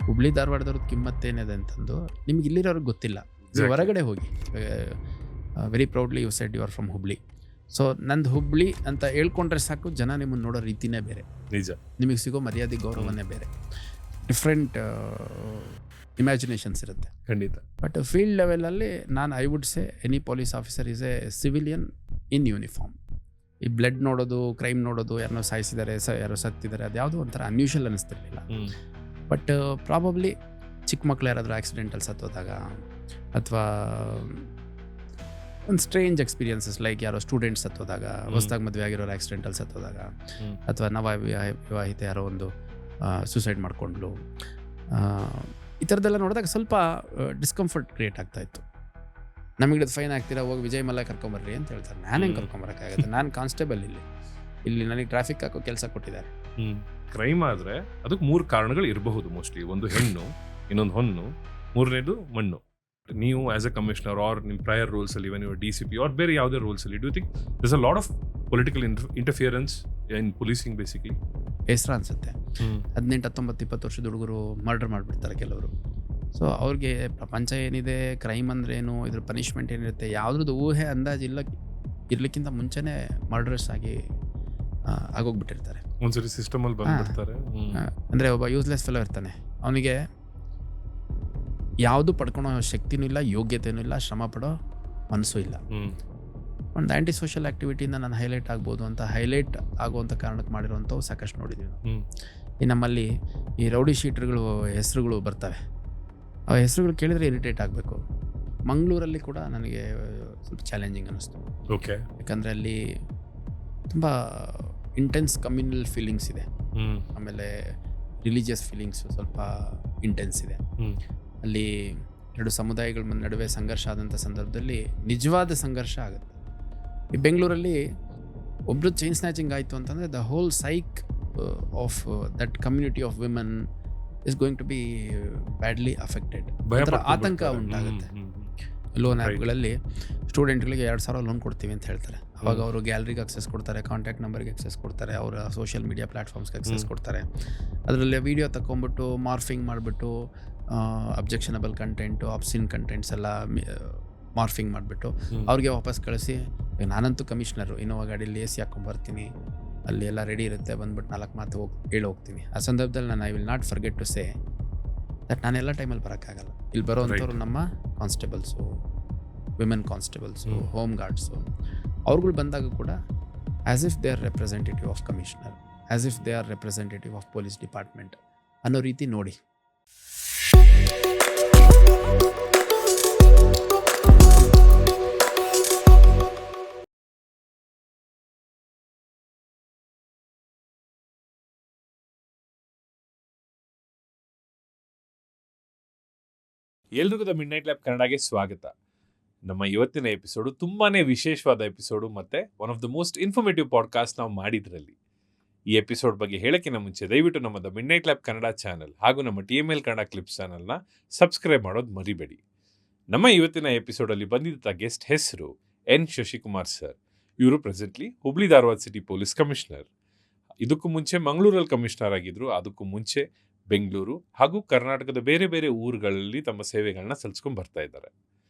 ಹುಬ್ಳಿ ಧಾರವಾಡದವ್ರದ್ದು ಕಿಮ್ಮತ್ತೇನಿದೆ ಅಂತಂದು ನಿಮ್ಗೆ ಇಲ್ಲಿರೋರ್ಗೆ ಗೊತ್ತಿಲ್ಲ. ನೀವು ಹೊರಗಡೆ ಹೋಗಿ, very proudly you said you are from Hubli. So ನಂದು ಹುಬ್ಳಿ ಅಂತ ಹೇಳ್ಕೊಂಡ್ರೆ ಸಾಕು, ಜನ ನಿಮ್ಮನ್ನು ನೋಡೋ ರೀತಿನೇ ಬೇರೆ, ನಿಜ, ನಿಮಗೆ ಸಿಗೋ ಮರ್ಯಾದೆ ಗೌರವನೇ ಬೇರೆ, ಡಿಫ್ರೆಂಟ್ ಇಮ್ಯಾಜಿನೇಷನ್ಸ್ ಇರುತ್ತೆ ಖಂಡಿತ. ಬಟ್ ಫೀಲ್ಡ್ ಲೆವೆಲಲ್ಲಿ I would say any police officer is A civilian in uniform. ಈ ಬ್ಲಡ್ ನೋಡೋದು, ಕ್ರೈಮ್ ನೋಡೋದು, ಯಾರನ್ನೋ ಸಾಯಿಸಿದ್ದಾರೆ, ಯಾರೋ ಸತ್ತಿದ್ದಾರೆ, ಅದು ಯಾವುದೋ ಒಂಥರ ಅನ್ಯೂಷಲ್ ಅನ್ನಿಸ್ತಿರ್ಲಿಲ್ಲ. ಬಟ್ ಪ್ರಾಬಬ್ಲಿ ಚಿಕ್ಕ ಮಕ್ಳು ಯಾರಾದರೂ ಆಕ್ಸಿಡೆಂಟಲ್ಲಿ ಸತ್ತೋದಾಗ, ಅಥವಾ ಒಂದು ಸ್ಟ್ರೇಂಜ್ ಎಕ್ಸ್ಪೀರಿಯನ್ಸಸ್ ಲೈಕ್ ಯಾರೋ ಸ್ಟೂಡೆಂಟ್ಸ್ ಸತ್ತೋದಾಗ, ಹೊಸದಾಗಿ ಮದುವೆ ಆಗಿರೋರು ಆಕ್ಸಿಡೆಂಟಲ್ಲಿ ಸತ್ತೋದಾಗ, ಅಥವಾ ವಿವಾಹಿತ ಯಾರೋ ಒಂದು ಸೂಸೈಡ್ ಮಾಡಿಕೊಂಡ್ಲು, ಈ ಥರದ್ದೆಲ್ಲ ನೋಡಿದಾಗ ಸ್ವಲ್ಪ ಡಿಸ್ಕಂಫರ್ಟ್ ಕ್ರಿಯೇಟ್ ಆಗ್ತಾಯಿತ್ತು. ನಮಗೆ ಫೈನ್ ಆಗ್ತೀರಾ, ಹೋಗಿ ವಿಜಯ್ ಮಲ್ಲ ಕರ್ಕೊಂಬರ್ರಿ ಅಂತ ಹೇಳ್ತಾರೆ. ನಾನು ಹೆಂಗೆ ಕರ್ಕೊಂಬರೋಕ್ಕಾಗುತ್ತೆ? ನಾನು ಕಾನ್ಸ್ಟೇಬಲ್, ಇಲ್ಲಿ ನನಗೆ ಟ್ರಾಫಿಕ್ ಹಾಕೋ ಕೆಲಸ ಕೊಟ್ಟಿದ್ದಾರೆ. ಕ್ರೈಮ್ ಆದರೆ ಅದಕ್ಕೆ 3 ಕಾರಣಗಳು ಇರಬಹುದು ಮೋಸ್ಟ್ಲಿ. ಒಂದು ಹೆಣ್ಣು, ಇನ್ನೊಂದು ಹೊನ್ನು, ಮೂರನೇದು ಮಣ್ಣು. ನೀವು ಆಸ್ ಎ ಕಮಿಷನರ್ ಆರ್ ನಿಮ್ಮ ಪ್ರಯರ್ ರೋಲ್ಸ್ ಅಲ್ಲಿ, ಇವನ್ ಯುವರ್ DCP ಆರ್ ಬೇರೆ ಯಾವುದೇ ರೋಲ್ಸ್ ಅಲ್ಲಿ, do think this a lot of political interference in policing basically? ಬೇಸರ ಅನಿಸುತ್ತೆ. 18, 19, 20 ವರ್ಷದ ಹುಡುಗರು ಮರ್ಡರ್ ಮಾಡಿಬಿಡ್ತಾರೆ ಕೆಲವರು. ಸೊ ಅವ್ರಿಗೆ ಪ್ರಪಂಚ ಏನಿದೆ, ಕ್ರೈಮ್ ಅಂದ್ರೆ ಏನು, ಇದ್ರ ಪನಿಷ್ಮೆಂಟ್ ಏನಿರುತ್ತೆ, ಯಾವುದ್ರದ್ದು ಊಹೆ ಅಂದಾಜು ಇರ್ಲಿಕ್ಕಿಂತ ಮುಂಚೆನೇ ಮರ್ಡರ್ಸ್ ಆಗೋಗ್ಬಿಟ್ಟಿರ್ತಾರೆ. ಒಂದ್ಸರಿ ಸಿಸ್ಟಮ್ ಅಲ್ಲಿ ಬಂದ್ಬಿಡ್ತಾರೆ. ಅಂದರೆ ಒಬ್ಬ ಯೂಸ್ಲೆಸ್ ಫೆಲೋ ಇರ್ತಾನೆ, ಅವನಿಗೆ ಯಾವುದು ಪಡ್ಕೊಳೋ ಶಕ್ತಿನೂ ಇಲ್ಲ, ಯೋಗ್ಯತೆನೂ ಇಲ್ಲ, ಶ್ರಮ ಪಡೋ ಮನಸ್ಸು ಇಲ್ಲ. ಒಂದು ಆ್ಯಂಟಿ ಸೋಷಿಯಲ್ ಆ್ಯಕ್ಟಿವಿಟಿಯಿಂದ ನಾನು ಹೈಲೈಟ್ ಆಗ್ಬೋದು ಅಂತ ಹೈಲೈಟ್ ಆಗುವಂಥ ಕಾರಣಕ್ಕೆ ಮಾಡಿರುವಂಥವು ಸಾಕಷ್ಟು ನೋಡಿದ್ದೀವಿ. ಈ ನಮ್ಮಲ್ಲಿ ಈ ರೌಡಿ ಶೀಟರ್ಗಳು ಹೆಸರುಗಳು ಬರ್ತವೆ, ಆ ಹೆಸರುಗಳು ಕೇಳಿದರೆ ಇರಿಟೇಟ್ ಆಗಬೇಕು. ಮಂಗಳೂರಲ್ಲಿ ಕೂಡ ನನಗೆ ಸ್ವಲ್ಪ ಚಾಲೆಂಜಿಂಗ್ ಅನ್ನಿಸ್ತು. ಓಕೆ. ಯಾಕಂದರೆ ಅಲ್ಲಿ ತುಂಬ ಇಂಟೆನ್ಸ್ ಕಮ್ಯುನಲ್ ಫೀಲಿಂಗ್ಸ್ ಇದೆ, ಆಮೇಲೆ ರಿಲಿಜಿಯಸ್ ಫೀಲಿಂಗ್ಸು ಸ್ವಲ್ಪ ಇಂಟೆನ್ಸ್ ಇದೆ. ಅಲ್ಲಿ 2 ಸಮುದಾಯಗಳ ನಡುವೆ ಸಂಘರ್ಷ ಆದಂಥ ಸಂದರ್ಭದಲ್ಲಿ ನಿಜವಾದ ಸಂಘರ್ಷ ಆಗುತ್ತೆ. ಈ ಬೆಂಗಳೂರಲ್ಲಿ ಒಬ್ಬರು ಚೈನ್ ಸ್ನ್ಯಾಚಿಂಗ್ ಆಯಿತು ಅಂತಂದರೆ the whole psyche of that community of women is going to be badly affected. ಆತಂಕ ಉಂಟಾಗುತ್ತೆ. ಲೋನ್ ಆ್ಯಪ್ಗಳಲ್ಲಿ ಸ್ಟೂಡೆಂಟ್ಗಳಿಗೆ 2,000 ಲೋನ್ ಕೊಡ್ತೀವಿ ಅಂತ ಹೇಳ್ತಾರೆ. ಅವಾಗ ಅವರು ಗ್ಯಾಲರಿಗೆ ಅಕ್ಸೆಸ್ ಕೊಡ್ತಾರೆ, ಕಾಂಟ್ಯಾಕ್ಟ್ ನಂಬರ್ಗೆ ಅಕ್ಸೆಸ್ ಕೊಡ್ತಾರೆ, ಅವರ ಸೋಷಿಯಲ್ ಮೀಡಿಯಾ ಪ್ಲ್ಯಾಟ್ಫಾರ್ಮ್ಸ್ಗೆ ಅಕ್ಸೆಸ್ ಕೊಡ್ತಾರೆ. ಅದರಲ್ಲಿ ವೀಡಿಯೋ ತಗೊಂಬಿಟ್ಟು ಮಾರ್ಫಿಂಗ್ ಮಾಡಿಬಿಟ್ಟು ಅಬ್ಜೆಕ್ಷನಬಲ್ ಕಂಟೆಂಟು, ಆಬ್ಸಿನ್ ಕಂಟೆಂಟ್ಸ್ ಎಲ್ಲ ಮಾರ್ಫಿಂಗ್ ಮಾಡಿಬಿಟ್ಟು ಅವ್ರಿಗೆ ವಾಪಸ್ ಕಳಿಸಿ, ನಾನಂತೂ ಕಮಿಷನರು, ಇನ್ನೋವಾ ಗಾಡೀಲಿ AC ಹಾಕ್ಕೊಂಬರ್ತೀನಿ, ಅಲ್ಲಿ ಎಲ್ಲ ರೆಡಿ ಇರುತ್ತೆ, ಬಂದ್ಬಿಟ್ಟು 4 ಮಾತು ಹೇಳಿ ಹೋಗ್ತೀನಿ. ಆ ಸಂದರ್ಭದಲ್ಲಿ I will not forget to say that ನಾನು ಎಲ್ಲ ಟೈಮಲ್ಲಿ ಬರೋಕ್ಕಾಗಲ್ಲ. ಇಲ್ಲಿ ಬರೋವಂಥವ್ರು ನಮ್ಮ constables, women constables, home guards, ಅವ್ರುಗಳು ಬಂದಾಗ ಕೂಡ as if they are representative of commissioner, as if they are representative of police department ಅನ್ನೋ ರೀತಿ ನೋಡಿ. ಎಲ್ರಿಗೂ ದ ಮಿಡ್ ನೈಟ್ ಲ್ಯಾಬ್ ಕನ್ನಡಗೆ ಸ್ವಾಗತ. ನಮ್ಮ ಇವತ್ತಿನ ಎಪಿಸೋಡು ತುಂಬಾನೇ ವಿಶೇಷವಾದ ಎಪಿಸೋಡು, ಮತ್ತೆ one of the most informative podcast ನಾವು ಮಾಡಿದ್ರಲ್ಲಿ. ಈ ಎಪಿಸೋಡ್ ಬಗ್ಗೆ ಹೇಳೋಕ್ಕಿಂತ ಮುಂಚೆ ದಯವಿಟ್ಟು ನಮ್ಮ the mid night lab Kannada channel ಹಾಗೂ ನಮ್ಮ TML ಕನ್ನಡ ಕ್ಲಿಪ್ಸ್ ಚಾನಲ್ನ ಸಬ್ಸ್ಕ್ರೈಬ್ ಮಾಡೋದು ಮರಿಬೇಡಿ. ನಮ್ಮ ಇವತ್ತಿನ ಎಪಿಸೋಡಲ್ಲಿ ಬಂದಿದ್ದ ಗೆಸ್ಟ್ ಹೆಸರು N. ಶಶಿಕುಮಾರ್ ಸರ್. ಇವರು presently Hubli Dharwad city police commissioner. ಇದಕ್ಕೂ ಮುಂಚೆ ಮಂಗಳೂರಲ್ಲಿ ಕಮಿಷನರ್ ಆಗಿದ್ರು. ಅದಕ್ಕೂ ಮುಂಚೆ ಬೆಂಗಳೂರು ಹಾಗೂ ಕರ್ನಾಟಕದ ಬೇರೆ ಬೇರೆ ಊರುಗಳಲ್ಲಿ ತಮ್ಮ ಸೇವೆಗಳನ್ನ ಸಲ್ಲಿಸ್ಕೊಂಡು ಬರ್ತಾ ಇದ್ದಾರೆ.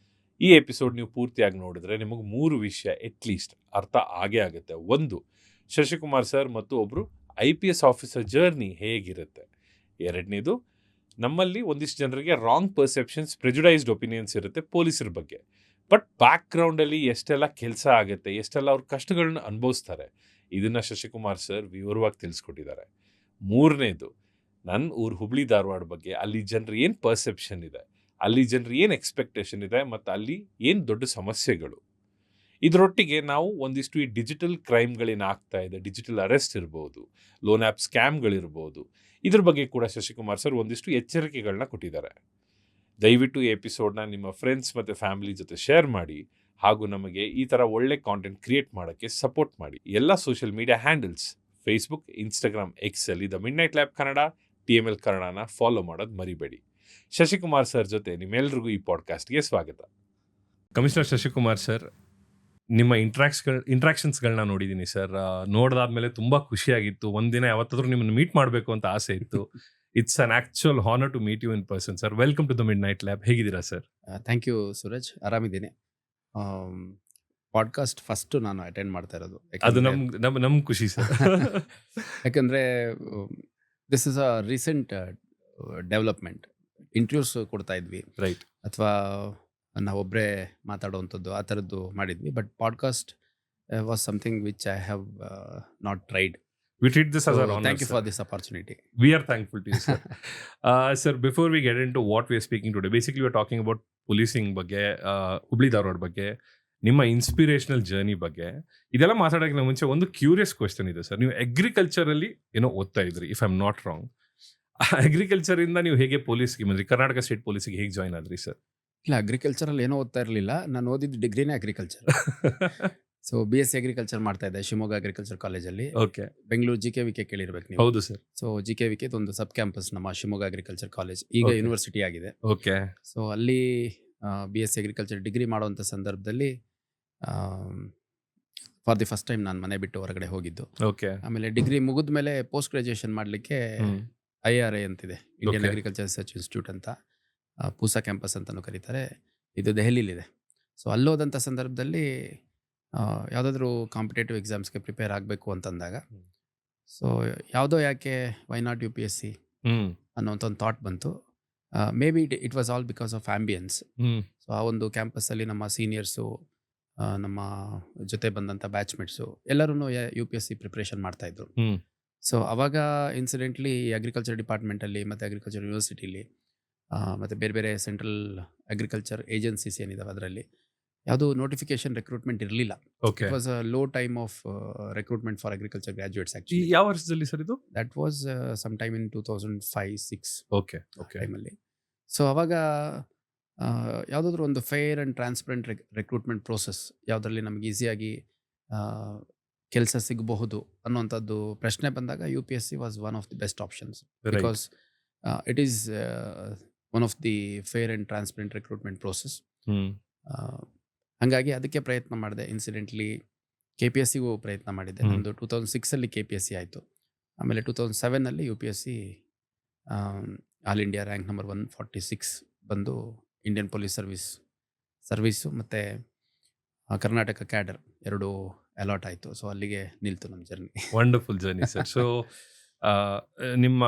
ಈ ಎಪಿಸೋಡ್ ನೀವು ಪೂರ್ತಿಯಾಗಿ ನೋಡಿದ್ರೆ ನಿಮಗೆ 3 ವಿಷಯ ಅಟ್ಲೀಸ್ಟ್ ಅರ್ಥ ಆಗೇ ಆಗುತ್ತೆ. ಒಂದು, ಶಶಿಕುಮಾರ್ ಸರ್ ಮತ್ತು ಒಬ್ಬರು IPS ಆಫೀಸರ್ ಜರ್ನಿ ಹೇಗಿರುತ್ತೆ. ಎರಡನೇದು, ನಮ್ಮಲ್ಲಿ ಒಂದಿಷ್ಟು ಜನರಿಗೆ ರಾಂಗ್ ಪರ್ಸೆಪ್ಷನ್ಸ್, ಪ್ರೆಜುಡೈಸ್ಡ್ ಒಪಿನಿಯನ್ಸ್ ಇರುತ್ತೆ ಪೊಲೀಸರ ಬಗ್ಗೆ. ಬಟ್ ಬ್ಯಾಕ್ಗ್ರೌಂಡಲ್ಲಿ ಎಷ್ಟೆಲ್ಲ ಕೆಲಸ ಆಗುತ್ತೆ, ಎಷ್ಟೆಲ್ಲ ಅವ್ರ ಕಷ್ಟಗಳನ್ನ ಅನುಭವಿಸ್ತಾರೆ, ಇದನ್ನು ಶಶಿಕುಮಾರ್ ಸರ್ ವಿವರವಾಗಿ ತಿಳಿಸ್ಕೊಟ್ಟಿದ್ದಾರೆ. ಮೂರನೇದು, ನನ್ನ ಊರು ಹುಬ್ಳಿ ಧಾರವಾಡ ಬಗ್ಗೆ, ಅಲ್ಲಿ ಜನರು ಏನು ಪರ್ಸೆಪ್ಷನ್ ಇದೆ, ಅಲ್ಲಿ ಜನರು ಏನು ಎಕ್ಸ್ಪೆಕ್ಟೇಷನ್ ಇದೆ, ಮತ್ತು ಅಲ್ಲಿ ಏನು ದೊಡ್ಡ ಸಮಸ್ಯೆಗಳು. ಇದರೊಟ್ಟಿಗೆ ನಾವು ಒಂದಿಷ್ಟು ಈ ಡಿಜಿಟಲ್ ಕ್ರೈಮ್ಗಳೇನು ಆಗ್ತಾ ಇದೆ, ಡಿಜಿಟಲ್ ಅರೆಸ್ಟ್ ಇರ್ಬೋದು, ಲೋನ್ ಆ್ಯಪ್ ಸ್ಕ್ಯಾಮ್ಗಳಿರ್ಬೋದು, ಇದ್ರ ಬಗ್ಗೆ ಕೂಡ ಶಶಿಕುಮಾರ್ ಸರ್ ಒಂದಿಷ್ಟು ಎಚ್ಚರಿಕೆಗಳನ್ನ ಕೊಟ್ಟಿದ್ದಾರೆ. ದಯವಿಟ್ಟು ಈ ಎಪಿಸೋಡ್ನ ನಿಮ್ಮ ಫ್ರೆಂಡ್ಸ್ ಮತ್ತು ಫ್ಯಾಮಿಲಿ ಜೊತೆ ಶೇರ್ ಮಾಡಿ, ಹಾಗೂ ನಮಗೆ ಈ ಥರ ಒಳ್ಳೆ ಕಾಂಟೆಂಟ್ ಕ್ರಿಯೇಟ್ ಮಾಡೋಕ್ಕೆ ಸಪೋರ್ಟ್ ಮಾಡಿ. ಎಲ್ಲ social media handles Facebook, Instagram, ಎಕ್ಸಲ್ಲಿ the mid night lab Kannada, TML ಕನ್ನಡನ ಫಾಲೋ ಮಾಡೋದು ಮರಿಬೇಡಿ. ಶಶಿಕುಮಾರ್ ಸರ್ ಜೊತೆ ನಿಮ್ಮೆಲ್ರಿಗೂ ಈ ಪಾಡ್ಕಾಸ್ಟ್ಗೆ ಸ್ವಾಗತ. ಕಮಿಷನರ್ ಶಶಿಕುಮಾರ್ ಸರ್, ನಿಮ್ಮ ಇಂಟ್ರಾಕ್ಷನ್ಸ್ಗಳನ್ನ ನೋಡಿದ್ದೀನಿ ಸರ್. ನೋಡಿದಾದ್ಮೇಲೆ ತುಂಬ ಖುಷಿಯಾಗಿತ್ತು. ಒಂದಿನ ಯಾವತ್ತಾದ್ರೂ ನಿಮ್ಮನ್ನು ಮೀಟ್ ಮಾಡಬೇಕು ಅಂತ ಆಸೆ ಇತ್ತು. It's an actual honour to meet you in person sir. Welcome to the mid night lab. ಹೇಗಿದ್ದೀರಾ ಸರ್? ಥ್ಯಾಂಕ್ ಯು ಸೂರಜ್, ಆರಾಮಿದ್ದೀನಿ. ಪಾಡ್ಕಾಸ್ಟ್ ಫಸ್ಟು ನಾನು ಅಟೆಂಡ್ ಮಾಡ್ತಾ ಇರೋದು. ಅದು ನಮ್ ಖುಷಿ ಸರ್. ಯಾಕಂದರೆ this is a recent development. Interviews ಕೊಡ್ತಾ ಇದ್ವಿ, ರೈಟ್, ಅಥವಾ ನಾವೊಬ್ಬರೇ ಮಾತಾಡೋವಂಥದ್ದು ಆ ಥರದ್ದು ಮಾಡಿದ್ವಿ. But podcast was something which I have not tried. We treat this as our honor. Thank you sir. for this opportunity. We are thankful to you, sir. Sir, before we get into what we are speaking today, basically we are talking about policing ಬಗ್ಗೆ, ಹುಬ್ಳಿ ಧಾರವಾಡ ಬಗ್ಗೆ, ನಿಮ್ಮ inspirational journey ಬಗ್ಗೆ. ಇದೆಲ್ಲ ಮಾತಾಡೋಕ್ಕಿಂತ ಮುಂಚೆ ಒಂದು curious question ಇದೆ sir. ನೀವು ಅಗ್ರಿಕಲ್ಚರಲ್ಲಿ ಏನೋ ಓದ್ತಾ ಇದ್ರಿ, if I am not wrong. Agriculture ಇಂದ ನೀವು ಹೇಗೆ ಪೊಲೀಸ್ಗೆ ಬಂದ್ರಿ? ಕರ್ನಾಟಕ ಸ್ಟೇಟ್ ಪೊಲೀಸ್ಗೆ ಹೇಗೆ ಜಾಯ್ನ್ ಆದ್ರಿ ಸರ್? ಇಲ್ಲ, ಅಗ್ರಿಕಲ್ಚರಲ್ಲಿ ಏನೋ ಓದ್ತಾ ಇರಲಿಲ್ಲ. ನಾನು ಓದಿದ್ದು ಡಿಗ್ರಿನೇ ಅಗ್ರಿಕಲ್ಚರ್. ಸೊ BSc ಅಗ್ರಿಕಲ್ಚರ್ ಮಾಡ್ತಾ ಇದ್ದೆ ಶಿವಮೊಗ್ಗ ಅಗ್ರಿಕಲ್ಚರ್ ಕಾಲೇಜಲ್ಲಿ. ಓಕೆ, ಬೆಂಗಳೂರು GKVK ಕೇಳಿರ್ಬೇಕು ನೀವು. ಹೌದು ಸರ್. ಸೊ GKVK ಒಂದು ಸಬ್ ಕ್ಯಾಂಪಸ್ ನಮ್ಮ ಶಿವಮೊಗ್ಗ ಅಗ್ರಿಕಲ್ಚರ್ ಕಾಲೇಜ್, ಈಗ Okay. ಯೂನಿವರ್ಸಿಟಿ ಆಗಿದೆ. ಓಕೆ, ಸೊ ಅಲ್ಲಿ BSc ಅಗ್ರಿಕಲ್ಚರ್ ಡಿಗ್ರಿ ಮಾಡುವಂಥ ಸಂದರ್ಭದಲ್ಲಿ ಫಾರ್ ದಿ ಫಸ್ಟ್ ಟೈಮ್ ನಾನು ಮನೆ ಬಿಟ್ಟು ಹೊರಗಡೆ ಹೋಗಿದ್ದು. ಓಕೆ, ಆಮೇಲೆ ಡಿಗ್ರಿ ಮುಗಿದ ಮೇಲೆ ಪೋಸ್ಟ್ ಗ್ರಾಜುಯೇಷನ್ ಮಾಡಲಿಕ್ಕೆ IRA ಅಂತಿದೆ, Indian Okay. Agriculture research institute ಅಂತ, ಪೂಸಾ ಕ್ಯಾಂಪಸ್ ಅಂತಲೂ ಕರೀತಾರೆ. ಇದು ದೆಹಲಿಲಿದೆ. ಸೊ ಅಲ್ಲೋದಂಥ ಸಂದರ್ಭದಲ್ಲಿ ಯಾವುದಾದ್ರೂ ಕಾಂಪಿಟೇಟಿವ್ ಎಕ್ಸಾಮ್ಸ್ಗೆ ಪ್ರಿಪೇರ್ ಆಗಬೇಕು ಅಂತಂದಾಗ, ಸೊ ಯಾವುದೋ ಯಾಕೆ ವೈ ನಾಟ್ UPSC ಅನ್ನೋಂಥ ಒಂದು ಥಾಟ್ ಬಂತು. May be it was all because of ambience. So ಆ ಒಂದು ಕ್ಯಾಂಪಸ್ಸಲ್ಲಿ ನಮ್ಮ ಸೀನಿಯರ್ಸು, ನಮ್ಮ ಜೊತೆ ಬಂದಂಥ ಬ್ಯಾಚ್ಮೇಟ್ಸು ಎಲ್ಲರೂ UPSC ಪ್ರಿಪ್ರೇಷನ್ ಮಾಡ್ತಾಯಿದ್ರು. ಸೊ ಅವಾಗ ಇನ್ಸಿಡೆಂಟ್ಲಿ ಅಗ್ರಿಕಲ್ಚರ್ ಡಿಪಾರ್ಟ್ಮೆಂಟಲ್ಲಿ ಮತ್ತು ಅಗ್ರಿಕಲ್ಚರ್ ಯೂನಿವರ್ಸಿಟಿಲಿ ಮತ್ತು ಬೇರೆ ಬೇರೆ ಸೆಂಟ್ರಲ್ ಅಗ್ರಿಕಲ್ಚರ್ ಏಜೆನ್ಸೀಸ್ ಏನಿದಾವೆ ಅದರಲ್ಲಿ ಯಾವುದೂ ನೋಟಿಫಿಕೇಶನ್ ರಿಕ್ರೂಟ್ಮೆಂಟ್ ಇರಲಿಲ್ಲ. Okay. It was a low time of recruitment for agriculture graduates actually. ಯಾವ ವರ್ಷದಲ್ಲಿ ಸರ್ ಇದು? That was some time in 2005-06 okay, okay, ಟೈಮಲ್ಲಿ. ಸೊ ಅವಾಗ ಯಾವುದಾದ್ರೂ ಒಂದು fair and transparent recruitment process ಯಾವುದರಲ್ಲಿ ನಮಗೆ ಈಸಿಯಾಗಿ ಕೆಲಸ ಸಿಗಬಹುದು ಅನ್ನುವಂಥದ್ದು ಪ್ರಶ್ನೆ ಬಂದಾಗ UPSC was one of the best options, because it is one of the fair and transparent recruitment process. ಹಾಗಾಗಿ ಅದಕ್ಕೆ ಪ್ರಯತ್ನ ಮಾಡಿದೆ. ಇನ್ಸಿಡೆಂಟ್ಲಿ KPSCಗೂ ಪ್ರಯತ್ನ ಮಾಡಿದ್ದೆ. ನಂದು 2006 KPSC ಆಯಿತು. ಆಮೇಲೆ 2007 UPSC all India rank number 146 ಬಂದು ಇಂಡಿಯನ್ ಪೊಲೀಸ್ ಸರ್ವೀಸು ಮತ್ತು ಕರ್ನಾಟಕ ಕ್ಯಾಡರ್ ಎರಡೂ ಅಲಾಟ್ ಆಯಿತು. ಸೊ ಅಲ್ಲಿಗೆ ನಿಲ್ತು ನಮ್ಮ journey. Wonderful journey sir. So ನಿಮ್ಮ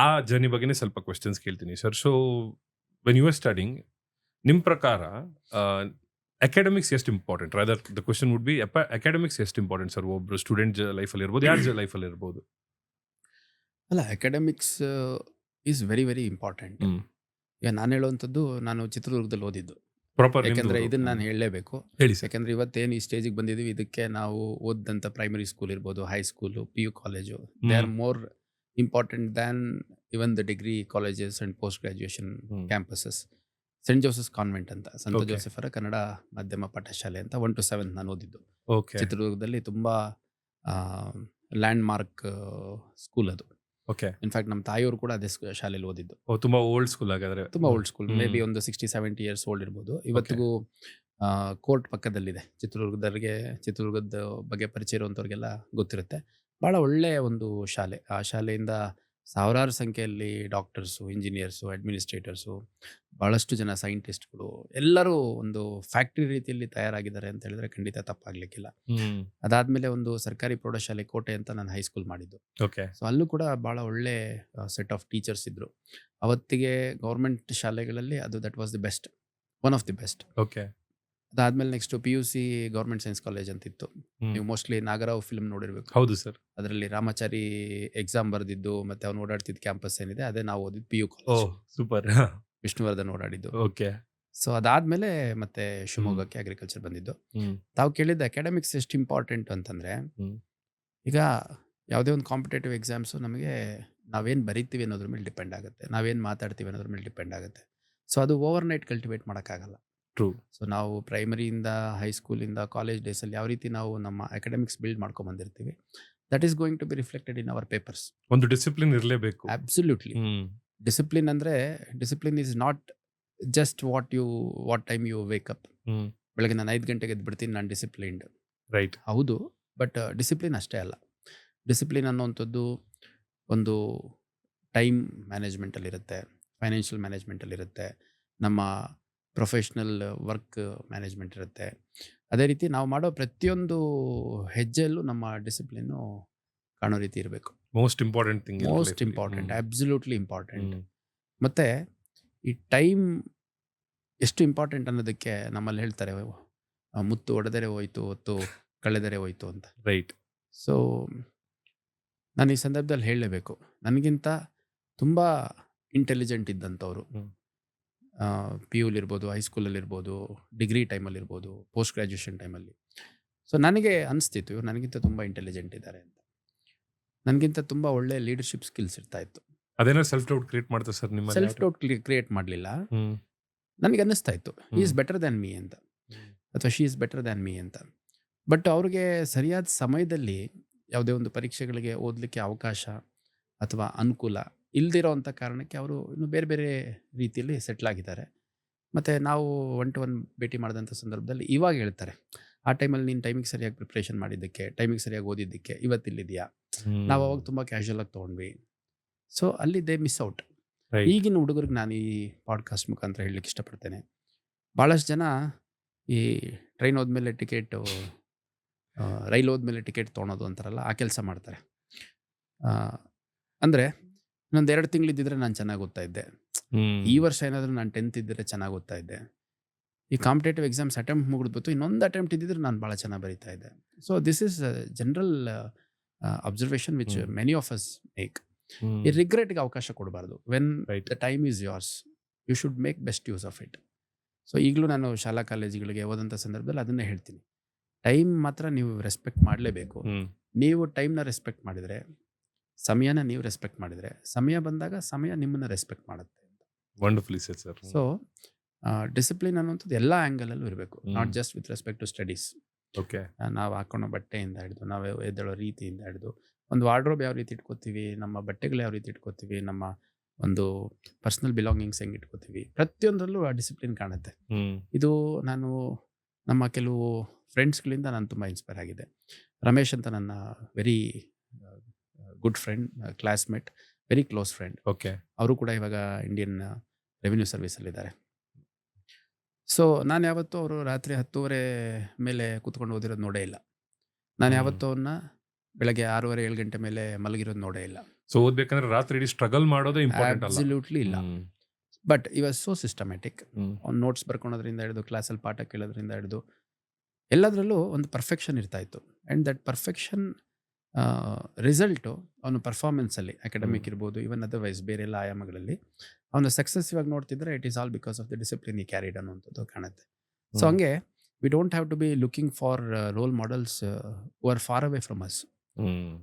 ಆ ಜರ್ನಿ ಬಗ್ಗೆನೇ ಸ್ವಲ್ಪ ಕ್ವೆಶನ್ಸ್ ಕೇಳ್ತೀನಿ sir. So when you are studying, ನಿಮ್ಮ ಪ್ರಕಾರ ಅಕಾಡೆಮಿಕ್ಸ್ ಎಷ್ಟು important? Rather the question would be, academics ಎಷ್ಟು ಇಂಪಾರ್ಟೆಂಟ್ ಸರ್ ಒಬ್ಬರು ಸ್ಟೂಡೆಂಟ್ ಲೈಫಲ್ಲಿ ಇರ್ಬೋದು, ಯಾರ ಲೈಫಲ್ಲಿ ಇರ್ಬೋದು? ಅಲ್ಲ, academics is very very important. ಈಗ ನಾನು ಹೇಳುವಂಥದ್ದು, ನಾನು ಚಿತ್ರದುರ್ಗದಲ್ಲಿ ಓದಿದ್ದು. ಪ್ರಾಪರ್, ಯಾಕೆಂದರೆ ಇದನ್ನು ನಾನು ಹೇಳಲೇಬೇಕು. ಹೇಳಿ ಸರ್. ಯಾಕೆಂದರೆ ಇವತ್ತೇನು ಈ ಸ್ಟೇಜಿಗೆ ಬಂದಿದ್ದೀವಿ, ಇದಕ್ಕೆ ನಾವು ಓದಿದಂಥ ಪ್ರೈಮರಿ ಸ್ಕೂಲ್ ಇರ್ಬೋದು, high school, PU college, they are more important than even the degree colleges and post graduation campuses. Saint Joseph convent ಅಂತ, ಸಂತ Okay. ಜೋಸೆಫರ ಕನ್ನಡ ಮಾಧ್ಯಮ ಪಾಠಶಾಲೆ ಅಂತ 1 to 7 ನಾನು ಓದಿದ್ದು. ಓಕೆ, ಚಿತ್ರದುರ್ಗದಲ್ಲಿ ತುಂಬ ಲ್ಯಾಂಡ್ ಮಾರ್ಕ್ ಸ್ಕೂಲ್ ಅದು. ಓಕೆ. ಇನ್ಫ್ಯಾಕ್ಟ್ ನಮ್ಮ ತಾಯಿಯವರು ಕೂಡ ಅದೇ ಶಾಲೆಯಲ್ಲಿ ಓದಿದ್ದು. ತುಂಬ ಓಲ್ಡ್ ಸ್ಕೂಲ್ ಹಾಗಾದ್ರೆ. ತುಂಬ ಓಲ್ಡ್ ಸ್ಕೂಲ್, ಮೇ ಬಿ ಒಂದು 60-70 ಇಯರ್ಸ್ ಓಲ್ಡ್ ಇರ್ಬೋದು. ಇವತ್ತಿಗೂ ಕೋರ್ಟ್ ಪಕ್ಕದಲ್ಲಿದೆ. ಚಿತ್ರದುರ್ಗದ ಬಗ್ಗೆ ಪರಿಚಯ ಇರುವಂಥವ್ರಿಗೆಲ್ಲ ಗೊತ್ತಿರುತ್ತೆ. ಭಾಳ ಒಳ್ಳೆಯ ಒಂದು ಶಾಲೆ. ಆ ಶಾಲೆಯಿಂದ ಸಾವಿರಾರು ಸಂಖ್ಯೆಯಲ್ಲಿ ಡಾಕ್ಟರ್ಸು, ಇಂಜಿನಿಯರ್ಸು, ಅಡ್ಮಿನಿಸ್ಟ್ರೇಟರ್ಸು, ಭಾಳಷ್ಟು ಜನ ಸೈಂಟಿಸ್ಟ್ಗಳು ಎಲ್ಲರೂ ಒಂದು ಫ್ಯಾಕ್ಟ್ರಿ ರೀತಿಯಲ್ಲಿ ತಯಾರಾಗಿದ್ದಾರೆ ಅಂತ ಹೇಳಿದ್ರೆ ಖಂಡಿತ ತಪ್ಪಾಗಲಿಕ್ಕಿಲ್ಲ. ಅದಾದಮೇಲೆ ಒಂದು ಸರ್ಕಾರಿ ಪ್ರೌಢಶಾಲೆ ಕೋಟೆ ಅಂತ ನಾನು ಹೈಸ್ಕೂಲ್ ಮಾಡಿದ್ದು. ಓಕೆ. ಸೊ ಅಲ್ಲೂ ಕೂಡ ಭಾಳ ಒಳ್ಳೆ ಸೆಟ್ ಆಫ್ ಟೀಚರ್ಸ್ ಇದ್ದರು. ಅವತ್ತಿಗೆ ಗೌರ್ಮೆಂಟ್ ಶಾಲೆಗಳಲ್ಲಿ ಅದು that was the best, one of the best. Okay. ಅದಾದಮೇಲೆ next PUC government science college ಅಂತಿತ್ತು. ನೀವು ಮೋಸ್ಟ್ಲಿ ನಾಗರಾವ್ ಫಿಲ್ಮ್ ನೋಡಿರ್ಬೇಕು. ಹೌದು ಸರ್. ಅದರಲ್ಲಿ ರಾಮಾಚಾರಿ ಎಕ್ಸಾಮ್ ಬರೆದಿದ್ದು ಮತ್ತು ಅವ್ನು ಓಡಾಡ್ತಿದ್ದ ಕ್ಯಾಂಪಸ್ ಏನಿದೆ ಅದೇ ನಾವು ಓದಿದ್ದು PU ಓ ಕಾಲೇಜ್. ಸೂಪರ್. ವಿಷ್ಣುವರ್ಧನ್ ಓಡಾಡಿದ್ದು. ಓಕೆ. ಸೊ ಅದಾದಮೇಲೆ ಮತ್ತೆ ಶಿವಮೊಗ್ಗಕ್ಕೆ ಅಗ್ರಿಕಲ್ಚರ್ ಬಂದಿದ್ದು. ತಾವು ಕೇಳಿದ್ದು ಅಕಾಡೆಮಿಕ್ಸ್ ಎಷ್ಟು ಇಂಪಾರ್ಟೆಂಟ್ ಅಂತಂದರೆ, ಈಗ ಯಾವುದೇ ಒಂದು ಕಾಂಪಿಟೇಟಿವ್ ಎಕ್ಸಾಮ್ಸು ನಮಗೆ ನಾವೇನು ಬರೀತೀವಿ ಅನ್ನೋದ್ರ ಮೇಲೆ ಡಿಪೆಂಡ್ ಆಗುತ್ತೆ, ನಾವೇನು ಮಾತಾಡ್ತೀವಿ ಅನ್ನೋದ್ರ ಮೇಲೆ ಡಿಪೆಂಡ್ ಆಗುತ್ತೆ. ಸೊ ಅದು ಓವರ್ ನೈಟ್ ಕಲ್ಟಿವೇಟ್ ಮಾಡೋಕ್ಕಾಗಲ್ಲ. ಟ್ರೂ. ಸೊ ನಾವು ಪ್ರೈಮರಿಯಿಂದ ಹೈಸ್ಕೂಲಿಂದ ಕಾಲೇಜ್ ಡೇಸಲ್ಲಿ ಯಾವ ರೀತಿ ನಾವು ನಮ್ಮ ಅಕಾಡೆಮಿಕ್ಸ್ ಬಿಲ್ಡ್ ಮಾಡ್ಕೊಂಬಂದಿರ್ತೀವಿ, that is going to be reflected in our papers. ಒಂದು ಡಿಸಿಪ್ಲಿನ್ ಇರಲೇಬೇಕು. ಅಬ್ಸಲ್ಯೂಟ್ಲಿ. ಡಿಸಿಪ್ಲಿನ್ ಅಂದರೆ, discipline is not just what time you wake up. ಬೆಳಗ್ಗೆ ನಾನು 5 ಗಂಟೆಗೆ ಎದ್ಬಿಡ್ತೀನಿ, ನಾನು ಡಿಸಿಪ್ಲಿನ್ಡ್. ರೈಟ್. ಹೌದು, ಬಟ್ ಡಿಸಿಪ್ಲಿನ್ ಅಷ್ಟೇ ಅಲ್ಲ. ಡಿಸಿಪ್ಲಿನ್ ಅನ್ನುವಂಥದ್ದು ಒಂದು ಟೈಮ್ ಮ್ಯಾನೇಜ್ಮೆಂಟಲ್ಲಿರುತ್ತೆ, ಫೈನಾನ್ಷಿಯಲ್ ಮ್ಯಾನೇಜ್ಮೆಂಟಲ್ಲಿರುತ್ತೆ, ನಮ್ಮ ಪ್ರೊಫೆಷ್ನಲ್ ವರ್ಕ್ ಮ್ಯಾನೇಜ್ಮೆಂಟ್ ಇರುತ್ತೆ. ಅದೇ ರೀತಿ ನಾವು ಮಾಡೋ ಪ್ರತಿಯೊಂದು ಹೆಜ್ಜೆಯಲ್ಲೂ ನಮ್ಮ ಡಿಸಿಪ್ಲಿನ್ನು ಕಾಣೋ ರೀತಿ ಇರಬೇಕು. Most important thing. Most important, absolutely important. ಮತ್ತು ಈ ಟೈಮ್ ಎಷ್ಟು ಇಂಪಾರ್ಟೆಂಟ್ ಅನ್ನೋದಕ್ಕೆ ನಮ್ಮಲ್ಲಿ ಹೇಳ್ತಾರೆ, ಮುತ್ತು ಒಡೆದರೆ ಹೋಯ್ತು, ಹೊತ್ತು ಕಳೆದರೆ ಹೋಯ್ತು ಅಂತ. ರೈಟ್. ಸೊ ನಾನು ಈ ಸಂದರ್ಭದಲ್ಲಿ ಹೇಳಲೇಬೇಕು, ನನಗಿಂತ ತುಂಬ ಇಂಟೆಲಿಜೆಂಟ್ ಇದ್ದಂಥವ್ರು, ಪಿ ಯುಲಿರ್ಬೋದು, ಹೈಸ್ಕೂಲಲ್ಲಿರ್ಬೋದು, ಡಿಗ್ರಿ ಟೈಮಲ್ಲಿರ್ಬೋದು, ಪೋಸ್ಟ್ ಗ್ರ್ಯಾಜುಯೇಷನ್ ಟೈಮಲ್ಲಿ. ಸೊ ನನಗೆ ಅನಿಸ್ತಿತ್ತು ಇವ್ರು ನನಗಿಂತ ತುಂಬ ಇಂಟೆಲಿಜೆಂಟ್ ಇದ್ದಾರೆ ಅಂತ. ನನಗಿಂತ ತುಂಬ ಒಳ್ಳೆ ಲೀಡರ್ಶಿಪ್ ಸ್ಕಿಲ್ಸ್ ಇರ್ತಾಯಿತ್ತು. ಅದೇನೋ ಸೆಲ್ಫ್ ಡೌಟ್ ಕ್ರಿಯೇಟ್ ಮಾಡ್ತಾರೆ ಸರ್ ನಿಮ್ಮ? ಸೆಲ್ಫ್ ಡೌಟ್ ಕ್ರಿಯೇಟ್ ಮಾಡಲಿಲ್ಲ. ನನಗೆ ಅನ್ನಿಸ್ತಾ ಇತ್ತು ಈ ಈಸ್ ಬೆಟರ್ ದ್ಯಾನ್ ಮೀ ಅಂತ, ಅಥವಾ she is better than me ಅಂತ. ಬಟ್ ಅವ್ರಿಗೆ ಸರಿಯಾದ ಸಮಯದಲ್ಲಿ ಯಾವುದೇ ಒಂದು ಪರೀಕ್ಷೆಗಳಿಗೆ ಓದಲಿಕ್ಕೆ ಅವಕಾಶ ಅಥವಾ ಅನುಕೂಲ ಇಲ್ದಿರೋ ಅಂಥ ಕಾರಣಕ್ಕೆ ಅವರು ಇನ್ನು ಬೇರೆ ಬೇರೆ ರೀತಿಯಲ್ಲಿ ಸೆಟ್ಲ್ ಆಗಿದ್ದಾರೆ. ಮತ್ತು ನಾವು 1-to-1 ಭೇಟಿ ಮಾಡಿದಂಥ ಸಂದರ್ಭದಲ್ಲಿ ಇವಾಗ ಹೇಳ್ತಾರೆ, ಆ ಟೈಮಲ್ಲಿ ನೀನು ಟೈಮಿಗೆ ಸರಿಯಾಗಿ ಪ್ರಿಪ್ರೇಷನ್ ಮಾಡಿದ್ದಕ್ಕೆ, ಟೈಮಿಗೆ ಸರಿಯಾಗಿ ಓದಿದ್ದಕ್ಕೆ ಇವತ್ತಿಲ್ಲಿದೆಯಾ. ನಾವು ಅವಾಗ ತುಂಬ ಕ್ಯಾಶುಯಲಾಗಿ ತೊಗೊಂಡ್ವಿ. ಸೊ ಅಲ್ಲಿ ದೇ ಮಿಸ್ ಔಟ್. ಈಗಿನ ಹುಡುಗರಿಗೆ ನಾನು ಈ ಪಾಡ್ಕಾಸ್ಟ್ ಮುಖಾಂತರ ಹೇಳಲಿಕ್ಕೆ ಇಷ್ಟಪಡ್ತೇನೆ, ಭಾಳಷ್ಟು ಜನ ಈ ಟ್ರೈನ್ ಹೋದ್ಮೇಲೆ ಟಿಕೆಟು, ರೈಲ್ ಹೋದ್ಮೇಲೆ ಟಿಕೆಟ್ ತೊಗೊಳೋದು ಅಂತಾರಲ್ಲ, ಆ ಕೆಲಸ ಮಾಡ್ತಾರೆ. ಅಂದರೆ ಇನ್ನೊಂದು 2 ತಿಂಗಳಿದ್ದಿದ್ರೆ ನಾನು ಚೆನ್ನಾಗಿ ಓದ್ತಾ ಇದ್ದೆ, ಈ ವರ್ಷ ಏನಾದರೂ ನಾನು 10th ಇದ್ದರೆ ಚೆನ್ನಾಗಿ ಓದ್ತಾ ಇದ್ದೆ, ಈ ಕಾಂಪಿಟೇಟಿವ್ ಎಕ್ಸಾಮ್ಸ್ ಅಟೆಂಪ್ಟ್ ಮುಗಿದ್ಬಿಟ್ಟು ಇನ್ನೊಂದು ಅಟೆಂಪ್ಟ್ ಇದ್ದಿದ್ರೆ ನಾನು ಭಾಳ ಚೆನ್ನಾಗಿ ಬರೀತಾ ಇದ್ದೆ. So this is general observation which many of us make. ಈ ರಿಗ್ರೆಟ್ಗೆ ಅವಕಾಶ ಕೊಡಬಾರ್ದು. When the time is yours, you should make best use of it. So ಈಗಲೂ ನಾನು ಶಾಲಾ ಕಾಲೇಜುಗಳಿಗೆ ಹೋದಂಥ ಸಂದರ್ಭದಲ್ಲಿ ಅದನ್ನೇ ಹೇಳ್ತೀನಿ, ಟೈಮ್ ಮಾತ್ರ ನೀವು ರೆಸ್ಪೆಕ್ಟ್ ಮಾಡಲೇಬೇಕು. ನೀವು ಟೈಮ್ನ ರೆಸ್ಪೆಕ್ಟ್ ಮಾಡಿದರೆ, ಸಮಯನ ನೀವು ರೆಸ್ಪೆಕ್ಟ್ ಮಾಡಿದರೆ, ಸಮಯ ಬಂದಾಗ ಸಮಯ ನಿಮ್ಮನ್ನು ರೆಸ್ಪೆಕ್ಟ್ ಮಾಡುತ್ತೆ. Wonderfully sir. ಸೊ ಡಿಸಿಪ್ಲಿನ್ ಅನ್ನುವಂಥದ್ದು ಎಲ್ಲ ಆ್ಯಂಗಲಲ್ಲೂ ಇರಬೇಕು, not just with respect to studies. Okay. ನಾವು ಹಾಕೊಳ್ಳೋ ಬಟ್ಟೆಯಿಂದ ಹಿಡಿದು, ನಾವು ಎದ್ದೇಳೋ ರೀತಿಯಿಂದ ಹಿಡಿದು, ಒಂದು ವಾರ್ಡ್ರೋಬ್ ಯಾವ ರೀತಿ ಇಟ್ಕೋತೀವಿ, ನಮ್ಮ ಬಟ್ಟೆಗಳು ಯಾವ ರೀತಿ ಇಟ್ಕೋತೀವಿ, ನಮ್ಮ ಒಂದು ಪರ್ಸ್ನಲ್ ಬಿಲಾಂಗಿಂಗ್ಸ್ ಹೆಂಗೆ ಇಟ್ಕೋತೀವಿ, ಪ್ರತಿಯೊಂದರಲ್ಲೂ ಆ ಡಿಸಿಪ್ಲಿನ್ ಕಾಣುತ್ತೆ. ಇದು ನಾನು ನಮ್ಮ ಕೆಲವು ಫ್ರೆಂಡ್ಸ್ಗಳಿಂದ ನಾನು ತುಂಬ ಇನ್ಸ್ಪೈರ್ ಆಗಿದೆ. ರಮೇಶ್ ಅಂತ ನನ್ನ very good friend, classmate, very close friend. Okay. ಅವರು ಕೂಡ ಇವಾಗ ಇಂಡಿಯನ್ ರೆವಿನ್ಯೂ ಸರ್ವಿಸಲ್ಲಿದ್ದಾರೆ. ಸೊ ನಾನು ಯಾವತ್ತೂ ಅವರು ರಾತ್ರಿ 10:30 ಮೇಲೆ ಕೂತ್ಕೊಂಡು ಓದಿರೋದು ನೋಡೇ ಇಲ್ಲ. ನಾನು ಯಾವತ್ತೂ ಅವನ್ನ ಬೆಳಗ್ಗೆ 6:30-7 ಗಂಟೆ ಮೇಲೆ ಮಲಗಿರೋದು ನೋಡೇ ಇಲ್ಲ. ಸೊ ಓದ್ಬೇಕಂದ್ರೆ ರಾತ್ರಿ ಇಡೀ ಸ್ಟ್ರಗಲ್ ಮಾಡೋದು ಇಂಪಾರ್ಟೆಂಟ್ ಅಲ್ಲ? ಅಬ್ಸಲ್ಯೂಟ್ಲಿ ಇಲ್ಲ. But he was so systematic. ಅವ್ನು ನೋಟ್ಸ್ ಬರ್ಕೊಳೋದ್ರಿಂದ ಹಿಡಿದು, ಕ್ಲಾಸಲ್ಲಿ ಪಾಠ ಕೇಳೋದ್ರಿಂದ ಹಿಡಿದು, ಎಲ್ಲದರಲ್ಲೂ ಒಂದು ಪರ್ಫೆಕ್ಷನ್ ಇರ್ತಾ ಇತ್ತು. ಆ್ಯಂಡ್ ದಟ್ ಪರ್ಫೆಕ್ಷನ್ ರಿಸಲ್ಟು ಅವನ ಪರ್ಫಾರ್ಮೆನ್ಸಲ್ಲಿ, ಅಕಾಡೆಮಿಕ್ ಇರ್ಬೋದು, ಇವನ್ ಅದರ್ವೈಸ್ ಬೇರೆ ಎಲ್ಲ ಆಯಾಮಗಳಲ್ಲಿ ಅವನ ಸಕ್ಸಸ್ ಇವಾಗ ನೋಡ್ತಿದ್ರೆ it is all because of the discipline ಈ ಕ್ಯಾರಿಡ್ ಅನ್ನುವಂಥದ್ದು ಕಾಣುತ್ತೆ. ಸೊ ಹಂಗೆ we don't have to be looking for role models who are far away from us.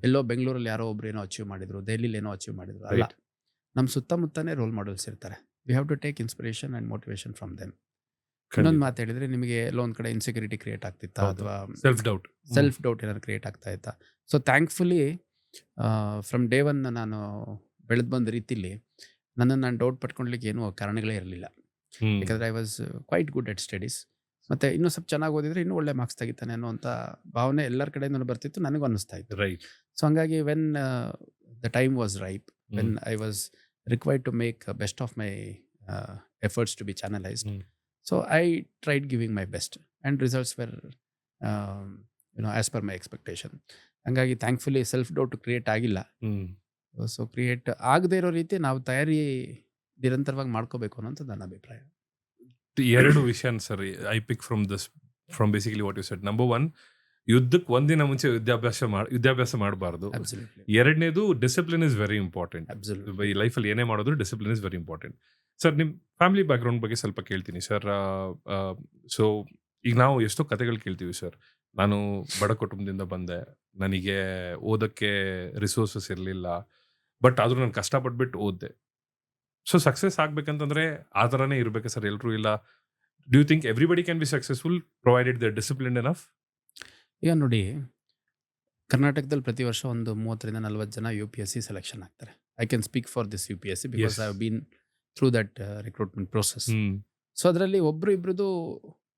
ಎಲ್ಲೋ ಬೆಂಗಳೂರಲ್ಲಿ ಯಾರೋ ಒಬ್ರು ಏನೋ ಅಚೀವ್ ಮಾಡಿದ್ರು, ದೆಹಲಿಲಿ ಏನೋ ಅಚೀವ್ ಮಾಡಿದ್ರು ಅಲ್ಲ, ನಮ್ಮ ಸುತ್ತಮುತ್ತನೇ ರೋಲ್ ಮಾಡೆಲ್ಸ್ ಇರ್ತಾರೆ. We have to take inspiration and motivation from them. ಇನ್ನೊಂದು ಮಾತು ಹೇಳಿದ್ರೆ, ನಿಮಗೆ ಎಲ್ಲೋ ಒಂದು ಕಡೆ ಇನ್ಸೆಕ್ಯೂರಿಟಿ ಕ್ರಿಯೇಟ್ ಆಗ್ತಿತ್ತಾ, ಅಥವಾ ಸೆಲ್ಫ್ ಡೌಟ್ ಏನಾದ್ರು ಕ್ರಿಯೇಟ್ ಆಗ್ತಾ ಇತ್ತಾ? So thankfully from day one ನಾನು ಬೆಳೆದು ಬಂದ ರೀತಿಲಿ ನನ್ನನ್ನು ನಾನು ಡೌಟ್ ಪಟ್ಕೊಳ್ಲಿಕ್ಕೆ ಏನೂ ಕಾರಣಗಳೇ ಇರಲಿಲ್ಲ. ಯಾಕಂದರೆ I was quite good at studies. ಮತ್ತು ಇನ್ನೂ ಸ್ವಲ್ಪ ಚೆನ್ನಾಗಿ ಓದಿದ್ರೆ ಇನ್ನೂ ಒಳ್ಳೆ ಮಾರ್ಕ್ಸ್ ತೆಗಿತಾನೆ ಅನ್ನೋಂಥ ಭಾವನೆ ಎಲ್ಲರ ಕಡೆಯಿಂದ ಬರ್ತಿತ್ತು, ನನಗೂ ಅನ್ನಿಸ್ತಾ ಇತ್ತು. ರೈಟ್. ಸೊ ಹಂಗಾಗಿ when the time was ripe, when I was required to make best of my efforts to be channelised, so I tried giving my best and results were as per my expectation. ಹಂಗಾಗಿ thankfully self doubt create ಆಗಿಲ್ಲ. So create ಆಗದೆ ಇರೋ ರೀತಿ ನಾವು ತಯಾರಿ ನಿರಂತರವಾಗಿ ಮಾಡ್ಕೋಬೇಕು ಅನ್ನೋಂಥದ್ದು ನನ್ನ ಅಭಿಪ್ರಾಯ. 2 ವಿಷಯ sir I pick from basically what you said. Number 1, ಯುದ್ಧಕ್ಕೆ ಒಂದಿನ ಮುಂಚೆ ವಿದ್ಯಾಭ್ಯಾಸ ಮಾಡಬಾರ್ದು. ಎರಡನೇದು, ಡಿಸಿಪ್ಲಿನ್ ಇಸ್ ವೆರಿ ಇಂಪಾರ್ಟೆಂಟ್. ಈ ಲೈಫಲ್ಲಿ ಏನೇ ಮಾಡೋದು discipline is very important. Sir, ನಿಮ್ಮ ಫ್ಯಾಮಿಲಿ ಬ್ಯಾಕ್ಗ್ರೌಂಡ್ ಬಗ್ಗೆ ಸ್ವಲ್ಪ ಕೇಳ್ತೀನಿ ಸರ್. ಸೊ ಈಗ ನಾವು ಎಷ್ಟೋ ಕತೆಗಳು ಕೇಳ್ತೀವಿ ಸರ್. ನಾನು ಬಡ ಕುಟುಂಬದಿಂದ ಬಂದೆ, ನನಗೆ ಓದೋಕ್ಕೆ ರಿಸೋರ್ಸಸ್ ಇರಲಿಲ್ಲ, ಬಟ್ ಆದರೂ ನಾನು ಕಷ್ಟಪಟ್ಬಿಟ್ಟು ಓದಿದೆ. ಸೊ ಸಕ್ಸಸ್ ಆಗ್ಬೇಕಂತಂದ್ರೆ ಆ ಥರನೇ ಇರಬೇಕು ಸರ್ ಎಲ್ಲರೂ? ಇಲ್ಲ, do you think everybody can be successful provided they discipline enough? ಈಗ ನೋಡಿ, ಕರ್ನಾಟಕದಲ್ಲಿ ಪ್ರತಿ ವರ್ಷ ಒಂದು 30-40 ಜನ UPSC ಸೆಲೆಕ್ಷನ್ ಆಗ್ತಾರೆ. I can speak for this UPSC because I have been through that recruitment process. So ಅದರಲ್ಲಿ ಒಬ್ರು ಇಬ್ರದ್ದು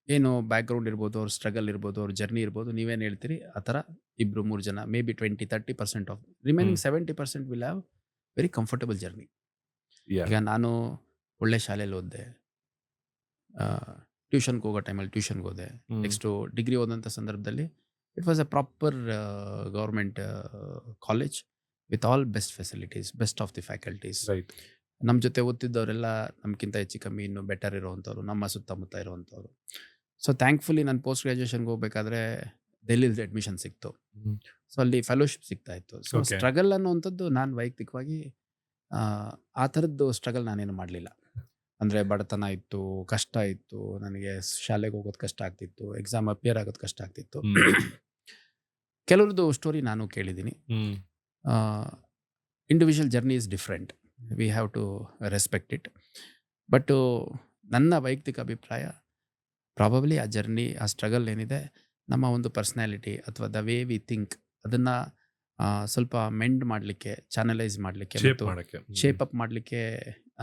ಏನು ಬ್ಯಾಕ್ಗ್ರೌಂಡ್ ಇರ್ಬೋದು, ಅವ್ರ ಸ್ಟ್ರಗಲ್ ಇರ್ಬೋದು, ಅವ್ರ ಜರ್ನಿ ಇರ್ಬೋದು, ನೀವೇನು ಹೇಳ್ತೀರಿ ಆ ಥರ 2-3 ಜನ, may be 20-30% of remaining 70% will have very comfortable journey. Yeah. ಈಗ ನಾನು ಒಳ್ಳೆ ಶಾಲೆಯಲ್ಲಿ ಓದಿದೆ, ಟ್ಯೂಷನ್ಗೆ ಹೋಗೋ ಟೈಮಲ್ಲಿ ಟ್ಯೂಷನ್ಗೆ ಹೋದೆ. ನೆಕ್ಸ್ಟು ಡಿಗ್ರಿ ಓದಂಥ ಸಂದರ್ಭದಲ್ಲಿ it was a proper government college with all best facilities, best of the faculties. Right. ನಮ್ಮ ಜೊತೆ ಓದ್ತಿದ್ದವರೆಲ್ಲ ನಮ್ಗಿಂತ ಹೆಚ್ಚು ಕಮ್ಮಿ ಇನ್ನೂ ಬೆಟರ್ ಇರೋವಂಥವ್ರು, ನಮ್ಮ ಸುತ್ತಮುತ್ತ ಇರೋವಂಥವ್ರು. ಸೊ ಥ್ಯಾಂಕ್ಫುಲಿ ನಾನು ಪೋಸ್ಟ್ ಗ್ರ್ಯಾಜುಯೇಷನ್ಗೆ ಹೋಗ್ಬೇಕಾದ್ರೆ ಡೆಲ್ಲಿಲಿ ಅಡ್ಮಿಷನ್ ಸಿಕ್ತು. ಸೊ ಅಲ್ಲಿ ಫೆಲೋಶಿಪ್ ಸಿಗ್ತಾ ಇತ್ತು. So Okay. ಸ್ಟ್ರಗಲ್ ಅನ್ನುವಂಥದ್ದು ನಾನು ವೈಯಕ್ತಿಕವಾಗಿ ಆ ಥರದ್ದು ಸ್ಟ್ರಗಲ್ ನಾನೇನು ಮಾಡಲಿಲ್ಲ. ಅಂದರೆ ಬಡತನ ಇತ್ತು, ಕಷ್ಟ ಇತ್ತು, ನನಗೆ ಶಾಲೆಗೆ ಹೋಗೋದು ಕಷ್ಟ ಆಗ್ತಿತ್ತು, ಎಕ್ಸಾಮ್ ಅಪಿಯರ್ ಆಗೋದು ಕಷ್ಟ ಆಗ್ತಿತ್ತು. ಕೆಲವ್ರದ್ದು ಸ್ಟೋರಿ ನಾನು ಕೇಳಿದ್ದೀನಿ. Individual journey is different, we have to respect it. But ನನ್ನ ವೈಯಕ್ತಿಕ ಅಭಿಪ್ರಾಯ ಪ್ರಾಬಬ್ಲಿ ಆ ಜರ್ನಿ, ಆ ಸ್ಟ್ರಗಲ್ ಏನಿದೆ, ನಮ್ಮ ಒಂದು ಪರ್ಸ್ನಾಲಿಟಿ ಅಥವಾ ದ ವೇ ವಿ ಥಿಂಕ್ ಅದನ್ನು ಸ್ವಲ್ಪ ಮೆಂಡ್ ಮಾಡಲಿಕ್ಕೆ, ಚಾನಲೈಸ್ ಮಾಡಲಿಕ್ಕೆ, ಶೇಪ್ ಅಪ್ ಮಾಡಲಿಕ್ಕೆ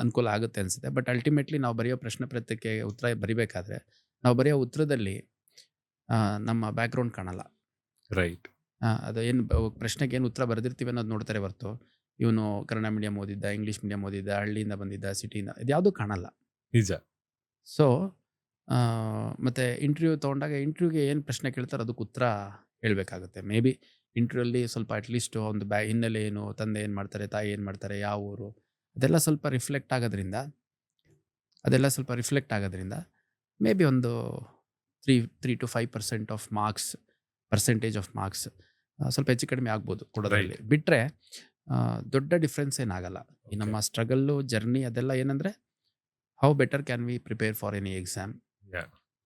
ಅನುಕೂಲ ಆಗುತ್ತೆ ಅನಿಸುತ್ತೆ. ಬಟ್ ಅಲ್ಟಿಮೇಟ್ಲಿ ನಾವು ಬರೆಯೋ ಪ್ರಶ್ನೆ ಪತ್ರಿಕೆ ಉತ್ತರ ಬರಿಬೇಕಾದ್ರೆ ನಾವು ಬರೆಯೋ ಉತ್ತರದಲ್ಲಿ ನಮ್ಮ ಬ್ಯಾಕ್ಗ್ರೌಂಡ್ ಕಾಣಲ್ಲ. ರೈಟ್. ಅದು ಏನು ಪ್ರಶ್ನೆಗೆ ಏನು ಉತ್ತರ ಬರೆದಿರ್ತೀವಿ ಅನ್ನೋದು ನೋಡ್ತಾರೆ ಹೊರತು ಇವನು ಕನ್ನಡ ಮೀಡಿಯಂ ಓದಿದ್ದ, ಇಂಗ್ಲೀಷ್ ಮೀಡಿಯಂ ಓದಿದ್ದ, ಹಳ್ಳಿಯಿಂದ ಬಂದಿದ್ದ, ಸಿಟಿಯಿಂದ, ಇದು ಯಾವುದೂ ಕಾಣಲ್ಲ. ನಿಜ. ಸೊ ಮತ್ತು ಇಂಟರ್ವ್ಯೂ ತೊಗೊಂಡಾಗ ಇಂಟರ್ವ್ಯೂಗೆ ಏನು ಪ್ರಶ್ನೆ ಕೇಳ್ತಾರೆ ಅದಕ್ಕೆ ಉತ್ತರ ಹೇಳಬೇಕಾಗುತ್ತೆ. ಮೇ ಬಿ ಇಂಟರ್ವ್ಯೂಲ್ಲಿ ಸ್ವಲ್ಪ ಅಟ್ಲೀಸ್ಟ್ ಒಂದು ಹಿನ್ನೆಲೆ ಏನು, ತಂದೆ ಏನು ಮಾಡ್ತಾರೆ, ತಾಯಿ ಏನು ಮಾಡ್ತಾರೆ, ಯಾವ ಊರು, ಅದೆಲ್ಲ ಸ್ವಲ್ಪ ರಿಫ್ಲೆಕ್ಟ್ ಆಗೋದ್ರಿಂದ ಮೇ ಬಿ ಒಂದು 3 to 5% of marks, percentage of marks ಸ್ವಲ್ಪ ಹೆಚ್ಚು ಕಡಿಮೆ ಆಗ್ಬೋದು ಕೊಡೋದ್ರಲ್ಲಿ. ಬಿಟ್ಟರೆ ದೊಡ್ಡ ಡಿಫ್ರೆನ್ಸ್ ಏನಾಗಲ್ಲ. ಈ ನಮ್ಮ ಸ್ಟ್ರಗಲ್ಲು, ಜರ್ನಿ ಅದೆಲ್ಲ ಏನಂದರೆ how better can we prepare for any exam,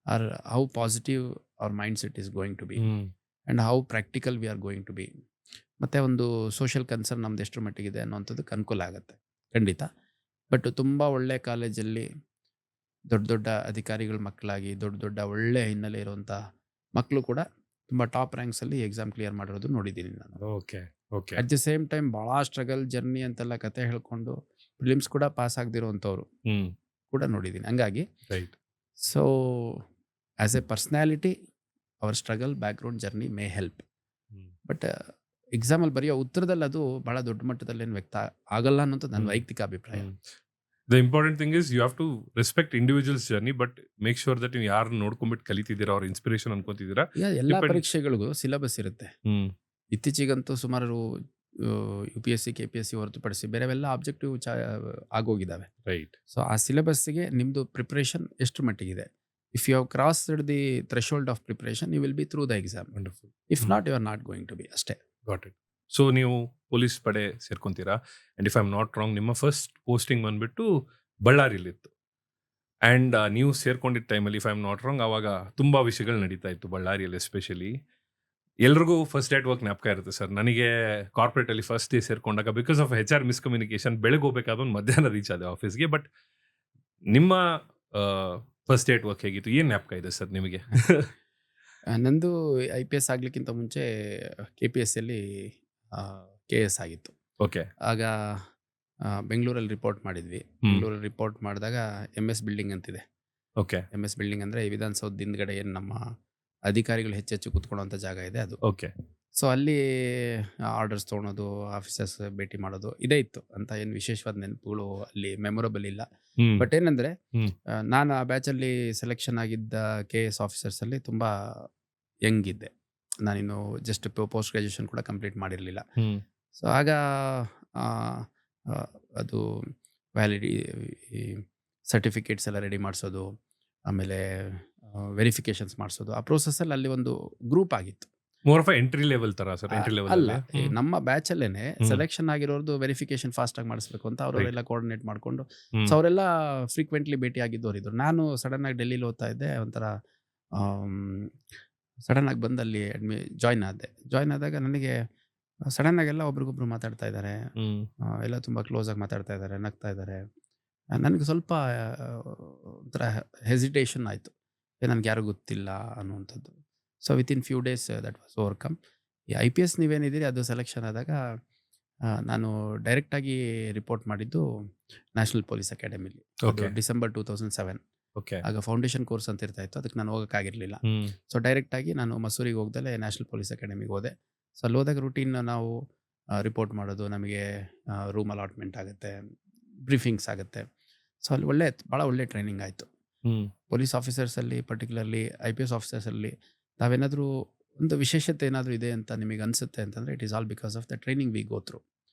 or how positive our mind set is going to be, and how practical we are going to be. ಮತ್ತು ಒಂದು ಸೋಷಿಯಲ್ ಕನ್ಸರ್ನ್ ನಮ್ದು ಎಷ್ಟರ ಮಟ್ಟಿಗಿದೆ ಅನ್ನೋಂಥದ್ದಕ್ಕೆ ಅನುಕೂಲ ಆಗುತ್ತೆ ಖಂಡಿತ. ಬಟ್ ತುಂಬ ಒಳ್ಳೆ ಕಾಲೇಜಲ್ಲಿ ದೊಡ್ಡ ದೊಡ್ಡ ಅಧಿಕಾರಿಗಳ ಮಕ್ಕಳಾಗಿ, ದೊಡ್ಡ ದೊಡ್ಡ ಒಳ್ಳೆ ಹಿನ್ನೆಲೆ ಇರುವಂಥ ಮಕ್ಕಳು ಕೂಡ ತುಂಬ ಟಾಪ್ ರ್ಯಾಂಕ್ಸಲ್ಲಿ ಎಕ್ಸಾಮ್ ಕ್ಲಿಯರ್ ಮಾಡಿರೋದು ನೋಡಿದ್ದೀನಿ ನಾನು. Okay. At the same time ಭಾಳ ಸ್ಟ್ರಗಲ್ ಜರ್ನಿ ಅಂತೆಲ್ಲ ಕತೆ ಹೇಳ್ಕೊಂಡು ಫಿಲಿಮ್ಸ್ ಕೂಡ ಪಾಸ್ ಆಗದಿರುವಂಥವ್ರು ಕೂಡ ನೋಡಿದ್ದೀನಿ. ಹಂಗಾಗಿ so as a personality our struggle, background, journey may help. But ಎಕ್ಸಾಮಲ್ಲಿ ಬರೆಯೋ ಉತ್ತರದಲ್ಲಿ ಅದು ಭಾಳ ದೊಡ್ಡ ಮಟ್ಟದಲ್ಲಿ ಏನು ವ್ಯಕ್ತ ಆಗಲ್ಲ ಅನ್ನೋದು ನನ್ನ ವೈಯಕ್ತಿಕ ಅಭಿಪ್ರಾಯ. The important thing is you have to respect individuals journey, but make sure that ನೀವು ಯಾರು ನೋಡ್ಕೊಂಡ್ಬಿಟ್ಟು ಕಲಿತಿದ್ದೀರಾ, ಅವ್ರ ಇನ್ಸ್ಪಿರೇಷನ್ ಅನ್ಕೊಂತಿದ್ದೀರಾ. ಎಲ್ಲ ಪರೀಕ್ಷೆಗಳಿಗೂ ಸಿಲೆಬಸ್ ಇರುತ್ತೆ. ಇತ್ತೀಚೆಗಂತೂ ಸುಮಾರು UPSC KPSC ಹೊರತುಪಡಿಸಿ ಬೇರೆವೆಲ್ಲ ಆಬ್ಜೆಕ್ಟಿವ್ ಆಗೋಗಿದ್ದಾವೆ. ರೈಟ್. ಸೊ ಆ ಸಿಲೆಬಸ್ಸಿಗೆ ನಿಮ್ಮದು ಪ್ರಿಪ್ರೇಷನ್ ಎಷ್ಟು ಮಟ್ಟಿಗಿದೆ. If you have crossed the threshold of preparation you will be through the exam. Wonderful. If not you are not going to be, ಅಷ್ಟೇ. Got it. ಸೊ ನೀವು ಪೊಲೀಸ್ ಪಡೆ ಸೇರ್ಕೊಂತೀರಾ, and if I am not wrong ನಿಮ್ಮ first posting ಬಂದ್ಬಿಟ್ಟು ಬಳ್ಳಾರಿಲಿತ್ತು. And ನೀವು ಸೇರ್ಕೊಂಡಿದ್ದ ಟೈಮಲ್ಲಿ if I am not wrong ಆವಾಗ ತುಂಬ ವಿಷಯಗಳು ನಡೀತಾ ಇತ್ತು ಬಳ್ಳಾರಿಯಲ್ಲಿ. ಎಸ್ಪೆಷಲಿ ಎಲ್ರಿಗೂ ಫಸ್ಟ್ ಡೇ ವರ್ಕ್ ಜ್ಞಾಪಕ ಇರುತ್ತೆ ಸರ್. ನನಗೆ ಕಾರ್ಪೊರೇಟಲ್ಲಿ ಫಸ್ಟ್ ಡೇ ಸೇರ್ಕೊಂಡಾಗ ಬಿಕಾಸ್ ಆಫ್ HR ಮಿಸ್ಕಮ್ಯುನಿಕೇಶನ್ ಬೆಳಗ್ಗೆ ಹೋಗ್ಬೇಕಾದ ಒಂದು ಮಧ್ಯಾಹ್ನ ರೀಚ್ ಆದೆ ಆಫೀಸ್ಗೆ. ಬಟ್ ನಿಮ್ಮ ಫಸ್ಟ್ ಡೇ ವರ್ಕ್ ಹೇಗಿತ್ತು, ಏನು ಜ್ಞಾಪಕ ಇದೆ ಸರ್ ನಿಮಗೆ? ನಂದು IPS ಆಗಲಿಕ್ಕಿಂತ ಮುಂಚೆ KPSCಯಲ್ಲಿ KS ಆಗಿತ್ತು. ಓಕೆ. ಆಗ ಬೆಂಗಳೂರಲ್ಲಿ ರಿಪೋರ್ಟ್ ಮಾಡಿದ್ವಿ. ಬೆಂಗಳೂರಲ್ಲಿ ರಿಪೋರ್ಟ್ ಮಾಡಿದಾಗ MS ಬಿಲ್ಡಿಂಗ್ ಅಂತಿದೆ. ಓಕೆ. MS ಬಿಲ್ಡಿಂಗ್ ಅಂದರೆ ವಿಧಾನಸೌಧ ಹಿಂದ್ಗಡೆ ಏನು ನಮ್ಮ ಅಧಿಕಾರಿಗಳು ಹೆಚ್ಚೆಚ್ಚು ಕೂತ್ಕೊಳ್ಳೋಂಥ ಜಾಗ ಇದೆ ಅದು. ಓಕೆ. ಸೊ ಅಲ್ಲಿ ಆರ್ಡರ್ಸ್ ತೊಗೊಳೋದು, ಆಫೀಸರ್ಸ್ ಭೇಟಿ ಮಾಡೋದು ಇದೇ ಇತ್ತು. ಅಂತ ಏನು ವಿಶೇಷವಾದ ನೆನಪುಗಳು ಅಲ್ಲಿ ಮೆಮೊರಬಲ್ ಇಲ್ಲ. ಬಟ್ ಏನಂದರೆ ನಾನು ಆ ಬ್ಯಾಚಲ್ಲಿ ಸೆಲೆಕ್ಷನ್ ಆಗಿದ್ದ KS ಆಫೀಸರ್ಸಲ್ಲಿ ತುಂಬ ಯಂಗ್ ಇದ್ದೆ. ನಾನಿನ್ನು ಜಸ್ಟ್ ಪೋಸ್ಟ್ ಗ್ರ್ಯಾಜುಯೇಷನ್ ಕೂಡ ಕಂಪ್ಲೀಟ್ ಮಾಡಿರಲಿಲ್ಲ. ಸೊ ಆಗ ಅದು ವ್ಯಾಲಿಡಿ ಸರ್ಟಿಫಿಕೇಟ್ಸ್ ಎಲ್ಲ ರೆಡಿ ಮಾಡಿಸೋದು, ಆಮೇಲೆ ವೆರಿಫಿಕೇಶನ್ಸ್ ಮಾಡಿಸೋದು, ಆ ಪ್ರೋಸೆಸ್ಸಲ್ಲಿ ಅಲ್ಲಿ ಒಂದು ಗ್ರೂಪ್ ಆಗಿತ್ತು. ಮೋರ್ ಆಫ್ ಎಂಟ್ರಿ ಲೆವೆಲ್ ತರ ಸರ್? ಎಂಟ್ರಿ ಲೆವೆಲ್ ಅಲ್ಲ, ನಮ್ಮ ಬ್ಯಾಚಲ್ಲೇನೆ ಸೆಲೆಕ್ಷನ್ ಆಗಿರೋರ್ದು ವೆರಿಫಿಕೇಶನ್ ಫಾಸ್ಟಾಗಿ ಮಾಡಿಸ್ಬೇಕು ಅಂತ ಅವರೆಲ್ಲ ಕೋಆರ್ಡಿನೇಟ್ ಮಾಡಿಕೊಂಡು, ಸೊ ಅವರೆಲ್ಲ ಫ್ರೀಕ್ವೆಂಟ್ಲಿ ಭೇಟಿ ಆಗಿದ್ದವ್ರು ಇದ್ರು. ನಾನು ಸಡನ್ನಾಗಿ ಡೆಲ್ಲಿಲಿ ಓದ್ತಾ ಇದ್ದೆ. ಒಂಥರ ಸಡನ್ನಾಗಿ ಬಂದು ಅಲ್ಲಿ ಜಾಯ್ನ್ ಆದಾಗ ನನಗೆ ಸಡನ್ನಾಗೆಲ್ಲ ಒಬ್ರಿಗೊಬ್ರು ಮಾತಾಡ್ತಾ ಇದ್ದಾರೆ, ಎಲ್ಲ ತುಂಬ ಕ್ಲೋಸಾಗಿ ಮಾತಾಡ್ತಾ ಇದ್ದಾರೆ, ನಗ್ತಾ ಇದ್ದಾರೆ. ನನಗೆ ಸ್ವಲ್ಪ ಒಂಥರ ಹೆಸಿಟೇಷನ್ ಆಯಿತು, ನನಗೆ ಯಾರೂ ಗೊತ್ತಿಲ್ಲ ಅನ್ನುವಂಥದ್ದು. So within few days that was overcome. ಈ IPS ನೀವೇನಿದ್ದೀರಿ ಅದು ಸೆಲೆಕ್ಷನ್ ಆದಾಗ ನಾನು ಡೈರೆಕ್ಟಾಗಿ ರಿಪೋರ್ಟ್ ಮಾಡಿದ್ದು ನ್ಯಾಷನಲ್ ಪೊಲೀಸ್ ಅಕಾಡೆಮಿಲಿ. ಅದು ಡಿಸೆಂಬರ್ 2007. ಓಕೆ. ಆಗ ಫೌಂಡೇಶನ್ ಕೋರ್ಸ್ ಅಂತ ಇರ್ತಾ ಇತ್ತು, ಅದಕ್ಕೆ ನಾನು ಹೋಗೋಕ್ಕಾಗಿರಲಿಲ್ಲ. ಸೊ ಡೈರೆಕ್ಟಾಗಿ ನಾನು ಮಸೂರಿಗೆ ಹೋಗ್ದಲೇ ನ್ಯಾಷನಲ್ ಪೊಲೀಸ್ ಅಕಾಡೆಮಿಗೆ ಹೋದೆ. ಸೊ ಅಲ್ಲಿ ಹೋದಾಗ ರೂಟೀನ್ ನಾವು ರಿಪೋರ್ಟ್ ಮಾಡೋದು, ನಮಗೆ ರೂಮ್ ಅಲಾಟ್ಮೆಂಟ್ ಆಗುತ್ತೆ, ಬ್ರೀಫಿಂಗ್ಸ್ ಆಗುತ್ತೆ. ಸೊ ಅಲ್ಲಿ ಭಾಳ ಒಳ್ಳೆ ಟ್ರೈನಿಂಗ್ ಆಯಿತು. ಪೊಲೀಸ್ ಆಫೀಸರ್ಸಲ್ಲಿ ಪರ್ಟಿಕ್ಯುಲರ್ಲಿ IPS ಆಫೀಸರ್ಸಲ್ಲಿ ನಾವೇನಾದರೂ ಒಂದು ವಿಶೇಷತೆ ಏನಾದರೂ ಇದೆ ಅಂತ ನಿಮಗೆ ಅನಿಸುತ್ತೆ ಅಂತಂದರೆ it is all because of the training we go through.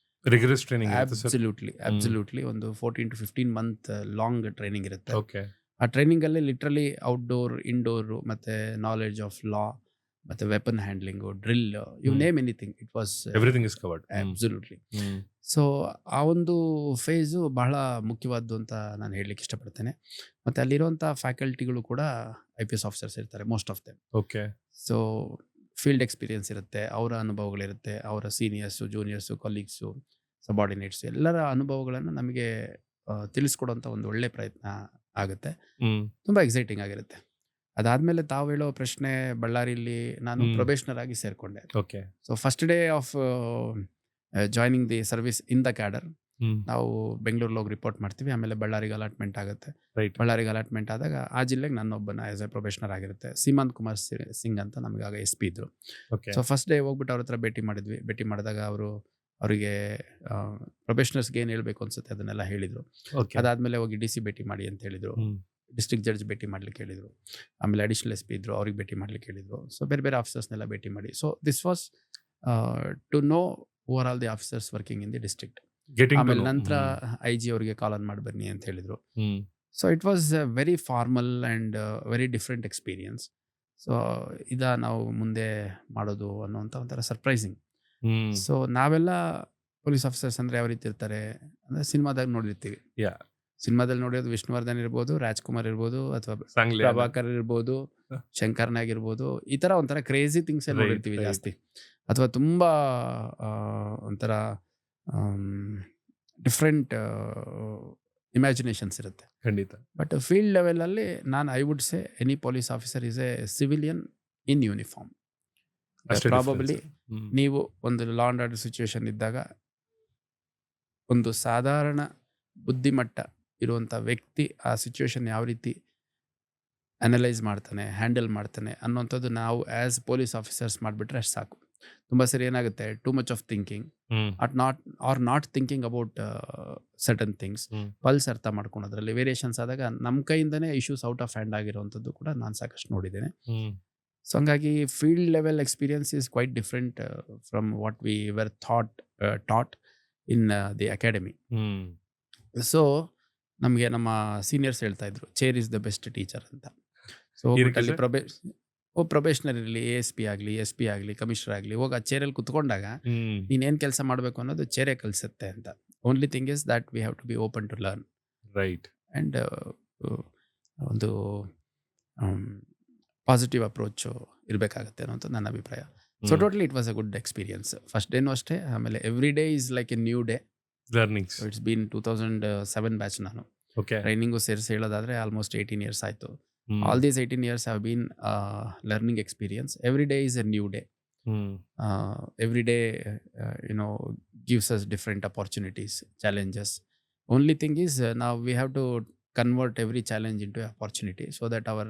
Rigorous training absolutely ಒಂದು 14 to 15 ಮಂತ್ ಲಾಂಗ್ ಟ್ರೈನಿಂಗ್ ಇರುತ್ತೆ. ಓಕೆ. ಆ ಟ್ರೈನಿಂಗಲ್ಲಿ ಲಿಟ್ರಲಿ ಔಟ್ಡೋರ್, ಇಂಡೋರು, ಮತ್ತು ನಾಲೆಡ್ಜ್ ಆಫ್ ಲಾ, ಮತ್ತು weapon handling, drill, you name anything, it was everything is covered. Absolutely. So ಆ ಒಂದು face ಬಹಳ ಮುಖ್ಯವಾದ್ದು ಅಂತ ನಾನು ಹೇಳಲಿಕ್ಕೆ ಇಷ್ಟಪಡ್ತೇನೆ. ಮತ್ತು ಅಲ್ಲಿರುವಂಥ ಫ್ಯಾಕಲ್ಟಿಗಳು ಕೂಡ IPS ಆಫೀಸರ್ಸ್ ಇರ್ತಾರೆ, most of them. Okay. So field experience ಇರುತ್ತೆ, ಅವರ ಅನುಭವಗಳಿರುತ್ತೆ, ಅವರ ಸೀನಿಯರ್ಸು, ಜೂನಿಯರ್ಸು, ಕೊಲೀಗ್ಸು, ಸಬಾರ್ಡಿನೇಟ್ಸು ಎಲ್ಲರ ಅನುಭವಗಳನ್ನು ನಮಗೆ ತಿಳಿಸ್ಕೊಡೋಂಥ ಒಂದು ಒಳ್ಳೆ ಪ್ರಯತ್ನ ಆಗುತ್ತೆ. ತುಂಬ ಎಕ್ಸೈಟಿಂಗ್ ಆಗಿರುತ್ತೆ. ಅದಾದಮೇಲೆ ತಾವು ಹೇಳೋ ಪ್ರಶ್ನೆ, ಬಳ್ಳಾರಿಯಲ್ಲಿ ನಾನು ಪ್ರೊಬೇಷನರ್ ಆಗಿ ಸೇರಿಕೊಂಡೆ. Okay. So first day of joining the service in the cadre ನಾವು ಬೆಂಗಳೂರಲ್ಲಿ ಹೋಗಿ ರಿಪೋರ್ಟ್ ಮಾಡ್ತೀವಿ. ಆಮೇಲೆ ಬಳ್ಳಾರಿಗೆ ಅಲಾಟ್ಮೆಂಟ್ ಆಗುತ್ತೆ. ಬಳ್ಳಾರಿಗೆ ಅಲಾಟ್ಮೆಂಟ್ ಆದಾಗ ಆ ಜಿಲ್ಲೆಗೆ ನನ್ನೊಬ್ಬನ ಆಸ್ ಎ ಪ್ರೊಬೇಷನರ್ ಆಗಿರುತ್ತೆ. ಸೀಮಾಂತ್ ಕುಮಾರ್ ಸಿಂಗ್ ಅಂತ ನಮಗೆ ಆಗ SP ಇದ್ರು. ಸೊ ಫಸ್ಟ್ ಡೇ ಹೋಗ್ಬಿಟ್ಟು ಅವ್ರ ಹತ್ರ ಭೇಟಿ ಮಾಡಿದ್ವಿ. ಭೇಟಿ ಮಾಡಿದಾಗ ಅವರಿಗೆ ಪ್ರೊಬೇಷನರ್ಸ್ಗೆ ಏನು ಹೇಳಬೇಕು ಅನ್ಸುತ್ತೆ ಅದನ್ನೆಲ್ಲ ಹೇಳಿದರು. ಅದಾದಮೇಲೆ ಹೋಗಿ DC ಭೇಟಿ ಮಾಡಿ ಅಂತ ಹೇಳಿದರು. ಡಿಸ್ಟ್ರಿಕ್ಟ್ ಜಡ್ಜ್ ಭೇಟಿ ಮಾಡ್ಲಿಕ್ಕೆ ಹೇಳಿದರು. ಆಮೇಲೆ ಅಡಿಷನಲ್ SP ಇದ್ರು, ಅವ್ರಿಗೆ ಭೇಟಿ ಮಾಡ್ಲಿಕ್ಕೆ ಹೇಳಿದರು. ಸೊ ಬೇರೆ ಬೇರೆ ಆಫೀಸರ್ಸ್ನೆಲ್ಲ ಭೇಟಿ ಮಾಡಿ. So this was to know over all the officers working in the district. ಆಮೇಲೆ ನಂತರ IG ಅವರಿಗೆ ಕಾಲ್ ಆನ್ ಮಾಡಿ ಬನ್ನಿ ಅಂತ ಹೇಳಿದರು. So it was very formal and very different experience. So ನಾವು ಮುಂದೆ ಮಾಡೋದು ಅನ್ನೋಂಥ ಒಂಥರ ಸರ್ಪ್ರೈಸಿಂಗ್. ಸೊ ನಾವೆಲ್ಲ ಪೊಲೀಸ್ ಆಫೀಸರ್ಸ್ ಅಂದರೆ ಯಾವ ರೀತಿ ಇರ್ತಾರೆ ಅಂದರೆ ಸಿನಿಮಾದಾಗ ನೋಡಿರ್ತೀವಿ. ಸಿನಿಮಾದಲ್ಲಿ ನೋಡೋದು ವಿಷ್ಣುವರ್ಧನ್ ಇರ್ಬೋದು, ರಾಜ್ಕುಮಾರ್ ಇರ್ಬೋದು, ಅಥವಾ ಪ್ರಭಾಕರ್ ಇರ್ಬೋದು, ಶಂಕರ್ ನಾಗ್ ಇರ್ಬೋದು, ಈ ಥರ ಒಂಥರ ಕ್ರೇಜಿ ಥಿಂಗ್ಸ್ ಎಲ್ಲ ನೋಡಿರ್ತೀವಿ ಜಾಸ್ತಿ. ಅಥವಾ ತುಂಬ ಒಂಥರ ಡಿಫ್ರೆಂಟ್ ಇಮ್ಯಾಜಿನೇಷನ್ಸ್ ಇರುತ್ತೆ ಖಂಡಿತ. ಬಟ್ ಫೀಲ್ಡ್ ಲೆವೆಲಲ್ಲಿ I would say any police officer is A civilian in uniform. Probably ನೀವು ಒಂದು ಲಾ ಆ್ಯಂಡ್ ಆರ್ಡರ್ ಸಿಚುವೇಶನ್ ಇದ್ದಾಗ ಒಂದು ಸಾಧಾರಣ ಬುದ್ಧಿಮಟ್ಟ ಇರುವಂಥ ವ್ಯಕ್ತಿ ಆ ಸಿಚುವೇಶನ್ ಯಾವ ರೀತಿ ಅನಲೈಸ್ ಮಾಡ್ತಾನೆ, ಹ್ಯಾಂಡಲ್ ಮಾಡ್ತಾನೆ ಅನ್ನೋಂಥದ್ದು ನಾವು ಆ್ಯಸ್ ಪೊಲೀಸ್ ಆಫೀಸರ್ಸ್ ಮಾಡಿಬಿಟ್ರೆ ಅಷ್ಟು ಸಾಕು. ತುಂಬ ಸರಿ ಏನಾಗುತ್ತೆ, too much of thinking not thinking about certain things, pulse ಅರ್ಥ ಮಾಡ್ಕೊಳೋದ್ರಲ್ಲಿ ವೇರಿಯೇಷನ್ಸ್ ಆದಾಗ ನಮ್ಮ ಕೈಯಿಂದನೇ ಇಶ್ಯೂಸ್ ಔಟ್ ಆಫ್ ಹ್ಯಾಂಡ್ ಆಗಿರೋವಂಥದ್ದು ಕೂಡ ನಾನು ಸಾಕಷ್ಟು ನೋಡಿದ್ದೇನೆ. ಸೊ ಹಂಗಾಗಿ field level experience is quite different from what we were taught in the academy. So ನಮಗೆ ನಮ್ಮ ಸೀನಿಯರ್ಸ್ ಹೇಳ್ತಾ ಇದ್ರು, chair is the best teacher ಅಂತ. ಸೊ ಅಲ್ಲಿ ಪ್ರೊಬೇಷನರ್ ಇರಲಿ, ASP ಆಗಲಿ, SP ಆಗಲಿ, ಕಮಿಷನರ್ ಆಗಲಿ, ಹೋಗಿ ಆ ಚೇರಲ್ಲಿ ಕುತ್ಕೊಂಡಾಗ ನೀನೇನು ಕೆಲಸ ಮಾಡಬೇಕು ಅನ್ನೋದು ಚೇರೇ ಕಲಿಸುತ್ತೆ ಅಂತ. Only thing is that we have to be open to learn, right, and ಒಂದು ಪಾಸಿಟಿವ್ ಅಪ್ರೋಚು ಇರಬೇಕಾಗತ್ತೆ ಅನ್ನೋಂಥ ನನ್ನ ಅಭಿಪ್ರಾಯ. So totally it was a good experience. First ಡೇನೂ ಅಷ್ಟೇ, ಆಮೇಲೆ every day is like a new day learnings. It's been 2007 batch ನಾನು. Training ಸೇರಿಸಿ ಹೇಳೋದಾದರೆ ಆಲ್ಮೋಸ್ಟ್ 18 years ಆಯಿತು. All these 18 years have been learning experience. Every day is a new day. Every day, gives us different opportunities, challenges. Only thing is now we have to convert every challenge into an opportunity so that our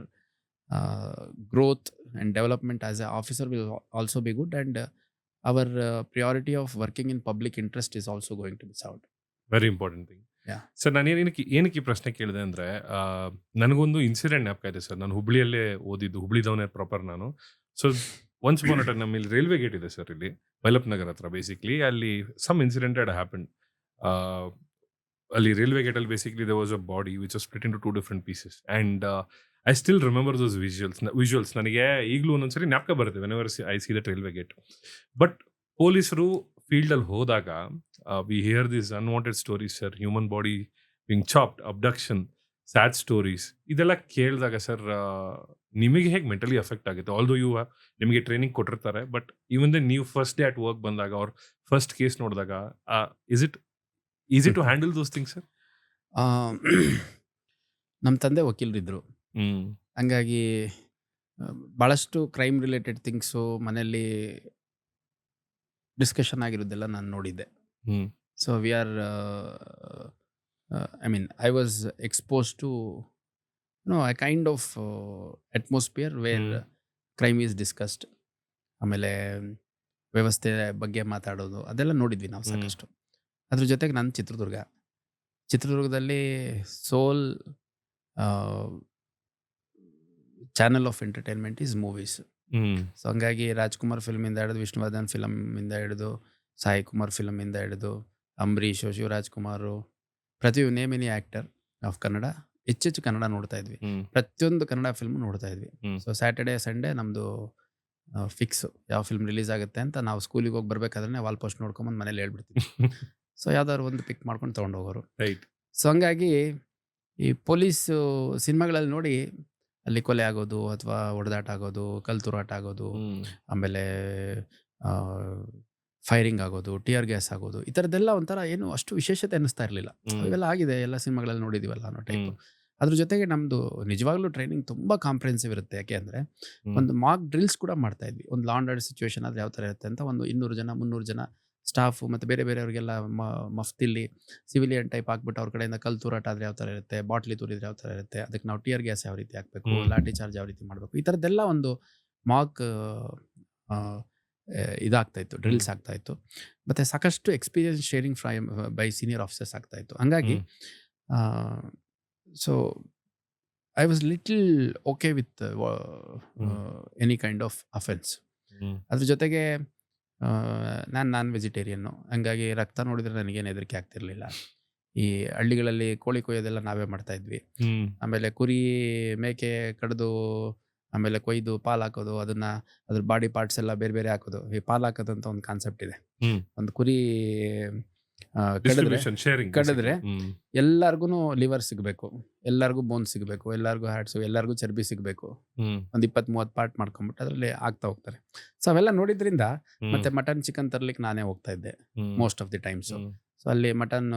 growth and development as an officer will also be good, and our priority of working in public interest is also going to be served. Very important thing. Sir, ನಾನು ಏನಕ್ಕೆ ಈ ಪ್ರಶ್ನೆ ಕೇಳಿದೆ ಅಂದರೆ, ನನಗೊಂದು incident ಜ್ಞಾಪಕ ಇದೆ sir. ನಾನು ಹುಬ್ಳಿಯಲ್ಲೇ ಓದಿದ್ದು, ಹುಬ್ಳಿದವನೇ ಪ್ರಾಪರ್ ನಾನು. So once upon a time ನಮ್ಮಲ್ಲಿ ರೈಲ್ವೆ ಗೇಟ್ ಇದೆ ಸರ್, ಇಲ್ಲಿ ಮೈಲಪ್ ನಗರ್ ಹತ್ರ. ಬೇಸಿಕ್ಲಿ ಅಲ್ಲಿ ಸಮ್ ಇನ್ಸಿಡೆಂಟ್ ಹ್ಯಾಡ್ ಹ್ಯಾಪನ್. ಅಲ್ಲಿ ರೈಲ್ವೆ ಗೇಟಲ್ಲಿ basically there was a body which was split into 2 different pieces, and I still remember those visuals. ನನಗೆ ಈಗಲೂ ಒಂದೊಂದ್ಸರಿ ಜ್ಞಾಪಕ ಬರುತ್ತೆ whenever I see that railway gate. But ಪೊಲೀಸರು ಫೀಲ್ಡಲ್ಲಿ ಹೋದಾಗ we hear these unwanted stories, sir. Human body being chopped, abduction, sad stories. ಇದೆಲ್ಲ ಕೇಳಿದಾಗ ಸರ್, ನಿಮಗೆ ಹೇಗೆ ಮೆಂಟಲಿ ಎಫೆಕ್ಟ್ ಆಗುತ್ತೆ? ಆಲ್ದೋ ನಿಮಗೆ ಟ್ರೈನಿಂಗ್ ಕೊಟ್ಟಿರ್ತಾರೆ, ಬಟ್ ಈವನ್ ದೆನ್ ನೀವು ಫಸ್ಟ್ ಡೇ ಅಟ್ ವರ್ಕ್ ಬಂದಾಗ ಅವ್ರ ಫಸ್ಟ್ ಕೇಸ್ ನೋಡಿದಾಗ is it easy to handle those things sir? ನಮ್ಮ ತಂದೆ ವಕೀಲರಿದ್ದರು, ಹಂಗಾಗಿ ಭಾಳಷ್ಟು ಕ್ರೈಮ್ ರಿಲೇಟೆಡ್ ಥಿಂಗ್ಸು ಮನೆಯಲ್ಲಿ ಡಿಸ್ಕಷನ್ ಆಗಿರೋದೆಲ್ಲ ನಾನು ನೋಡಿದ್ದೆ. So we are, I was exposed to, a kind of atmosphere where crime is discussed. ಆಮೇಲೆ ವ್ಯವಸ್ಥೆ ಬಗ್ಗೆ ಮಾತಾಡೋದು ಅದೆಲ್ಲ ನೋಡಿದ್ವಿ ನಾವು ಸಾಕಷ್ಟು. ಅದ್ರ ಜೊತೆಗೆ ನಾನು ಚಿತ್ರದುರ್ಗದಲ್ಲಿ soul channel of entertainment is movies. So ಹಂಗಾಗಿ ರಾಜ್ಕುಮಾರ್ ಫಿಲ್ಮಿಂದ ಹಿಡಿದು, ವಿಷ್ಣುವರ್ಧನ್ ಫಿಲಮಿಂದ ಹಿಡಿದು, ಸಾಯಿ ಕುಮಾರ್ ಫಿಲಮಿಂದ ಹಿಡಿದು, ಅಂಬರೀಷು, ಶಿವರಾಜ್ ಕುಮಾರು, ಪ್ರತಿ name any actor of Kannada ಹೆಚ್ಚೆಚ್ಚು ಕನ್ನಡ ನೋಡ್ತಾ ಇದ್ವಿ. ಪ್ರತಿಯೊಂದು ಕನ್ನಡ ಫಿಲ್ಮ್ ನೋಡ್ತಾ ಇದ್ವಿ. ಸೊ ಸ್ಯಾಟರ್ಡೆ ಸಂಡೇ ನಮ್ಮದು ಫಿಕ್ಸ್ ಯಾವ ಫಿಲ್ಮ್ ರಿಲೀಸ್ ಆಗುತ್ತೆ ಅಂತ ನಾವು ಸ್ಕೂಲಿಗೆ ಹೋಗಿ ಬರ್ಬೇಕಾದ್ರೆ ವಾಲ್ ಪೋಸ್ಟ್ ನೋಡ್ಕೊಂಬಂದು ಮನೇಲಿ ಹೇಳ್ಬಿಡ್ತೀವಿ. ಸೊ ಯಾವ್ದಾದ್ರು ಒಂದು ಪಿಕ್ ಮಾಡ್ಕೊಂಡು ತೊಗೊಂಡು ಹೋಗೋರು. ಸೊ ಹಂಗಾಗಿ ಈ ಪೊಲೀಸ್ ಸಿನಿಮಾಗಳಲ್ಲಿ ನೋಡಿ ಅಲ್ಲಿ ಕೊಲೆ ಆಗೋದು ಅಥವಾ ಹೊಡೆದಾಟ ಆಗೋದು, ಕಲ್ತೂರಾಟ ಆಗೋದು, ಆಮೇಲೆ ಫೈರಿಂಗ್ ಆಗೋದು, ಟಿಯರ್ ಗ್ಯಾಸ್ ಆಗೋದು, ಈ ಥರದ್ದೆಲ್ಲ ಒಂಥರ ಏನು ಅಷ್ಟು ವಿಶೇಷತೆ ಅನ್ನಿಸ್ತಾ ಇರಲಿಲ್ಲ. ಇವೆಲ್ಲ ಆಗಿದೆ, ಎಲ್ಲ ಸಿನಿಮಾಗಳಲ್ಲಿ ನೋಡಿದೀವಲ್ಲ ಅನ್ನೋ ಟೈಪ್. ಅದ್ರ ಜೊತೆಗೆ ನಮ್ಮದು ನಿಜವಾಗ್ಲೂ ಟ್ರೈನಿಂಗ್ ತುಂಬ ಕಾಂಪ್ರಿಹೆನ್ಸಿವ್ ಇರುತ್ತೆ. ಯಾಕೆ ಅಂದರೆ ಒಂದು ಮಾಕ್ ಡ್ರಿಲ್ಸ್ ಕೂಡ ಮಾಡ್ತಾ ಇದ್ವಿ. ಒಂದು ಲಾ ಅಂಡ್ ಆರ್ಡರ್ ಸಿಚುವೇಶನ್ ಆದರೆ ಯಾವ ಥರ ಇರುತ್ತೆ ಅಂತ ಒಂದು 200 ಜನ 300 ಜನ ಸ್ಟಾಫು ಮತ್ತು ಬೇರೆ ಬೇರೆಯವರಿಗೆಲ್ಲ ಮಫ್ತಿಲಿ ಸಿವಿಲಿಯನ್ ಟೈಪ್ ಹಾಕ್ಬಿಟ್ಟು ಅವ್ರ ಕಡೆಯಿಂದ ಕಲ್ಲು ತೂರಾಟ ಆದರೆ ಯಾವ ಥರ ಇರುತ್ತೆ, ಬಾಟ್ಲಿ ತೂರಿದ್ರೆ ಯಾವ ಥರ ಇರುತ್ತೆ, ಅದಕ್ಕೆ ನಾವು ಟಿಯರ್ ಗ್ಯಾಸ್ ಯಾವ ರೀತಿ ಹಾಕಬೇಕು, ಲಾಠಿ ಚಾರ್ಜ್ ಯಾವ ರೀತಿ ಮಾಡಬೇಕು, ಈ ಥರದ್ದೆಲ್ಲ ಒಂದು ಮಾಕ್ ಇದಾಗ್ತಾಯಿತ್ತು, ಡ್ರಿಲ್ಸ್ ಆಗ್ತಾಯಿತ್ತು. ಮತ್ತು ಸಾಕಷ್ಟು experience sharing by senior officers ಆಗ್ತಾಯಿತ್ತು. ಹಂಗಾಗಿ so I was little okay with any kind of offence. ಅದ್ರ ಜೊತೆಗೆ ನಾನು ನಾನ್ ವೆಜಿಟೇರಿಯನ್ನು, ಹಂಗಾಗಿ ರಕ್ತ ನೋಡಿದರೆ ನನಗೇನು ಹೆದರಿಕೆ ಆಗ್ತಿರ್ಲಿಲ್ಲ. ಈ ಹಳ್ಳಿಗಳಲ್ಲಿ ಕೋಳಿ ಕೊಯ್ಯೋದೆಲ್ಲ ನಾವೇ ಮಾಡ್ತಾ ಇದ್ವಿ. ಆಮೇಲೆ ಕುರಿ ಮೇಕೆ ಕಡಿದು ಆಮೇಲೆ ಕೊಯ್ದು ಪಾಲ್ ಹಾಕೋದು, ಅದನ್ನ ಅದ್ರ ಬಾಡಿ ಪಾರ್ಟ್ಸ್ ಎಲ್ಲ ಬೇರೆ ಬೇರೆ ಹಾಕೋದು. ಈ ಪಾಲ್ ಹಾಕೋದಂತ ಒಂದು ಕಾನ್ಸೆಪ್ಟ್ ಇದೆ. ಒಂದು ಕುರಿ ಕಡಿದ್ರೆ ಎಲ್ಲಾರ್ಗು ಲಿವರ್ ಸಿಗಬೇಕು, ಎಲ್ಲರಿಗೂ ಬೋನ್ ಸಿಗಬೇಕು, ಎಲ್ಲರಿಗೂ ಹಾರ್ಟ್ಸು, ಎಲ್ಲರಿಗೂ ಚರ್ಬಿ ಸಿಗಬೇಕು. ಒಂದು 20-30 ಪಾರ್ಟ್ ಮಾಡ್ಕೊಂಡ್ಬಿಟ್ಟು ಅದರಲ್ಲಿ ಆಗ್ತಾ ಹೋಗ್ತಾರೆ. ಸೊ ಅವೆಲ್ಲ ನೋಡಿದ್ರಿಂದ ಮತ್ತೆ ಮಟನ್ ಚಿಕನ್ ತರ್ಲಿಕ್ಕೆ ನಾನೇ ಹೋಗ್ತಾ ಇದ್ದೆ most of the times. So ಅಲ್ಲಿ ಮಟನ್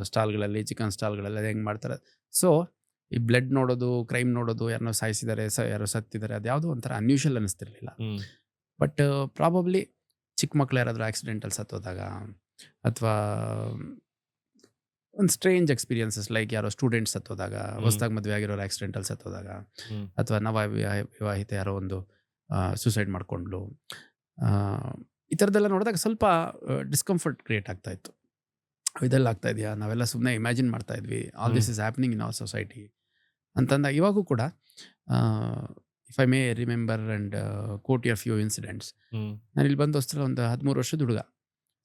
ಸ್ಟಾಲ್ಗಳಲ್ಲಿ, ಚಿಕನ್ ಸ್ಟಾಲ್ಗಳಲ್ಲಿ ಹೆಂಗೆ ಮಾಡ್ತಾರೆ. ಸೊ ಈ ಬ್ಲಡ್ ನೋಡೋದು, ಕ್ರೈಮ್ ನೋಡೋದು, ಯಾರನ್ನೋ ಸಾಯಿಸಿದ್ದಾರೆ, ಯಾರೋ ಸತ್ತಿದ್ದಾರೆ, ಅದು ಯಾವುದೋ ಒಂಥರ ಅನ್ಯೂಷಲ್ ಅನ್ನಿಸ್ತಿರ್ಲಿಲ್ಲ. ಬಟ್ ಪ್ರಾಬಬ್ಲಿ ಚಿಕ್ಕ ಮಕ್ಳು ಯಾರಾದರೂ ಆಕ್ಸಿಡೆಂಟಲ್ಲಿ ಸತ್ತೋದಾಗ ಅಥವಾ ಒಂದು ಸ್ಟ್ರೇಂಜ್ ಎಕ್ಸ್ಪೀರಿಯನ್ಸಸ್ ಲೈಕ್ ಯಾರೋ ಸ್ಟೂಡೆಂಟ್ಸ್ ಸತ್ತೋದಾಗ, ಹೊಸದಾಗಿ ಮದುವೆ ಆಗಿರೋರು ಆಕ್ಸಿಡೆಂಟಲ್ಲಿ ಸತ್ತೋದಾಗ, ಅಥವಾ ವಿವಾಹಿತ ಯಾರೋ ಒಂದು ಸೂಸೈಡ್ ಮಾಡಿಕೊಂಡ್ಲು, ಈ ಥರದ್ದೆಲ್ಲ ನೋಡಿದಾಗ ಸ್ವಲ್ಪ ಡಿಸ್ಕಂಫರ್ಟ್ ಕ್ರಿಯೇಟ್ ಆಗ್ತಾಯಿತ್ತು. ಇದೆಲ್ಲ ಆಗ್ತಾ ಇದೆಯಾ, ನಾವೆಲ್ಲ ಸುಮ್ಮನೆ ಇಮ್ಯಾಜಿನ್ ಮಾಡ್ತಾ ಇದ್ವಿ, all this is happening in our society ಅಂತಂದಾಗ ಇವಾಗೂ ಕೂಡ if I may remember and quote your few incidents. ನಾನು ಇಲ್ಲಿ ಬಂದು ಹೊಸ್ತ್ರ ಒಂದು 13 ವರ್ಷದ ಹುಡುಗ,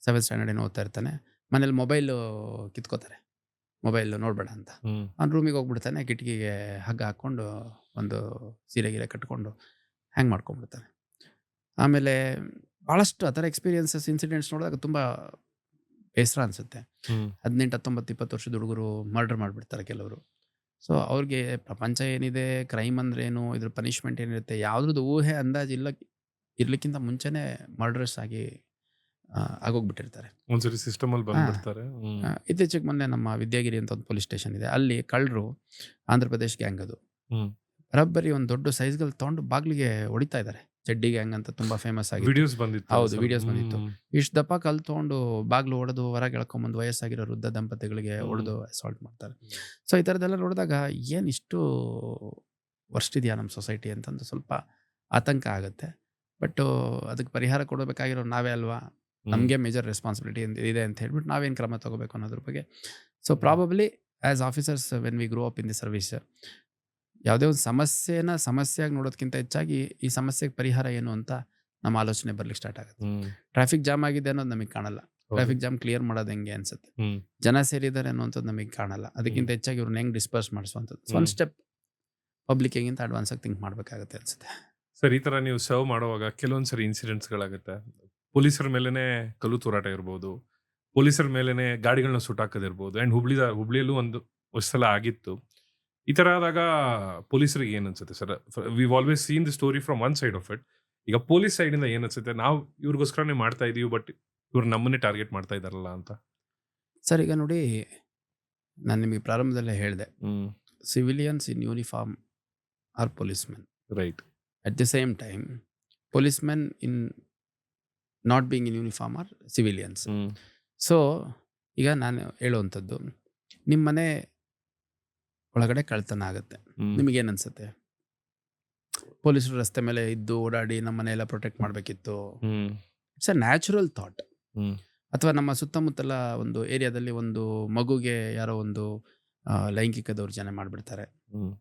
7th ಸ್ಟ್ಯಾಂಡರ್ಡ್ ಏನೋ ಓದ್ತಾ ಇರ್ತಾನೆ. ಮನೇಲಿ ಮೊಬೈಲು ಕಿತ್ಕೋತಾರೆ, ಮೊಬೈಲ್ ನೋಡಬೇಡ ಅಂತ. ಅವ್ನು ರೂಮಿಗೆ ಹೋಗ್ಬಿಡ್ತಾನೆ, ಕಿಟಕಿಗೆ ಹಗ್ಗ ಹಾಕ್ಕೊಂಡು ಒಂದು ಸೀರೆ ಕಟ್ಕೊಂಡು ಹ್ಯಾಂಗ್ ಮಾಡ್ಕೊಂಡ್ಬಿಡ್ತಾನೆ. ಆಮೇಲೆ ಭಾಳಷ್ಟು ಆ ಥರ ಎಕ್ಸ್ಪೀರಿಯನ್ಸಸ್, ಇನ್ಸಿಡೆಂಟ್ಸ್ ನೋಡಿದಾಗ ತುಂಬ ಬೇಸರ ಅನಿಸುತ್ತೆ. 18, 19, 20 ವರ್ಷದ ಹುಡುಗರು ಮರ್ಡರ್ ಮಾಡಿಬಿಡ್ತಾರೆ ಕೆಲವರು. ಸೊ ಅವ್ರಿಗೆ ಪ್ರಪಂಚ ಏನಿದೆ, ಕ್ರೈಮ್ ಅಂದ್ರೇನು, ಇದ್ರ ಪನಿಷ್ಮೆಂಟ್ ಏನಿರುತ್ತೆ, ಯಾವುದ್ರದ್ದು ಊಹೆ ಅಂದಾಜು ಇರ್ಲಿಕ್ಕಿಂತ ಮುಂಚೆನೇ ಮರ್ಡರ್ಸ್ ಆಗೋಗ್ಬಿಟ್ಟಿರ್ತಾರೆ. ಒಂದ್ಸರಿ ಸಿಸ್ಟಮಲ್ಲಿ ಬಂದ್ಬಿಡ್ತಾರೆ. ಇತ್ತೀಚೆಗೆ ಮೊನ್ನೆ ನಮ್ಮ ವಿದ್ಯಾಗಿರಿ ಅಂತ ಒಂದು ಪೊಲೀಸ್ ಸ್ಟೇಷನ್ ಇದೆ, ಅಲ್ಲಿ ಕಳ್ಳರು, ಆಂಧ್ರ ಪ್ರದೇಶ್ ಗ್ಯಾಂಗ್ ಅದು, ಬರೋಬ್ಬರಿ ಒಂದು ದೊಡ್ಡ ಸೈಜ್ಗಳು ತೊಗೊಂಡು ಬಾಗಿಲಿಗೆ ಹೊಡಿತಾ ಇದ್ದಾರೆ. ಚಡ್ಡಿ ಗ್ಯಾಂಗ್ ಅಂತ ತುಂಬಾ ಫೇಮಸ್ ಆಗಿದೆ. ಹೌದು, ವಿಡಿಯೋಸ್ ಬಂದಿತ್ತು. ಇಷ್ಟು ದಪ್ಪ ಕಲ್ಲು ತೊಗೊಂಡು ಬಾಗಿಲು ಹೊಡೆದು ಹೊರಗೆ ಎಳ್ಕೊಂಬಂದು ವಯಸ್ಸಾಗಿರೋ ವೃದ್ಧ ದಂಪತಿಗಳಿಗೆ ಹೊಡೆದು ಅಸಾಲ್ಟ್ ಮಾಡ್ತಾರೆ. ಸೊ ಈ ಥರದ್ದೆಲ್ಲ ನೋಡಿದಾಗ ಏನು ಇಷ್ಟು ವರ್ಸ್ಟ್ ಇದೆಯಾ ನಮ್ಮ ಸೊಸೈಟಿ ಅಂತಂದು ಸ್ವಲ್ಪ ಆತಂಕ ಆಗುತ್ತೆ. ಬಟ್ ಅದಕ್ಕೆ ಪರಿಹಾರ ಕೊಡಬೇಕಾಗಿರೋ ನಾವೇ ಅಲ್ವಾ, ನಮಗೆ ಮೇಜರ್ ರೆಸ್ಪಾನ್ಸಿಬಿಲಿಟಿ ಇದೆ ಅಂತ ಹೇಳ್ಬಿಟ್ಟು ನಾವೇನು ಕ್ರಮ ತಗೋಬೇಕು ಅನ್ನೋದ್ರ ಬಗ್ಗೆ. So probably as officers when we grow up in the service, ಯಾವುದೇ ಒಂದು ಸಮಸ್ಯೆಯಾಗಿ ನೋಡೋದಕ್ಕಿಂತ ಹೆಚ್ಚಾಗಿ ಈ ಸಮಸ್ಯೆಗೆ ಪರಿಹಾರ ಏನು ಅಂತ ನಮ್ಮ ಆಲೋಚನೆ ಬರ್ಲಿಕ್ಕೆ ಸ್ಟಾರ್ಟ್ ಆಗುತ್ತೆ. ಟ್ರಾಫಿಕ್ ಜಾಮ್ ಆಗಿದೆ ಅನ್ನೋದು ನಮಗೆ ಕಾಣಲ್ಲ, ಟ್ರಾಫಿಕ್ ಜಾಮ್ ಕ್ಲಿಯರ್ ಮಾಡೋದು ಹೆಂಗೆ ಅನ್ಸುತ್ತೆ. ಜನ ಸೇರಿದ್ದಾರೆ ಅನ್ನುವಂಥದ್ದು ನಮಗೆ ಕಾಣಲ್ಲ, ಅದಕ್ಕಿಂತ ಹೆಚ್ಚಾಗಿ ಇವ್ರನ್ನ ಹೆಂಗೆ ಡಿಸ್ಪರ್ಸ್ ಮಾಡಿಸುವಂಥದ್ದು. ಒಂದು ಸ್ಟೆಪ್ ಪಬ್ಲಿಕ್ಗಿಂತ ಅಡ್ವಾನ್ಸ್ ಆಗಿ ಥಿಂಕ್ ಮಾಡಬೇಕಾಗುತ್ತೆ ಅನ್ಸುತ್ತೆ. ಸರ್, ಈ ಥರ ನೀವು ಸರ್ವ್ ಮಾಡುವಾಗ ಕೆಲವೊಂದ್ಸರಿ ಇನ್ಸಿಡೆಂಟ್ಸ್ಗಳಾಗುತ್ತೆ. ಪೊಲೀಸರ ಮೇಲೇ ಕಲ್ಲು ತೂರಾಟ ಇರ್ಬೋದು, ಪೊಲೀಸರ ಮೇಲೇ ಗಾಡಿಗಳನ್ನ ಸುಟ್ಟಾಕೋದಿರ್ಬೋದು. ಆ್ಯಂಡ್ ಹುಬ್ಳಿಯಲ್ಲೂ ಒಂದು ಸಲ ಆಗಿತ್ತು. ಈ ಥರ ಆದಾಗ ಪೊಲೀಸರಿಗೆ ಏನು ಅನ್ಸುತ್ತೆ sir? We always scene the story from one side of it. ಈಗ ಪೊಲೀಸ್ ಸೈಡಿಂದ ಏನು ಅನ್ಸುತ್ತೆ, ನಾವು ಇವ್ರಿಗೋಸ್ಕರನೇ ಮಾಡ್ತಾ ಇದೀವಿ, ಬಟ್ ಇವ್ರು ನಮ್ಮನ್ನೇ ಟಾರ್ಗೆಟ್ ಮಾಡ್ತಾ ಇದ್ದಾರಲ್ಲ ಅಂತ? ಸರ್, ಈಗ ನೋಡಿ, ನಾನು ನಿಮಗೆ ಪ್ರಾರಂಭದಲ್ಲೇ ಹೇಳಿದೆ, civilians in uniform are policemen. Right. At the same time policemen in not being in uniform are civilians. So ಈಗ ನಾನು ಹೇಳುವಂಥದ್ದು, ನಿಮ್ಮ ಮನೆ ಒಳಗಡೆ ಕಳ್ತನ ಆಗುತ್ತೆ, ನಿಮಗೇನು ಅನ್ಸುತ್ತೆ? ಪೊಲೀಸರು ರಸ್ತೆ ಮೇಲೆ ಇದ್ದು ಓಡಾಡಿ ನಮ್ಮ ಮನೆಯೆಲ್ಲ ಪ್ರೊಟೆಕ್ಟ್ ಮಾಡಬೇಕಿತ್ತು, ಇಟ್ಸ್ ಅ ನ್ಯಾಚುರಲ್ ಥಾಟ್. ಹ್ಮ್. ಅಥವಾ ನಮ್ಮ ಸುತ್ತಮುತ್ತಲ ಒಂದು ಏರಿಯಾದಲ್ಲಿ ಒಂದು ಮಗುಗೆ ಯಾರೋ ಒಂದು ಲೈಂಗಿಕ ದೌರ್ಜನ್ಯ ಮಾಡಿಬಿಡ್ತಾರೆ. ಹ್ಮ್.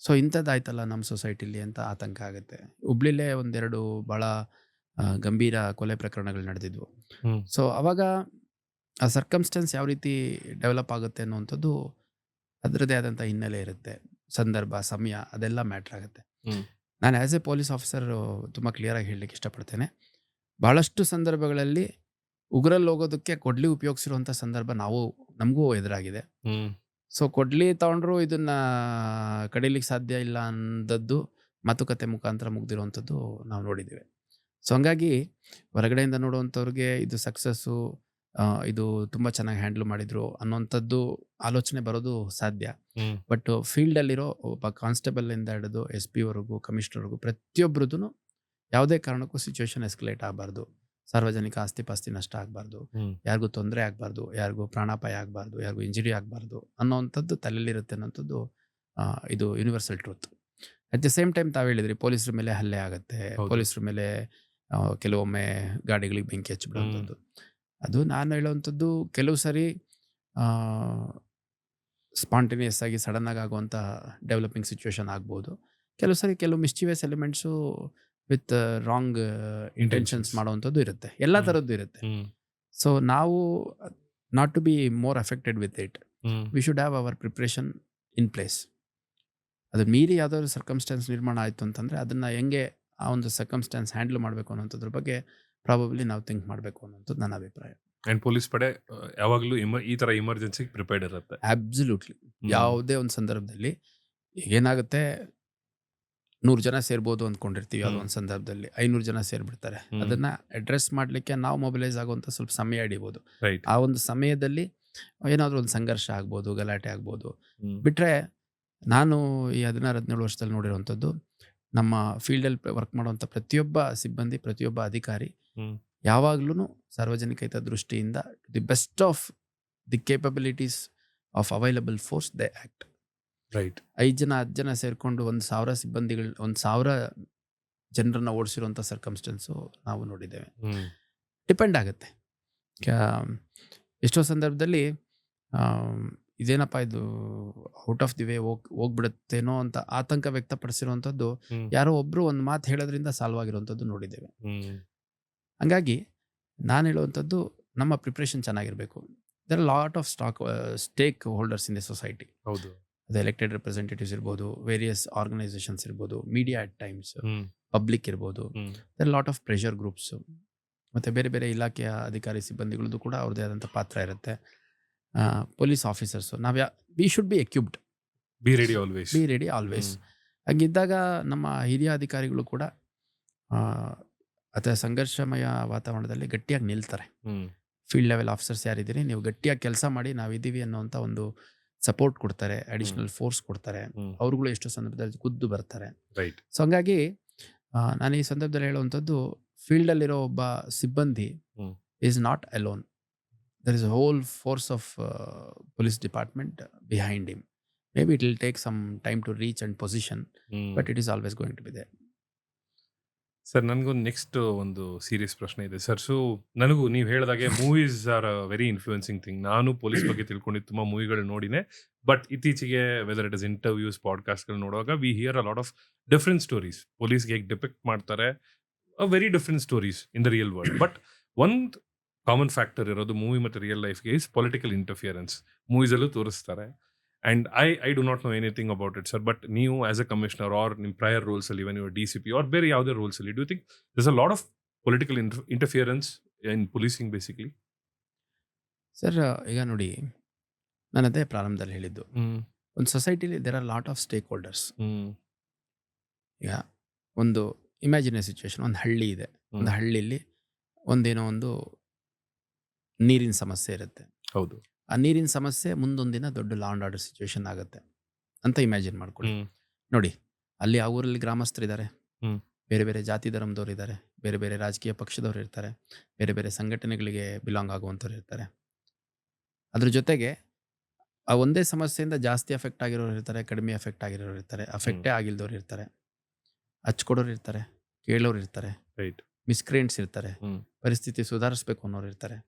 ಸೊ ಇಂಥದ್ದಾಯ್ತಲ್ಲ ನಮ್ಮ ಸೊಸೈಟಿಲಿ ಅಂತ ಆತಂಕ ಆಗುತ್ತೆ. ಹುಬ್ಳಿಲೇ ಒಂದೆರಡು ಭಾಳ ಗಂಭೀರ ಕೊಲೆ ಪ್ರಕರಣಗಳು ನಡೆದಿದ್ವು. ಹ್ಮ್. ಸೊ ಅವಾಗ ಆ ಸರ್ಕಮ್ಸ್ಟೆನ್ಸ್ ಯಾವ ರೀತಿ ಡೆವಲಪ್ ಆಗುತ್ತೆ ಅನ್ನುವಂಥದ್ದು ಅದರದ್ದೇ ಆದಂಥ ಹಿನ್ನೆಲೆ ಇರುತ್ತೆ. ಸಂದರ್ಭ, ಸಮಯ ಅದೆಲ್ಲ ಮ್ಯಾಟ್ರ್ ಆಗುತ್ತೆ. ಹ್ಮ್. ನಾನು ಆ್ಯಸ್ ಎ ಪೊಲೀಸ್ ಆಫೀಸರ್ ತುಂಬ ಕ್ಲಿಯರಾಗಿ ಹೇಳಲಿಕ್ಕೆ ಇಷ್ಟಪಡ್ತೇನೆ. ಭಾಳಷ್ಟು ಸಂದರ್ಭಗಳಲ್ಲಿ ಉಗ್ರಲ್ಲಿ ಹೋಗೋದಕ್ಕೆ ಕೊಡ್ಲಿ ಉಪಯೋಗಿಸಿರುವಂಥ ಸಂದರ್ಭ ನಮಗೂ ಎದುರಾಗಿದೆ. ಹ್ಮ್. ಸೊ ಕೊಡ್ಲಿ ತಗೊಂಡ್ರು ಇದನ್ನ ಕಡಿಲಿಕ್ಕೆ ಸಾಧ್ಯ ಇಲ್ಲ ಅಂದದ್ದು ಮಾತುಕತೆ ಮುಖಾಂತರ ಮುಗ್ದಿರುವಂಥದ್ದು ನಾವು ನೋಡಿದ್ದೀವಿ. ಸೊ ಹಂಗಾಗಿ ಹೊರಗಡೆಯಿಂದ ನೋಡುವಂಥವ್ರಿಗೆ ಇದು ಸಕ್ಸಸ್ಸು, ಇದು ತುಂಬ ಚೆನ್ನಾಗಿ ಹ್ಯಾಂಡಲ್ ಮಾಡಿದ್ರು ಅನ್ನೋವಂಥದ್ದು ಆಲೋಚನೆ ಬರೋದು ಸಾಧ್ಯ. ಹ್ಮ್. ಬಟ್ ಫೀಲ್ಡಲ್ಲಿರೋ ಒಬ್ಬ ಕಾನ್ಸ್ಟೇಬಲಿಂದ ಹಿಡಿದು SP ವರೆಗೂ, ಕಮಿಷನರ್ವರೆಗೂ ಪ್ರತಿಯೊಬ್ಬರದ್ದು ಯಾವುದೇ ಕಾರಣಕ್ಕೂ ಸಿಚುವೇಶನ್ ಎಸ್ಕಲೇಟ್ ಆಗಬಾರ್ದು. ಸಾರ್ವಜನಿಕ ಆಸ್ತಿ ಪಾಸ್ತಿ ನಷ್ಟ ಆಗಬಾರ್ದು, ಹ್ಮ್. ಯಾರಿಗೂ ತೊಂದರೆ ಆಗಬಾರ್ದು, ಯಾರಿಗೂ ಪ್ರಾಣಾಪಾಯ ಆಗಬಾರ್ದು, ಯಾರಿಗೂ ಇಂಜುರಿ ಆಗಬಾರ್ದು ಅನ್ನೋವಂಥದ್ದು ತಲೆಯಲ್ಲಿರುತ್ತೆ ಅನ್ನೋಂಥದ್ದು ಇದು universal truth. At the same time ತಾವು ಹೇಳಿದ್ರಿ ಪೊಲೀಸರ ಮೇಲೆ ಹಲ್ಲೆ ಆಗುತ್ತೆ, ಹೌದು. ಪೊಲೀಸರ ಮೇಲೆ ಕೆಲವೊಮ್ಮೆ ಗಾಡಿಗಳಿಗೆ ಬೆಂಕಿ ಹಚ್ಚಿಬಿಡುವಂಥದ್ದು. ಅದು ನಾನು ಹೇಳುವಂಥದ್ದು ಕೆಲವು ಸರಿ ಸ್ಪಾಂಟೇನಿಯಸ್ ಆಗಿ ಸಡನ್ನಾಗಿ ಆಗುವಂಥ ಡೆವಲಪಿಂಗ್ ಸಿಚುವೇಶನ್ ಆಗ್ಬೋದು. ಕೆಲವು ಸರಿ ಕೆಲವು mischievous elements with wrong intentions ಮಾಡುವಂಥದ್ದು ಇರುತ್ತೆ. ಎಲ್ಲ ಥರದ್ದು ಇರುತ್ತೆ. ಹ್ಮ್. ಸೊ ನಾವು not to be more affected with it, hmm. We should have our preparation in place. ಅದು ಮೀರಿ ಯಾವುದಾದ್ರು ಸರ್ಕಮ್ಸ್ಟೆನ್ಸ್ ನಿರ್ಮಾಣ ಆಯಿತು ಅಂತಂದರೆ ಅದನ್ನು ಹೆಂಗೆ ಆ ಒಂದು ಸರ್ಕಮ್ಸ್ಟೆನ್ಸ್ ಹ್ಯಾಂಡಲ್ ಮಾಡಬೇಕು ಅನ್ನೋಂಥದ್ರ ಬಗ್ಗೆ ಪ್ರಾಬಬ್ಲಿ ನಾವು ಥಿಂಕ್ ಮಾಡಬೇಕು ಅನ್ನೋಂಥದ್ದು ನನ್ನ ಅಭಿಪ್ರಾಯ. ಅಂಡ್ ಪೊಲೀಸ್ ಪಡೆ ಯಾವಾಗಲೂ ಈ ತರ ಎಮರ್ಜೆನ್ಸಿಗೆ ಪ್ರಿಪೇರ್ಡ್ ಇರುತ್ತೆ. ಅಬ್ಸಲ್ಯೂಟ್ಲಿ. ಯಾವುದೇ ಒಂದು ಸಂದರ್ಭದಲ್ಲಿ ಏನಾಗುತ್ತೆ, 100 ಜನ ಸೇರ್ಬೋದು ಅಂದ್ಕೊಂಡಿರ್ತೀವಿ. ಯಾವುದೋ ಒಂದು ಸಂದರ್ಭದಲ್ಲಿ 500 ಜನ ಸೇರಿಬಿಡ್ತಾರೆ. ಅದನ್ನು ಅಡ್ರೆಸ್ ಮಾಡಲಿಕ್ಕೆ ನಾವು ಮೊಬಿಲೈಸ್ ಆಗುವಂಥ ಸ್ವಲ್ಪ ಸಮಯ ಹಿಡಿಬೋದು. ರೈಟ್. ಆ ಒಂದು ಸಮಯದಲ್ಲಿ ಏನಾದರೂ ಒಂದು ಸಂಘರ್ಷ ಆಗ್ಬೋದು, ಗಲಾಟೆ ಆಗ್ಬೋದು. ಬಿಟ್ಟರೆ ನಾನು ಈ 16-17 ವರ್ಷದಲ್ಲಿ ನೋಡಿರುವಂಥದ್ದು ನಮ್ಮ ಫೀಲ್ಡಲ್ಲಿ ವರ್ಕ್ ಮಾಡುವಂಥ ಪ್ರತಿಯೊಬ್ಬ ಸಿಬ್ಬಂದಿ, ಪ್ರತಿಯೊಬ್ಬ ಅಧಿಕಾರಿ ಯಾವಾಗ್ಲೂ ಸಾರ್ವಜನಿಕ ಹಿತ ದೃಷ್ಟಿಯಿಂದ the best of the capabilities of available force they act. Right. 5 ಜನ 10 ಜನ ಸೇರಿಕೊಂಡು 1,000 ಸಿಬ್ಬಂದಿಗಳು 1,000 ಜನರನ್ನ ಓಡಿಸಿರುವಂಥ ಸರ್ಕಮ್ಸ್ಟೆನ್ಸು ನಾವು ನೋಡಿದ್ದೇವೆ. ಡಿಪೆಂಡ್ ಆಗುತ್ತೆ. ಎಷ್ಟೋ ಸಂದರ್ಭದಲ್ಲಿ ಇದೇನಪ್ಪ ಇದು ಔಟ್ ಆಫ್ ದಿ ವೇ ಹೋಗ್ಬಿಡುತ್ತೇನೋ ಅಂತ ಆತಂಕ ವ್ಯಕ್ತಪಡಿಸಿರುವಂಥದ್ದು ಯಾರೋ ಒಬ್ಬರು ಒಂದು ಮಾತು ಹೇಳೋದ್ರಿಂದ ಸಾಲ್ವ್ ಆಗಿರುವಂಥದ್ದು ನೋಡಿದ್ದೇವೆ. ಹಂಗಾಗಿ ನಾನು ಹೇಳುವಂಥದ್ದು ನಮ್ಮ ಪ್ರಿಪ್ರೇಷನ್ ಚೆನ್ನಾಗಿರಬೇಕು. There are lot of stakeholders in the society. ಹೌದು. ಅದು ಎಲೆಕ್ಟೆಡ್ ರೆಪ್ರೆಸೆಂಟೇಟಿವ್ಸ್ ಇರ್ಬೋದು, ವೇರಿಯಸ್ ಆರ್ಗನೈಸೇಷನ್ಸ್ ಇರ್ಬೋದು, ಮೀಡಿಯಾ ಅಟ್ ಟೈಮ್ಸ್, ಪಬ್ಲಿಕ್ ಇರ್ಬೋದು. There lot of pressure groups ಮತ್ತು ಬೇರೆ ಬೇರೆ ಇಲಾಖೆಯ ಅಧಿಕಾರಿ ಸಿಬ್ಬಂದಿಗಳದ್ದು ಕೂಡ ಅವ್ರದ್ದೇ ಆದಂಥ ಪಾತ್ರ ಇರುತ್ತೆ. Police officers we should be equipped, be ready always. ಹಾಗಿದ್ದಾಗ ನಮ್ಮ ಹಿರಿಯ ಅಧಿಕಾರಿಗಳು ಕೂಡ ಅಥವಾ ಸಂಘರ್ಷಮಯ ವಾತಾವರಣದಲ್ಲಿ ಗಟ್ಟಿಯಾಗಿ ನಿಲ್ತಾರೆ. ಫೀಲ್ಡ್ ಲೆವೆಲ್ ಆಫೀಸರ್ಸ್ ಯಾರಿದ್ದೀರಿ, ನೀವು ಗಟ್ಟಿಯಾಗಿ ಕೆಲಸ ಮಾಡಿ, ನಾವಿದ್ದೀವಿ ಅನ್ನೋಂಥ ಒಂದು ಸಪೋರ್ಟ್ ಕೊಡ್ತಾರೆ, ಅಡಿಷನಲ್ ಫೋರ್ಸ್ ಕೊಡ್ತಾರೆ. ಅವ್ರುಗಳು ಎಷ್ಟೋ ಸಂದರ್ಭದಲ್ಲಿ ಖುದ್ದು ಬರ್ತಾರೆ. ಸೊ ಹಂಗಾಗಿ ನಾನು ಈ ಸಂದರ್ಭದಲ್ಲಿ ಹೇಳುವಂಥದ್ದು, ಫೀಲ್ಡಲ್ಲಿರೋ ಒಬ್ಬ ಸಿಬ್ಬಂದಿ is not alone. There is a whole force of police department behind him. Maybe it will take some time to reach and position, but it is always going to be there. Sir, ನನಗೊಂದು next ಒಂದು serious ಪ್ರಶ್ನೆ ಇದೆ sir. So ನನಗೂ ನೀವು ಹೇಳಿದಾಗೆ movies are a very influencing thing. ನಾನು police ಬಗ್ಗೆ ತಿಳ್ಕೊಂಡಿದ್ದು ತುಂಬ ಮೂವಿಗಳು ನೋಡಿನೇ. ಬಟ್ ಇತ್ತೀಚೆಗೆ ವೆದರ್ ಇಟ್ ಇಸ್ ಇಂಟರ್ವ್ಯೂಸ್, ಪಾಡ್ಕಾಸ್ಟ್ಗಳು ನೋಡುವಾಗ we hear a lot of different stories. ಪೊಲೀಸ್ಗೆ ಹೇಗೆ ಡಿಪಿಕ್ಟ್ ಮಾಡ್ತಾರೆ, a very different stories in the real world. But ಒಂದು ಕಾಮನ್ ಫ್ಯಾಕ್ಟರ್ ಇರೋದು ಮೂವಿ ಮತ್ತು ರಿಯಲ್ ಲೈಫ್ಗೆ ಇಸ್ ಪೊಲಿಟಿಕಲ್ ಇಂಟರ್ಫಿಯರೆನ್ಸ್. ಮೂವೀಸಲ್ಲೂ ತೋರಿಸ್ತಾರೆ. And I do not know anything about it sir. But ನೀವು ಆಸ್ ಎ ಕಮಿಷನರ್ ಆರ್ ನಿಮ್ಮ prior ರೋಲ್ಸಲ್ಲಿ, even your DCP or ಬೇರೆ ಯಾವುದೇ ರೋಲ್ಸಲ್ಲಿ, do you think this a lot of political interference in policing basically? Sir, ಈಗ ನೋಡಿ, ನಾನು ಅದೇ ಪ್ರಾರಂಭದಲ್ಲಿ ಹೇಳಿದ್ದು, ಒಂದು ಸೊಸೈಟಿಲಿ there are lot of stakeholders. ಈಗ ಒಂದು ಇಮ್ಯಾಜಿನ್ ಎ ಸಿಚುವೇಶನ್, ಒಂದು ಹಳ್ಳಿ ಇದೆ. ಒಂದು ಹಳ್ಳಿಯಲ್ಲಿ ಒಂದೇನೋ ಒಂದು ನೀರಿನ ಸಮಸ್ಯೆ ಇರುತ್ತೆ. ಹೌದು. ಆ ನೀರಿನ ಸಮಸ್ಯೆ ಮುಂದೊಂದಿನ ದೊಡ್ಡ ಲಾ ಆ್ಯಂಡ್ ಆರ್ಡರ್ ಸಿಚುವೇಶನ್ ಆಗುತ್ತೆ ಅಂತ ಇಮ್ಯಾಜಿನ್ ಮಾಡ್ಕೊಳ್ಳಿ. ನೋಡಿ, ಅಲ್ಲಿ ಆ ಊರಲ್ಲಿ ಗ್ರಾಮಸ್ಥರಿದ್ದಾರೆ, ಬೇರೆ ಬೇರೆ ಜಾತಿ ಧರ್ಮದವ್ರು ಇದ್ದಾರೆ, ಬೇರೆ ಬೇರೆ ರಾಜಕೀಯ ಪಕ್ಷದವ್ರು ಇರ್ತಾರೆ, ಬೇರೆ ಬೇರೆ ಸಂಘಟನೆಗಳಿಗೆ ಬಿಲಾಂಗ್ ಆಗುವಂಥವ್ರು ಇರ್ತಾರೆ. ಅದ್ರ ಜೊತೆಗೆ ಆ ಒಂದೇ ಸಮಸ್ಯೆಯಿಂದ ಜಾಸ್ತಿ ಅಫೆಕ್ಟ್ ಆಗಿರೋರು ಇರ್ತಾರೆ, ಕಡಿಮೆ ಅಫೆಕ್ಟ್ ಆಗಿರೋರು ಇರ್ತಾರೆ, ಅಫೆಕ್ಟೇ ಆಗಿಲ್ದವ್ರು ಇರ್ತಾರೆ, ಹಚ್ಕೊಡೋರು ಇರ್ತಾರೆ, ಕೇಳೋರು ಇರ್ತಾರೆ. ರೈಟ್. ಮಿಸ್ಕ್ರಿಯೆಂಟ್ಸ್ ಇರ್ತಾರೆ, ಪರಿಸ್ಥಿತಿ ಸುಧಾರಿಸ್ಬೇಕು ಅನ್ನೋರು ಇರ್ತಾರೆ.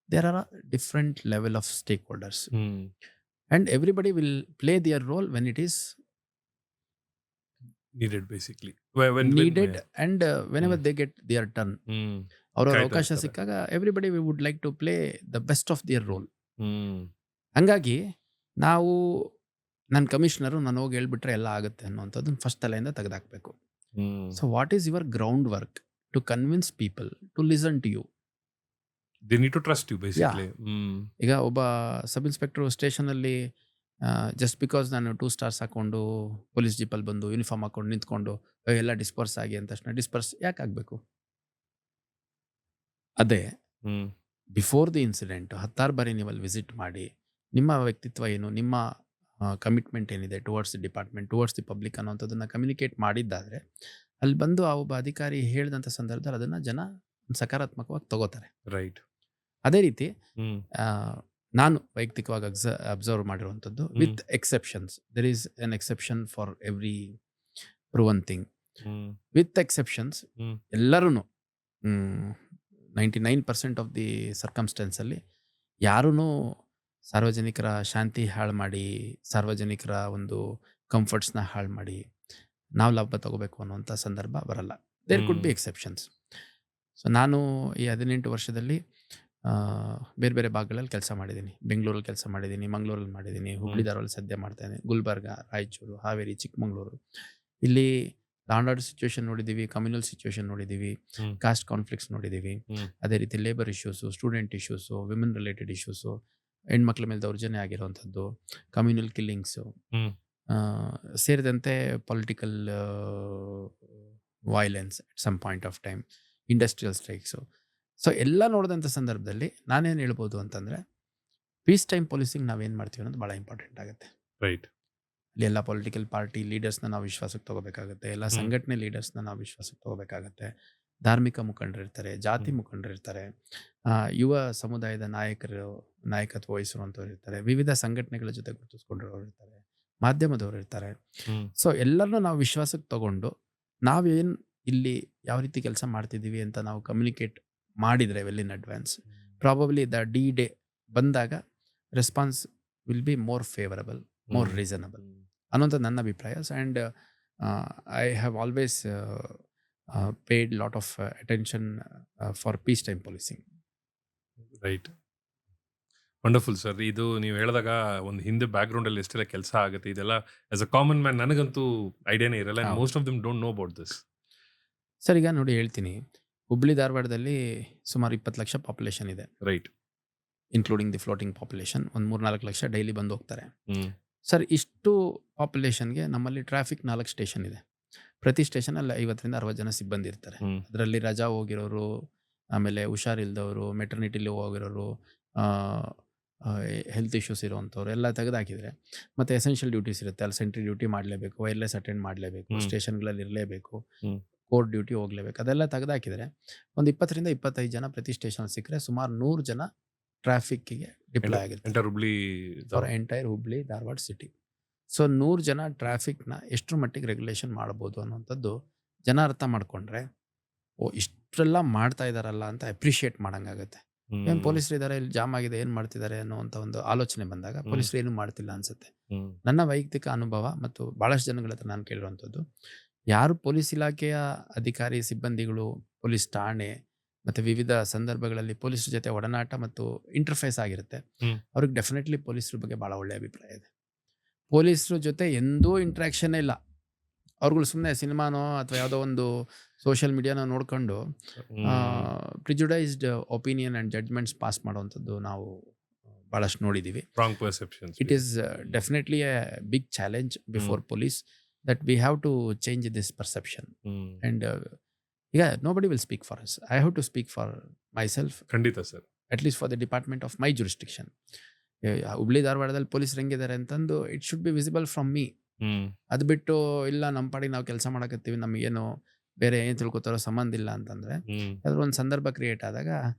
There are different level of stakeholders and everybody will play their role when it is needed basically needed and whenever they get their turn, ಅವ್ರವ್ರ ಕಾಯ್ತಾ ಅವಕಾಶ ಇರ್ತಾರೆ. ಸಿಕ್ಕಾಗ everybody we would like to play the best of their role. ಹಂಗಾಗಿ ನಾವು ನನ್ನ commissioner ನಾನು ಹೋಗಿ ಹೇಳ್ಬಿಟ್ರೆ ಎಲ್ಲ ಆಗುತ್ತೆ ಅನ್ನೋಂಥದ್ದನ್ನ ಫಸ್ಟ್ ತಲೆಯಿಂದ ತೆಗೆದಾಕಬೇಕು. So what is your ground work to convince people to listen to you? they need to trust you basically. ಈಗ ಒಬ್ಬ ಸಬ್ ಇನ್ಸ್ಪೆಕ್ಟ್ರು ಸ್ಟೇಷನಲ್ಲಿ ಜಸ್ಟ್ ಬಿಕಾಸ್ ನಾನು 2 ಸ್ಟಾರ್ಸ್ ಹಾಕ್ಕೊಂಡು ಪೊಲೀಸ್ ಜೀಪಲ್ಲಿ ಬಂದು ಯೂನಿಫಾರ್ಮ್ ಹಾಕೊಂಡು ನಿಂತ್ಕೊಂಡು ಎಲ್ಲ ಡಿಸ್ಪರ್ಸ್ ಆಗಿ ಅಂದ ತಕ್ಷಣ ಡಿಸ್ಪರ್ಸ್ ಯಾಕೆ ಆಗಬೇಕು? ಅದೇ ಬಿಫೋರ್ ದಿ ಇನ್ಸಿಡೆಂಟ್ 10 ಬಾರಿ ನೀವು ಅಲ್ಲಿ ವಿಸಿಟ್ ಮಾಡಿ ನಿಮ್ಮ ವ್ಯಕ್ತಿತ್ವ ಏನು, ನಿಮ್ಮ ಕಮಿಟ್ಮೆಂಟ್ ಏನಿದೆ towards the department, towards the public ಅನ್ನೋಂಥದ್ದನ್ನು ಕಮ್ಯುನಿಕೇಟ್ ಮಾಡಿದ್ದಾದರೆ ಅಲ್ಲಿ ಬಂದು ಆ ಒಬ್ಬ ಅಧಿಕಾರಿ ಹೇಳಿದಂಥ ಸಂದರ್ಭದಲ್ಲಿ ಅದನ್ನು ಜನ ಸಕಾರಾತ್ಮಕವಾಗಿ ತಗೋತಾರೆ. ರೈಟ್. ಅದೇ ರೀತಿ ನಾನು ವೈಯಕ್ತಿಕವಾಗಿ ಅಬ್ಸರ್ವ್ ಮಾಡಿರುವಂಥದ್ದು, with exceptions, there is N exception for every proven thing. With exceptions ಎಲ್ಲರೂ 99% ಆಫ್ ದಿ ಸರ್ಕಮ್ಸ್ಟೆನ್ಸಲ್ಲಿ ಯಾರೂ ಸಾರ್ವಜನಿಕರ ಶಾಂತಿ ಹಾಳು ಮಾಡಿ, ಸಾರ್ವಜನಿಕರ ಒಂದು ಕಂಫರ್ಟ್ಸ್ನ ಹಾಳು ಮಾಡಿ ನಾವು ಲಾಭ ತಗೋಬೇಕು ಅನ್ನೋಂಥ ಸಂದರ್ಭ ಬರಲ್ಲ. There could be exceptions. So ನಾನು ಈ 18 ವರ್ಷದಲ್ಲಿ ಬೇರೆ ಬೇರೆ ಭಾಗಗಳಲ್ಲಿ ಕೆಲಸ ಮಾಡಿದ್ದೀನಿ. ಬೆಂಗಳೂರಲ್ಲಿ ಕೆಲಸ ಮಾಡಿದ್ದೀನಿ, ಮಂಗಳೂರಲ್ಲಿ ಮಾಡಿದ್ದೀನಿ, ಹುಬ್ಳಿ ಧಾರವಾಡ ಸದ್ಯ ಮಾಡ್ತಾಯಿದ್ದೀನಿ, ಗುಲ್ಬರ್ಗ, ರಾಯಚೂರು, ಹಾವೇರಿ, ಚಿಕ್ಕಮಗಳೂರು. ಇಲ್ಲಿ ಲಾ ಆ್ಯಂಡ್ ಆರ್ಡರ್ ಸಿಚುವೇಶನ್ ನೋಡಿದ್ದೀವಿ, ಕಮ್ಯುನಲ್ ಸಿಚುವೇಶನ್ ನೋಡಿದ್ದೀವಿ, ಕಾಸ್ಟ್ ಕಾನ್ಫ್ಲಿಕ್ಟ್ಸ್ ನೋಡಿದ್ದೀವಿ. ಅದೇ ರೀತಿ labour issues, student issues, women related issues, ಹೆಣ್ಮಕ್ಳ ಮೇಲೆ ದೌರ್ಜನ್ಯ ಆಗಿರುವಂಥದ್ದು, ಕಮ್ಯುನಲ್ ಕಿಲ್ಲಿಂಗ್ಸು ಸೇರಿದಂತೆ political violence at some point of time, industrial strikes. So ಎಲ್ಲ ನೋಡಿದಂಥ ಸಂದರ್ಭದಲ್ಲಿ ನಾನೇನು ಹೇಳ್ಬೋದು ಅಂತಂದರೆ, ಪೀಸ್ ಟೈಮ್ ಪೊಲೀಸಿಂಗ್ ನಾವೇನು ಮಾಡ್ತೀವಿ ಅನ್ನೋದು ಭಾಳ ಇಂಪಾರ್ಟೆಂಟ್ ಆಗುತ್ತೆ. ರೈಟ್. ಅಲ್ಲಿ ಎಲ್ಲ ಪೊಲಿಟಿಕಲ್ ಪಾರ್ಟಿ ಲೀಡರ್ಸ್ನ ನಾವು ವಿಶ್ವಾಸಕ್ಕೆ ತೊಗೋಬೇಕಾಗುತ್ತೆ, ಎಲ್ಲ ಸಂಘಟನೆ ಲೀಡರ್ಸ್ನ ನಾವು ವಿಶ್ವಾಸಕ್ಕೆ ತೊಗೋಬೇಕಾಗತ್ತೆ. ಧಾರ್ಮಿಕ ಮುಖಂಡರಿರ್ತಾರೆ, ಜಾತಿ ಮುಖಂಡರಿರ್ತಾರೆ, ಯುವ ಸಮುದಾಯದ ನಾಯಕತ್ವ ವಹಿಸುವಂಥವ್ರು ಇರ್ತಾರೆ, ವಿವಿಧ ಸಂಘಟನೆಗಳ ಜೊತೆ ಗುರುತಿಸ್ಕೊಂಡಿರೋರು ಇರ್ತಾರೆ, ಮಾಧ್ಯಮದವರು ಇರ್ತಾರೆ. ಸೊ ಎಲ್ಲರನ್ನೂ ನಾವು ವಿಶ್ವಾಸಕ್ಕೆ ತಗೊಂಡು ನಾವೇನು ಇಲ್ಲಿ ಯಾವ ರೀತಿ ಕೆಲಸ ಮಾಡ್ತಿದ್ದೀವಿ ಅಂತ ನಾವು ಕಮ್ಯುನಿಕೇಟ್ ಮಾಡಿದರೆ well in advance, probably the day ಬಂದಾಗ response will be more favourable, more reasonable ಅನ್ನೋಂಥದ್ದು ನನ್ನ ಅಭಿಪ್ರಾಯ. And I have always paid lot of attention for peace time policing. Right. Wonderful sir. ಇದು ನೀವು ಹೇಳಿದಾಗ ಒಂದು ಹಿಂದೆ ಬ್ಯಾಕ್ಗ್ರೌಂಡಲ್ಲಿ ಎಷ್ಟೆಲ್ಲ ಕೆಲಸ ಆಗುತ್ತೆ, ಇದೆಲ್ಲ ಆಸ್ ಅ ಕಾಮನ್ ಮ್ಯಾನ್ ನನಗಂತೂ ಐಡಿಯಾನೇ ಇರಲ್ಲ. Most of them don't know about this. Sir, ಈಗ ನೋಡಿ ಹೇಳ್ತೀನಿ, ಹುಬ್ಳಿ ಧಾರವಾಡದಲ್ಲಿ ಸುಮಾರು 20 ಲಕ್ಷ ಪಾಪ್ಯುಲೇಷನ್ ಇದೆ. Right. Including the floating population. ಒಂದು 3-4 ಲಕ್ಷ ಡೈಲಿ ಬಂದು ಹೋಗ್ತಾರೆ. ಸರ್, ಇಷ್ಟು ಪಾಪ್ಯುಲೇಷನ್ಗೆ ನಮ್ಮಲ್ಲಿ ಟ್ರಾಫಿಕ್ 4 ಸ್ಟೇಷನ್ ಇದೆ. ಪ್ರತಿ ಸ್ಟೇಷನಲ್ಲಿ 50-60 ಜನ ಸಿಬ್ಬಂದಿ ಇರ್ತಾರೆ. ಅದರಲ್ಲಿ ರಜಾ ಹೋಗಿರೋರು, ಆಮೇಲೆ ಹುಷಾರಿಲ್ದವರು, ಮೆಟರ್ನಿಟಿಲಿ ಹೋಗಿರೋರು, ಹೆಲ್ತ್ ಇಶ್ಯೂಸ್ ಇರೋವಂಥವ್ರು ಎಲ್ಲ ತೆಗೆದಾಕಿದರೆ, ಮತ್ತು ಎಸೆನ್ಷಿಯಲ್ ಡ್ಯೂಟೀಸ್ ಇರುತ್ತೆ, ಅಲ್ಲಿ ಸೆಂಟ್ರಿ ಡ್ಯೂಟಿ ಮಾಡಲೇಬೇಕು, ವೈರ್ಲೆಸ್ ಅಟೆಂಡ್ ಮಾಡಲೇಬೇಕು, ಸ್ಟೇಷನ್ಗಳಲ್ಲಿ ಇರಲೇಬೇಕು, ಕೋರ್ಟ್ ಡ್ಯೂಟಿ ಹೋಗಲೇಬೇಕು, ಅದೆಲ್ಲ ತೆಗೆದಾಕಿದರೆ ಒಂದು 20-25 ಜನ ಪ್ರತಿ ಸ್ಟೇಷನ್ ಸಿಕ್ಕರೆ ಸುಮಾರು 100 ಜನ ಟ್ರಾಫಿಕ್ಕಿಗೆ ಡಿಪ್ಲಾಯ್ ಆಗಿರ್ತಾರೆ entire Hubli Dharwad city. So 100 ಜನ ಟ್ರಾಫಿಕ್ನ ಎಷ್ಟರ ಮಟ್ಟಿಗೆ ರೆಗ್ಯುಲೇಷನ್ ಮಾಡ್ಬೋದು ಅನ್ನೋಂಥದ್ದು ಜನ ಅರ್ಥ ಮಾಡಿಕೊಂಡ್ರೆ, ಓ ಇಷ್ಟೆಲ್ಲ ಮಾಡ್ತಾ ಇದ್ದಾರಲ್ಲ ಅಂತ ಅಪ್ರಿಷಿಯೇಟ್ ಮಾಡೋಂಗಾಗುತ್ತೆ. ಏನು ಪೊಲೀಸರು ಇದ್ದಾರೆ, ಇಲ್ಲಿ ಜಾಮ್ ಆಗಿದೆ, ಏನು ಮಾಡ್ತಿದ್ದಾರೆ ಅನ್ನೋವಂಥ ಒಂದು ಆಲೋಚನೆ ಬಂದಾಗ ಪೊಲೀಸರು ಏನು ಮಾಡ್ತಿಲ್ಲ ಅನಿಸುತ್ತೆ. ನನ್ನ ವೈಯಕ್ತಿಕ ಅನುಭವ ಮತ್ತು ಭಾಳಷ್ಟು ಜನಗಳ ಹತ್ರ ನಾನು ಕೇಳಿರುವಂಥದ್ದು, ಯಾರು ಪೊಲೀಸ್ ಇಲಾಖೆಯ ಅಧಿಕಾರಿ ಸಿಬ್ಬಂದಿಗಳು, ಪೊಲೀಸ್ ಠಾಣೆ ಮತ್ತು ವಿವಿಧ ಸಂದರ್ಭಗಳಲ್ಲಿ ಪೊಲೀಸರ ಜೊತೆ ಒಡನಾಟ ಮತ್ತು ಇಂಟರ್ಫೇಸ್ ಆಗಿರುತ್ತೆ, ಅವ್ರಿಗೆ ಡೆಫಿನೆಟ್ಲಿ ಪೊಲೀಸರ ಬಗ್ಗೆ ಭಾಳ ಒಳ್ಳೆಯ ಅಭಿಪ್ರಾಯ ಇದೆ. ಪೊಲೀಸರ ಜೊತೆ ಎಂದೂ ಇಂಟ್ರ್ಯಾಕ್ಷನ್ನೇ ಇಲ್ಲ. ಅವ್ರುಗಳು ಸುಮ್ಮನೆ ಸಿನಿಮಾನೋ ಅಥವಾ ಯಾವುದೋ ಒಂದು ಸೋಷಿಯಲ್ ಮೀಡಿಯಾನೋ ನೋಡ್ಕೊಂಡು prejudiced opinion and judgements pass ಮಾಡುವಂಥದ್ದು ನಾವು ಭಾಳಷ್ಟು ನೋಡಿದ್ದೀವಿ. It is definitely a big challenge before police that we have to change this perception. And nobody will speak for us. I have to speak for myself. ಖಂಡಿತ sir. At least for the department of my jurisdiction. Hubli ಧಾರವಾಡದಲ್ಲಿ ಪೊಲೀಸರು ಹೆಂಗಿದ್ದಾರೆ ಅಂತಂದು it should be visible from me. ಅದು ಬಿಟ್ಟು ಇಲ್ಲ ನಮ್ಮ ಪಾಡಿಗೆ ನಾವು ಕೆಲಸ ಮಾಡಕತ್ತೀವಿ, ನಮಗೇನು ಬೇರೆ ಏನು ತಿಳ್ಕೊತಾರೋ ಸಂಬಂಧ ಇಲ್ಲ ಅಂತಂದರೆ, ಅದ್ರ ಒಂದು ಸಂದರ್ಭ ಕ್ರಿಯೇಟ್ ಆದಾಗ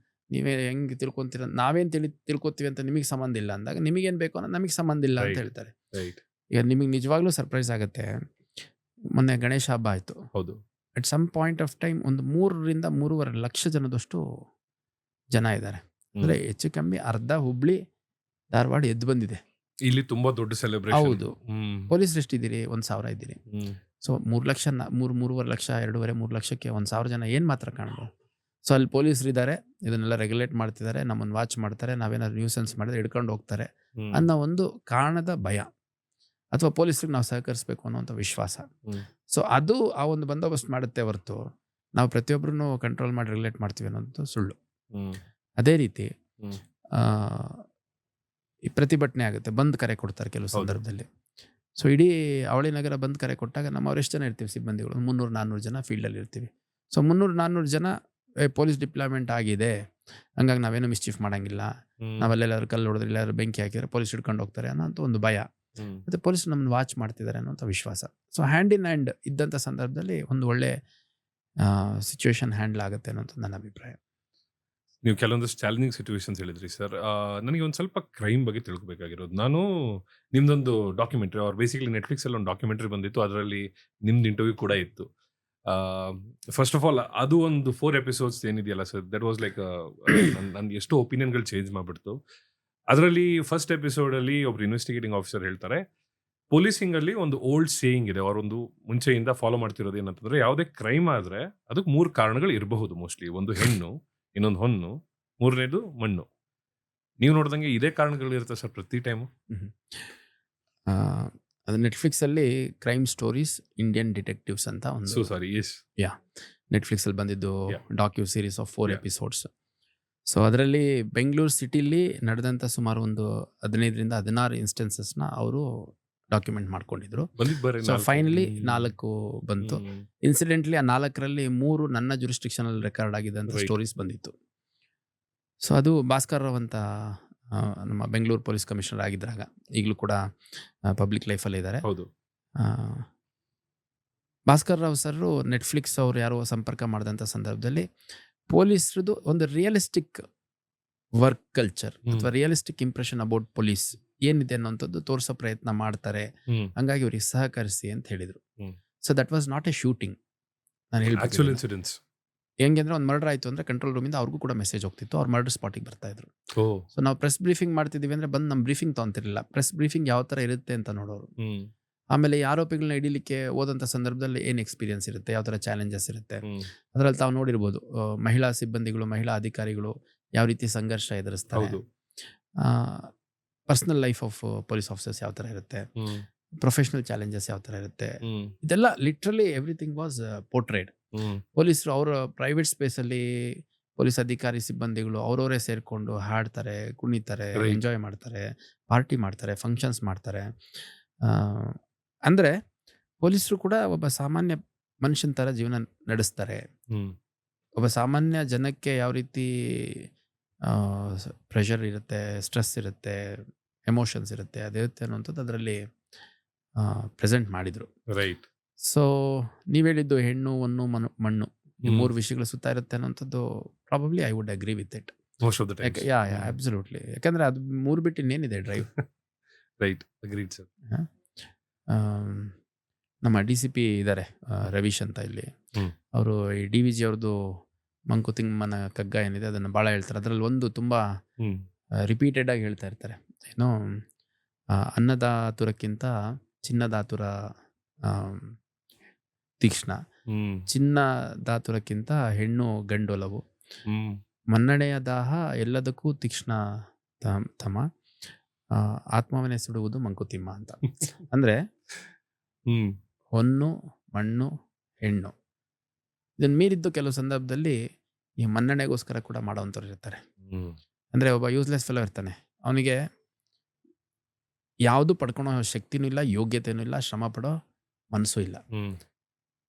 ನೀವೇ ಹೆಂಗೆ ತಿಳ್ಕೊತೀರ, ನಾವೇನು ತಿಳ್ಕೊತೀವಿ ಅಂತ ನಿಮಗೆ ಸಂಬಂಧ ಇಲ್ಲ ಅಂದಾಗ, ನಿಮಗೇನು ಬೇಕು ಅನ್ನೋದು ನಮಗೆ ಸಂಬಂಧ ಇಲ್ಲ ಅಂತ ಹೇಳ್ತಾರೆ. ಈಗ ನಿಮಗೆ ನಿಜವಾಗ್ಲೂ ಸರ್ಪ್ರೈಸ್ ಆಗುತ್ತೆ. ಮೊನ್ನೆ ಗಣೇಶ ಹಬ್ಬ ಆಯಿತು. ಹೌದು. At some point of time ಒಂದು 3ರಿಂದ 3.5 ಲಕ್ಷ ಜನದಷ್ಟು ಜನ ಇದ್ದಾರೆ. ಅಂದರೆ ಹೆಚ್ಚು ಕಮ್ಮಿ ಅರ್ಧ ಹುಬ್ಳಿ ಧಾರವಾಡ ಎದ್ದು ಬಂದಿದೆ. ಇಲ್ಲಿ ತುಂಬಾ ದೊಡ್ಡ ಸೆಲೆಬ್ರೇಷನ್. ಹೌದು. ಪೊಲೀಸರು ಎಷ್ಟಿದ್ದೀರಿ? 1,000 ಇದ್ದೀರಿ. ಸೊ 3 ಲಕ್ಷ 3.5 ಲಕ್ಷ 2.5-3 ಲಕ್ಷಕ್ಕೆ 1,000 ಜನ ಏನು ಮಾತ್ರ ಕಾಣ್ಬೋದು. ಸೊ ಅಲ್ಲಿ ಪೊಲೀಸರು ಇದ್ದಾರೆ, ಇದನ್ನೆಲ್ಲ ರೆಗ್ಯುಲೇಟ್ ಮಾಡ್ತಿದ್ದಾರೆ, ನಮ್ಮನ್ನು ವಾಚ್ ಮಾಡ್ತಾರೆ, ನಾವೇನಾದ್ರು ನ್ಯೂಸೆನ್ಸ್ ಮಾಡಿದ್ರೆ ಹಿಡ್ಕೊಂಡು ಹೋಗ್ತಾರೆ ಅನ್ನೋ ಒಂದು ಕಾರಣದ ಭಯ, ಅಥವಾ ಪೊಲೀಸರಿಗೆ ನಾವು ಸಹಕರಿಸಬೇಕು ಅನ್ನೋಂಥ ವಿಶ್ವಾಸ. ಸೊ ಅದು ಆ ಒಂದು ಬಂದೋಬಸ್ತ್ ಮಾಡುತ್ತೆ ಹೊರತು ನಾವು ಪ್ರತಿಯೊಬ್ಬರನ್ನು ಕಂಟ್ರೋಲ್ ಮಾಡಿ ರೆಗ್ಯುಲೇಟ್ ಮಾಡ್ತೀವಿ ಅನ್ನೋದು ಸುಳ್ಳು. ಅದೇ ರೀತಿ ಈ ಪ್ರತಿಭಟನೆ ಆಗುತ್ತೆ, ಬಂದ್ ಕರೆ ಕೊಡ್ತಾರೆ ಕೆಲವು ಸಂದರ್ಭದಲ್ಲಿ. ಸೊ ಇಡೀ ಅವಳಿ ನಗರ ಬಂದ್ ಕರೆ ಕೊಟ್ಟಾಗ ನಾವು ಎಷ್ಟು ಜನ ಇರ್ತೀವಿ ಸಿಬ್ಬಂದಿಗಳು? 300-400 ಜನ ಫೀಲ್ಡಲ್ಲಿ ಇರ್ತೀವಿ. ಸೊ 300-400 ಜನ ಪೊಲೀಸ್ ಡಿಪ್ಲಾಯ್ಮೆಂಟ್ ಆಗಿದೆ, ಹಂಗಾಗಿ ನಾವೇನು ಮಿಸ್ಚೀಫ್ ಮಾಡಂಗಿಲ್ಲ, ನಾವಲ್ಲೆಲ್ಲಾದ್ರು ಕಲ್ಲು ಹೊಡೆದ್ರೆ ಎಲ್ಲಾದ್ರು ಬೆಂಕಿ ಹಾಕಿದ್ರೆ ಪೊಲೀಸ್ ಹಿಡ್ಕೊಂಡು ಹೋಗ್ತಾರೆ ಅನ್ನೋಂಥ ಒಂದು ಭಯ, ಮತ್ತು ಪೊಲೀಸ್ ನಮ್ಮನ್ನು ವಾಚ್ ಮಾಡ್ತಿದ್ದಾರೆ ಅನ್ನೋಂಥ ವಿಶ್ವಾಸ. ಸೊ ಹ್ಯಾಂಡ್ ಇನ್ ಹ್ಯಾಂಡ್ ಇದ್ದಂಥ ಸಂದರ್ಭದಲ್ಲಿ ಒಂದು ಒಳ್ಳೆ ಸಿಚುವೇಶನ್ ಹ್ಯಾಂಡಲ್ ಆಗುತ್ತೆ ಅನ್ನೋಂಥ ನನ್ನ ಅಭಿಪ್ರಾಯ. ನೀವು ಕೆಲವೊಂದಷ್ಟು ಚಾಲೆಂಜಿಂಗ್ ಸಿಚುವೇಶನ್ಸ್ ಹೇಳಿದ್ರಿ ಸರ್. ನನಗೆ ಒಂದು ಸ್ವಲ್ಪ ಕ್ರೈಮ್ ಬಗ್ಗೆ ತಿಳ್ಕೊಬೇಕಾಗಿರೋದು. ನಾನು ನಿಮ್ದೊಂದು ಡಾಕ್ಯುಮೆಂಟ್ರಿ, ಅವ್ರು ಬೇಸಿಕಲಿ ನೆಟ್ಫ್ಲಿಕ್ಸಲ್ಲಿ ಒಂದು ಡಾಕ್ಯುಮೆಂಟ್ರಿ ಬಂದಿತ್ತು, ಅದರಲ್ಲಿ ನಿಮ್ದು ಇಂಟರ್ವ್ಯೂ ಕೂಡ ಇತ್ತು. ಫಸ್ಟ್ ಆಫ್ ಆಲ್ ಅದು ಒಂದು 4 ಎಪಿಸೋಡ್ಸ್ ಏನಿದೆಯಲ್ಲ ಸರ್, ದಟ್ ವಾಸ್ ಲೈಕ್ ನನ್ನ ಎಷ್ಟೋ ಒಪಿನಿಯನ್ಗಳು ಚೇಂಜ್ ಮಾಡಿಬಿಡ್ತು. ಅದರಲ್ಲಿ ಫಸ್ಟ್ ಎಪಿಸೋಡಲ್ಲಿ ಒಬ್ರು ಇನ್ವೆಸ್ಟಿಗೇಟಿಂಗ್ ಆಫೀಸರ್ ಹೇಳ್ತಾರೆ, ಪೊಲೀಸಿಂಗಲ್ಲಿ ಒಂದು ಓಲ್ಡ್ ಸೇಯಿಂಗ್ ಇದೆ, ಅವರೊಂದು ಮುಂಚೆಯಿಂದ ಫಾಲೋ ಮಾಡ್ತಿರೋದು ಏನಂತಂದ್ರೆ, ಯಾವುದೇ ಕ್ರೈಮ್ ಆದರೆ ಅದಕ್ಕೆ 3 ಕಾರಣಗಳು ಇರಬಹುದು ಮೋಸ್ಟ್ಲಿ. ಒಂದು ಹೆಣ್ಣು, ಇನ್ನೊಂದು ಹೊನ್ನು, 3ನೇದು ಮಣ್ಣು. ನೀವು ನೋಡ್ದಂಗೆ ಇದೇ ಕಾರಣಗಳು ಇರುತ್ತೆ ಸರ್ ಪ್ರತಿ ಟೈಮು? ಅದು ನೆಟ್ಫ್ಲಿಕ್ಸಲ್ಲಿ ಕ್ರೈಮ್ ಸ್ಟೋರೀಸ್ ಇಂಡಿಯನ್ ಡಿಟೆಕ್ಟಿವ್ಸ್ ಅಂತ ಒಂದು ನೆಟ್ಫ್ಲಿಕ್ಸಲ್ಲಿ ಬಂದಿದ್ದು ಡಾಕ್ಯೂ ಸೀರೀಸ್ ಆಫ್ 4 ಎಪಿಸೋಡ್ಸ್. ಸೊ ಅದರಲ್ಲಿ ಬೆಂಗಳೂರು ಸಿಟಿಲಿ ನಡೆದಂಥ ಸುಮಾರು ಒಂದು 15-16 ಇನ್ಸ್ಟೆನ್ಸಸ್ನ ಅವರು ಡಾಕ್ಯುಮೆಂಟ್ ಮಾಡ್ಕೊಂಡಿದ್ರು. ಸೊ ಫೈನಲಿ 4 ಬಂತು. ಇನ್ಸಿಡೆಂಟ್ಲಿ ಆ 4ರಲ್ಲಿ 3 ನನ್ನ ಜುರಿಸ್ಟಿಕ್ಷನಲ್ಲಿ ರೆಕಾರ್ಡ್ ಆಗಿದ್ದಂಥ ಸ್ಟೋರೀಸ್ ಬಂದಿತ್ತು. ಸೊ ಅದು ಭಾಸ್ಕರ್ ರಾವ್ ಅಂತ ನಮ್ಮ ಬೆಂಗಳೂರು ಪೊಲೀಸ್ ಕಮಿಷನರ್ ಆಗಿದ್ದಾಗ, ಈಗಲೂ ಕೂಡ ಪಬ್ಲಿಕ್ ಲೈಫಲ್ಲಿ ಇದ್ದಾರೆ. ಹೌದು. ಭಾಸ್ಕರ್ ರಾವ್ ಸರ್ ನೆಟ್ಫ್ಲಿಕ್ಸ್ ಅವರು ಯಾರೋ ಸಂಪರ್ಕ ಮಾಡಿದಂಥ ಸಂದರ್ಭದಲ್ಲಿ ಪೊಲೀಸ್ರದ್ದು ಒಂದು ರಿಯಲಿಸ್ಟಿಕ್ ವರ್ಕ್ ಕಲ್ಚರ್ ಅಥವಾ ರಿಯಲಿಸ್ಟಿಕ್ ಇಂಪ್ರೆಷನ್ ಅಬೌಟ್ ಪೊಲೀಸ್ ಏನಿದೆ ಅನ್ನೋಂಥದ್ದು ತೋರಿಸೋ ಪ್ರಯತ್ನ ಮಾಡ್ತಾರೆ, ಹಂಗಾಗಿ ಅವ್ರಿಗೆ ಸಹಕರಿಸಿ ಅಂತ ಹೇಳಿದರು. So that was not A shooting. ನಾನು ಹೇಳ್ಬೇಕು ಹೆಂಗೆ ಅಂದರೆ, ಒಂದು ಮರ್ಡರ್ ಆಯಿತು ಅಂದರೆ ಕಂಟ್ರೋಲ್ ರೂಮಿಂದ ಅವ್ರಿಗೂ ಕೂಡ ಮೆಸೇಜ್ ಹೋಗ್ತಿತ್ತು, ಅವ್ರು ಮರ್ಡರ್ ಸ್ಪಾಟಿಗೆ ಬರ್ತಾ ಇದ್ರು. ಸೊ ನಾವು ಪ್ರೆಸ್ ಬ್ರೀಫಿಂಗ್ ಮಾಡ್ತಿದ್ದೀವಿ ಅಂದರೆ ಬಂದು ನಮ್ಮ ಬ್ರೀಫಿಂಗ್ ತೊಗೊಂತಿರಲಿಲ್ಲ, ಪ್ರೆಸ್ ಬ್ರೀಫಿಂಗ್ ಯಾವ ಥರ ಇರುತ್ತೆ ಅಂತ ನೋಡೋರು. ಆಮೇಲೆ ಈ ಆರೋಪಿಗಳನ್ನ ಹಿಡೀಲಿಕ್ಕೆ ಹೋದಂಥ ಸಂದರ್ಭದಲ್ಲಿ ಏನು ಎಕ್ಸ್ಪೀರಿಯನ್ಸ್ ಇರುತ್ತೆ, ಯಾವ ಥರ ಚಾಲೆಂಜಸ್ ಇರುತ್ತೆ, ಅದರಲ್ಲಿ ತಾವು ನೋಡಿರ್ಬೋದು ಮಹಿಳಾ ಸಿಬ್ಬಂದಿಗಳು, ಮಹಿಳಾ ಅಧಿಕಾರಿಗಳು ಯಾವ ರೀತಿ ಸಂಘರ್ಷ ಎದುರಿಸ್ತಾರೆ, personal life of police officers ಯಾವ ಥರ ಇರುತ್ತೆ, ಪ್ರೊಫೆಷನಲ್ ಚಾಲೆಂಜಸ್ ಯಾವ ಥರ ಇರುತ್ತೆ, ಇದೆಲ್ಲ ಲಿಟ್ರಲಿ ಎವ್ರಿಥಿಂಗ್ ವಾಸ್ ಪೋರ್ಟ್ರೇಡ್. ಪೊಲೀಸರು ಅವರ ಪ್ರೈವೇಟ್ ಸ್ಪೇಸಲ್ಲಿ ಪೊಲೀಸ್ ಅಧಿಕಾರಿ ಸಿಬ್ಬಂದಿಗಳು ಅವರವರೇ ಸೇರಿಕೊಂಡು ಹಾಡ್ತಾರೆ, ಕುಣಿತಾರೆ, ಎಂಜಾಯ್ ಮಾಡ್ತಾರೆ, ಪಾರ್ಟಿ ಮಾಡ್ತಾರೆ, ಫಂಕ್ಷನ್ಸ್ ಮಾಡ್ತಾರೆ. ಅಂದರೆ ಪೊಲೀಸರು ಕೂಡ ಒಬ್ಬ ಸಾಮಾನ್ಯ ಮನುಷ್ಯನ ಥರ ಜೀವನ ನಡೆಸ್ತಾರೆ. ಒಬ್ಬ ಸಾಮಾನ್ಯ ಜನಕ್ಕೆ ಯಾವ ರೀತಿ ಪ್ರೆಷರ್ ಇರುತ್ತೆ, ಸ್ಟ್ರೆಸ್ ಇರುತ್ತೆ, ಎಮೋಷನ್ಸ್ ಇರುತ್ತೆ, ಅದಿರುತ್ತೆ ಅನ್ನೋಂಥದ್ದು ಅದರಲ್ಲಿ ಪ್ರೆಸೆಂಟ್ ಮಾಡಿದರು. ರೈಟ್. ಸೊ ನೀವು ಹೇಳಿದ್ದು ಹೆಣ್ಣು, ಹೊನ್ನು, ಮಣ್ಣು, ಈ 3 ವಿಷಯಗಳು ಸುತ್ತ ಇರುತ್ತೆ ಅನ್ನೋಂಥದ್ದು probably I would agree with it. Absolutely. ಯಾಕಂದರೆ ಅದು 3 ಬಿಟ್ಟು ಇನ್ನೇನಿದೆ ಡ್ರೈವ್. Right, agreed sir. ನಮ್ಮ DCP ಇದ್ದಾರೆ ರವೀಶ್ ಅಂತ, ಇಲ್ಲಿ ಅವರು ಈ DVG ಅವ್ರದ್ದು ಮಂಕುತಿಮ್ಮನ ಕಗ್ಗ ಏನಿದೆ ಅದನ್ನು ಭಾಳ ಹೇಳ್ತಾರೆ. ಅದರಲ್ಲಿ ಒಂದು ತುಂಬ ರಿಪೀಟೆಡ್ ಆಗಿ ಹೇಳ್ತಾ ಇರ್ತಾರೆ, ಏನೋ ಅನ್ನದಾತುರಕ್ಕಿಂತ ಚಿನ್ನದಾತುರ ತೀಕ್ಷ್ಣ, ಚಿನ್ನದಾತುರಕ್ಕಿಂತ ಹೆಣ್ಣು ಗಂಡೊಲವು, ಮನ್ನಣೆಯ ದಾಹ ಎಲ್ಲದಕ್ಕೂ ತೀಕ್ಷ್ಣ ತಮ, ಆತ್ಮವನ್ನೇ ಸುಡುವುದು ಮಂಕುತಿಮ್ಮ ಅಂತ. ಅಂದರೆ ಹೊನ್ನು, ಮಣ್ಣು, ಹೆಣ್ಣು ಇದನ್ನು ಮೀರಿದ್ದು ಕೆಲವು ಸಂದರ್ಭದಲ್ಲಿ ಈ ಮನ್ನಣೆಗೋಸ್ಕರ ಕೂಡ ಮಾಡೋವಂಥವ್ರು ಇರ್ತಾರೆ. ಅಂದರೆ ಒಬ್ಬ ಯೂಸ್ಲೆಸ್ ಫೆಲೋ ಇರ್ತಾನೆ, ಅವನಿಗೆ ಯಾವುದು ಪಡ್ಕೊಳೋ ಶಕ್ತಿನೂ ಇಲ್ಲ, ಯೋಗ್ಯತೆಯೂ ಇಲ್ಲ, ಶ್ರಮ ಪಡೋ ಮನಸ್ಸು ಇಲ್ಲ.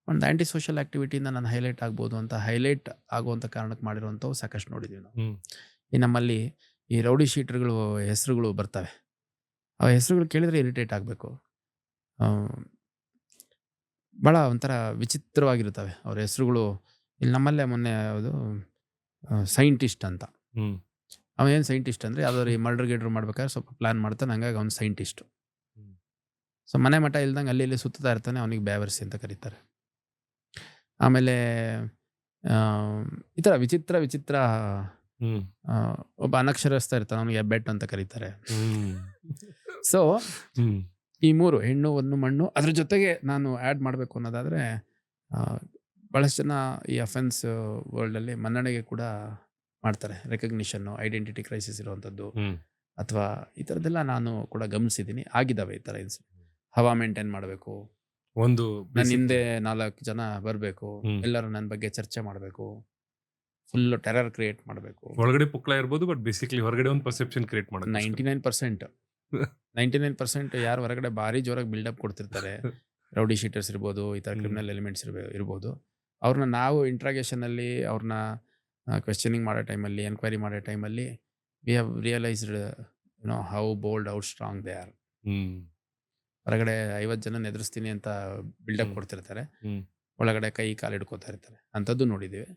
ಒಂದು ಆ್ಯಂಟಿ ಸೋಷಿಯಲ್ ಆ್ಯಕ್ಟಿವಿಟಿಯಿಂದ ನಾನು ಹೈಲೈಟ್ ಆಗ್ಬೋದು ಅಂತ ಹೈಲೈಟ್ ಆಗುವಂಥ ಕಾರಣಕ್ಕೆ ಮಾಡಿರೋವಂಥವು ಸಾಕಷ್ಟು ನೋಡಿದ್ದೀವಿ ನಾವು. ಈ ನಮ್ಮಲ್ಲಿ ಈ ರೌಡಿ ಶೀಟರ್ಗಳು ಹೆಸರುಗಳು ಬರ್ತವೆ, ಆ ಹೆಸರುಗಳು ಕೇಳಿದರೆ ಇರಿಟೇಟ್ ಆಗಬೇಕು. ಭಾಳ ಒಂಥರ ವಿಚಿತ್ರವಾಗಿರ್ತವೆ ಅವ್ರ ಹೆಸರುಗಳು. ಇಲ್ಲಿ ನಮ್ಮಲ್ಲೇ ಮೊನ್ನೆ ಯಾವುದು ಸೈಂಟಿಸ್ಟ್ ಅಂತ, ಅವನೇನು ಸೈಂಟಿಸ್ಟ್ ಅಂದರೆ ಯಾವ್ದಾದ್ರು ಈ ಮರ್ಡರ್ ಗಿಡ್ರ್ ಮಾಡ್ಬೇಕಾದ್ರೆ ಸ್ವಲ್ಪ ಪ್ಲ್ಯಾನ್ ಮಾಡ್ತಾನೆ, ಹಂಗಾಗಿ ಅವ್ನು ಸೈಂಟಿಸ್ಟು. ಸೊ ಮನೆ ಮಠ ಇಲ್ದಂಗೆ ಅಲ್ಲಿ ಇಲ್ಲಿ ಸುತ್ತಾ ಇರ್ತಾನೆ, ಅವನಿಗೆ ಬ್ಯಾವರ್ಸಿ ಅಂತ ಕರೀತಾರೆ. ಆಮೇಲೆ ಈ ಥರ ವಿಚಿತ್ರ ವಿಚಿತ್ರ ಹ್ಮ್ ಒಬ್ಬ ಅನಕ್ಷರಸ್ಥ ಇರ್ತಾನೆ, ಅವನಿಗೆ ಬೆಟ್ ಅಂತ ಕರೀತಾರೆ. ಹ್ಮ್ ಸೊ ಹ್ಮ್ ಈ 3 ಹೆಣ್ಣು, ಒಂದು ಮಣ್ಣು, ಅದ್ರ ಜೊತೆಗೆ ನಾನು ಆ್ಯಡ್ ಮಾಡಬೇಕು ಅನ್ನೋದಾದರೆ ಭಾಳಷ್ಟು ಜನ ಈ ಅಫೆನ್ಸ್ ವರ್ಲ್ಡಲ್ಲಿ ಮನ್ನಣೆಗೆ ಕೂಡ ಮಾಡ್ತಾರೆ. ರೆಕಗ್ನಿಷನ್ನು, ಐಡೆಂಟಿಟಿ ಕ್ರೈಸಿಸ್ ಇರುವಂಥದ್ದು ಹ್ಮ್ ಅಥವಾ ಈ ಥರದ್ದೆಲ್ಲ ನಾನು ಕೂಡ ಗಮನಿಸಿದ್ದೀನಿ. ಆಗಿದ್ದಾವೆ ಈ ಥರ ಇನ್ಸಿಡೆಂಟ್. ಹವಾ ಮೇಂಟೈನ್ ಮಾಡಬೇಕು, ಒಂದು ನನ್ನ ಹಿಂದೆ 4 ಜನ ಬರಬೇಕು, ಹ್ಮ್. ಎಲ್ಲರೂ ನನ್ನ ಬಗ್ಗೆ ಚರ್ಚೆ ಮಾಡಬೇಕು, ಫುಲ್ ಟೆರರ್ ಕ್ರಿಯೇಟ್ ಮಾಡಬೇಕು. ಒಳಗಡೆ ಪುಕ್ಲ ಇರ್ಬೋದು, ಬಟ್ ಬೇಸಿಕ್ಲಿ ಹೊರಗಡೆ ಒಂದು ಪರ್ಸೆಪ್ಷನ್ ಕ್ರಿಯೇಟ್ ಮಾಡೋದು 99% ಯಾರು ಹೊರಗಡೆ ಭಾರಿ ಜೋರಾಗಿ ಬಿಲ್ಡಪ್ ಕೊಡ್ತಿರ್ತಾರೆ, ರೌಡಿ ಶೀಟರ್ಸ್ ಇರ್ಬೋದು, ಈ ಥರ ಕ್ರಿಮಿನಲ್ ಎಲಿಮೆಂಟ್ಸ್ ಇರ್ಬೋದು, ಅವ್ರನ್ನ ನಾವು ಇಂಟ್ರಾಗೇಷನಲ್ಲಿ ಅವ್ರನ್ನ ಕ್ವೆಶ್ಚನಿಂಗ್ ಮಾಡೋ ಟೈಮಲ್ಲಿ, ಎನ್ಕ್ವೈರಿ ಮಾಡೋ ಟೈಮಲ್ಲಿ we have realised how bold, how strong they are. ಹೊರಗಡೆ 50 ಜನ ಎದುರಿಸ್ತೀನಿ ಅಂತ ಬಿಲ್ಡಪ್ ಕೊಡ್ತಿರ್ತಾರೆ, ಒಳಗಡೆ ಕೈ ಕಾಲು ಹಿಡ್ಕೋತಾ ಇರ್ತಾರೆ. ಅಂಥದ್ದು ನೋಡಿದ್ದೀವಿ.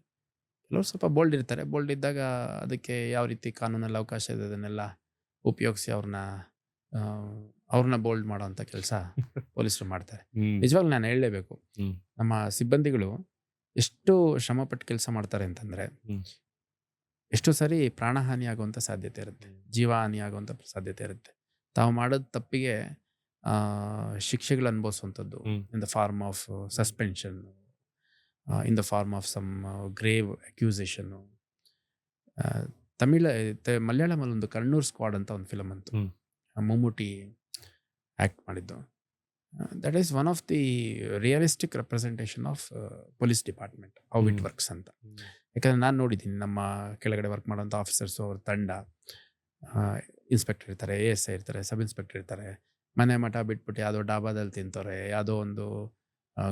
ಕೆಲವರು ಸ್ವಲ್ಪ ಬೋಲ್ಡ್ ಇರ್ತಾರೆ. ಬೋಲ್ಡ್ ಇದ್ದಾಗ ಅದಕ್ಕೆ ಯಾವ ರೀತಿ ಕಾನೂನಲ್ಲಿ ಅವಕಾಶ ಇದೆ ಅದನ್ನೆಲ್ಲ ಉಪಯೋಗಿಸಿ ಅವ್ರನ್ನ ಬೋಲ್ಡ್ ಮಾಡೋವಂಥ ಕೆಲಸ ಪೊಲೀಸರು ಮಾಡ್ತಾರೆ. ನಿಜವಾಗ್ಲೂ ನಾನು ಹೇಳಲೇಬೇಕು, ನಮ್ಮ ಸಿಬ್ಬಂದಿಗಳು ಎಷ್ಟು ಶ್ರಮಪಟ್ಟು ಕೆಲಸ ಮಾಡ್ತಾರೆ ಅಂತಂದರೆ, ಎಷ್ಟೋ ಸರಿ ಪ್ರಾಣಹಾನಿ ಆಗುವಂಥ ಸಾಧ್ಯತೆ ಇರುತ್ತೆ, ಜೀವಹಾನಿ ಆಗುವಂಥ ಸಾಧ್ಯತೆ ಇರುತ್ತೆ. ತಾವು ಮಾಡೋದು ತಪ್ಪಿಗೆ ಶಿಕ್ಷೆಗಳು ಅನುಭವಿಸುವಂಥದ್ದು, in the form of suspension, in the form of some grave ಅಕ್ಯೂಸೇಷನ್ನು. ಮಲಯಾಳಮಲ್ಲಿ ಒಂದು ಕರ್ನೂರ್ ಸ್ಕ್ವಾಡ್ ಅಂತ ಒಂದು ಫಿಲಮ್ ಅಂತು, ಮಮ್ಮೂಟಿ ಆ್ಯಕ್ಟ್ ಮಾಡಿದ್ದು. That is one of the realistic representation of police department, how it works ಅಂತ. ಯಾಕಂದರೆ ನಾನು ನೋಡಿದ್ದೀನಿ, ನಮ್ಮ ಕೆಳಗಡೆ ವರ್ಕ್ ಮಾಡೋಂಥ ಆಫೀಸರ್ಸು, ಅವ್ರ ತಂಡ, ಇನ್ಸ್ಪೆಕ್ಟರ್ ಇರ್ತಾರೆ, ASI ಇರ್ತಾರೆ, ಸಬ್ ಇನ್ಸ್ಪೆಕ್ಟರ್ ಇರ್ತಾರೆ, ಮನೆ ಮಠ ಬಿಟ್ಬಿಟ್ಟು ಯಾವುದೋ ಡಾಬಾದಲ್ಲಿ ತಿಂತವ್ರೆ, ಯಾವುದೋ ಒಂದು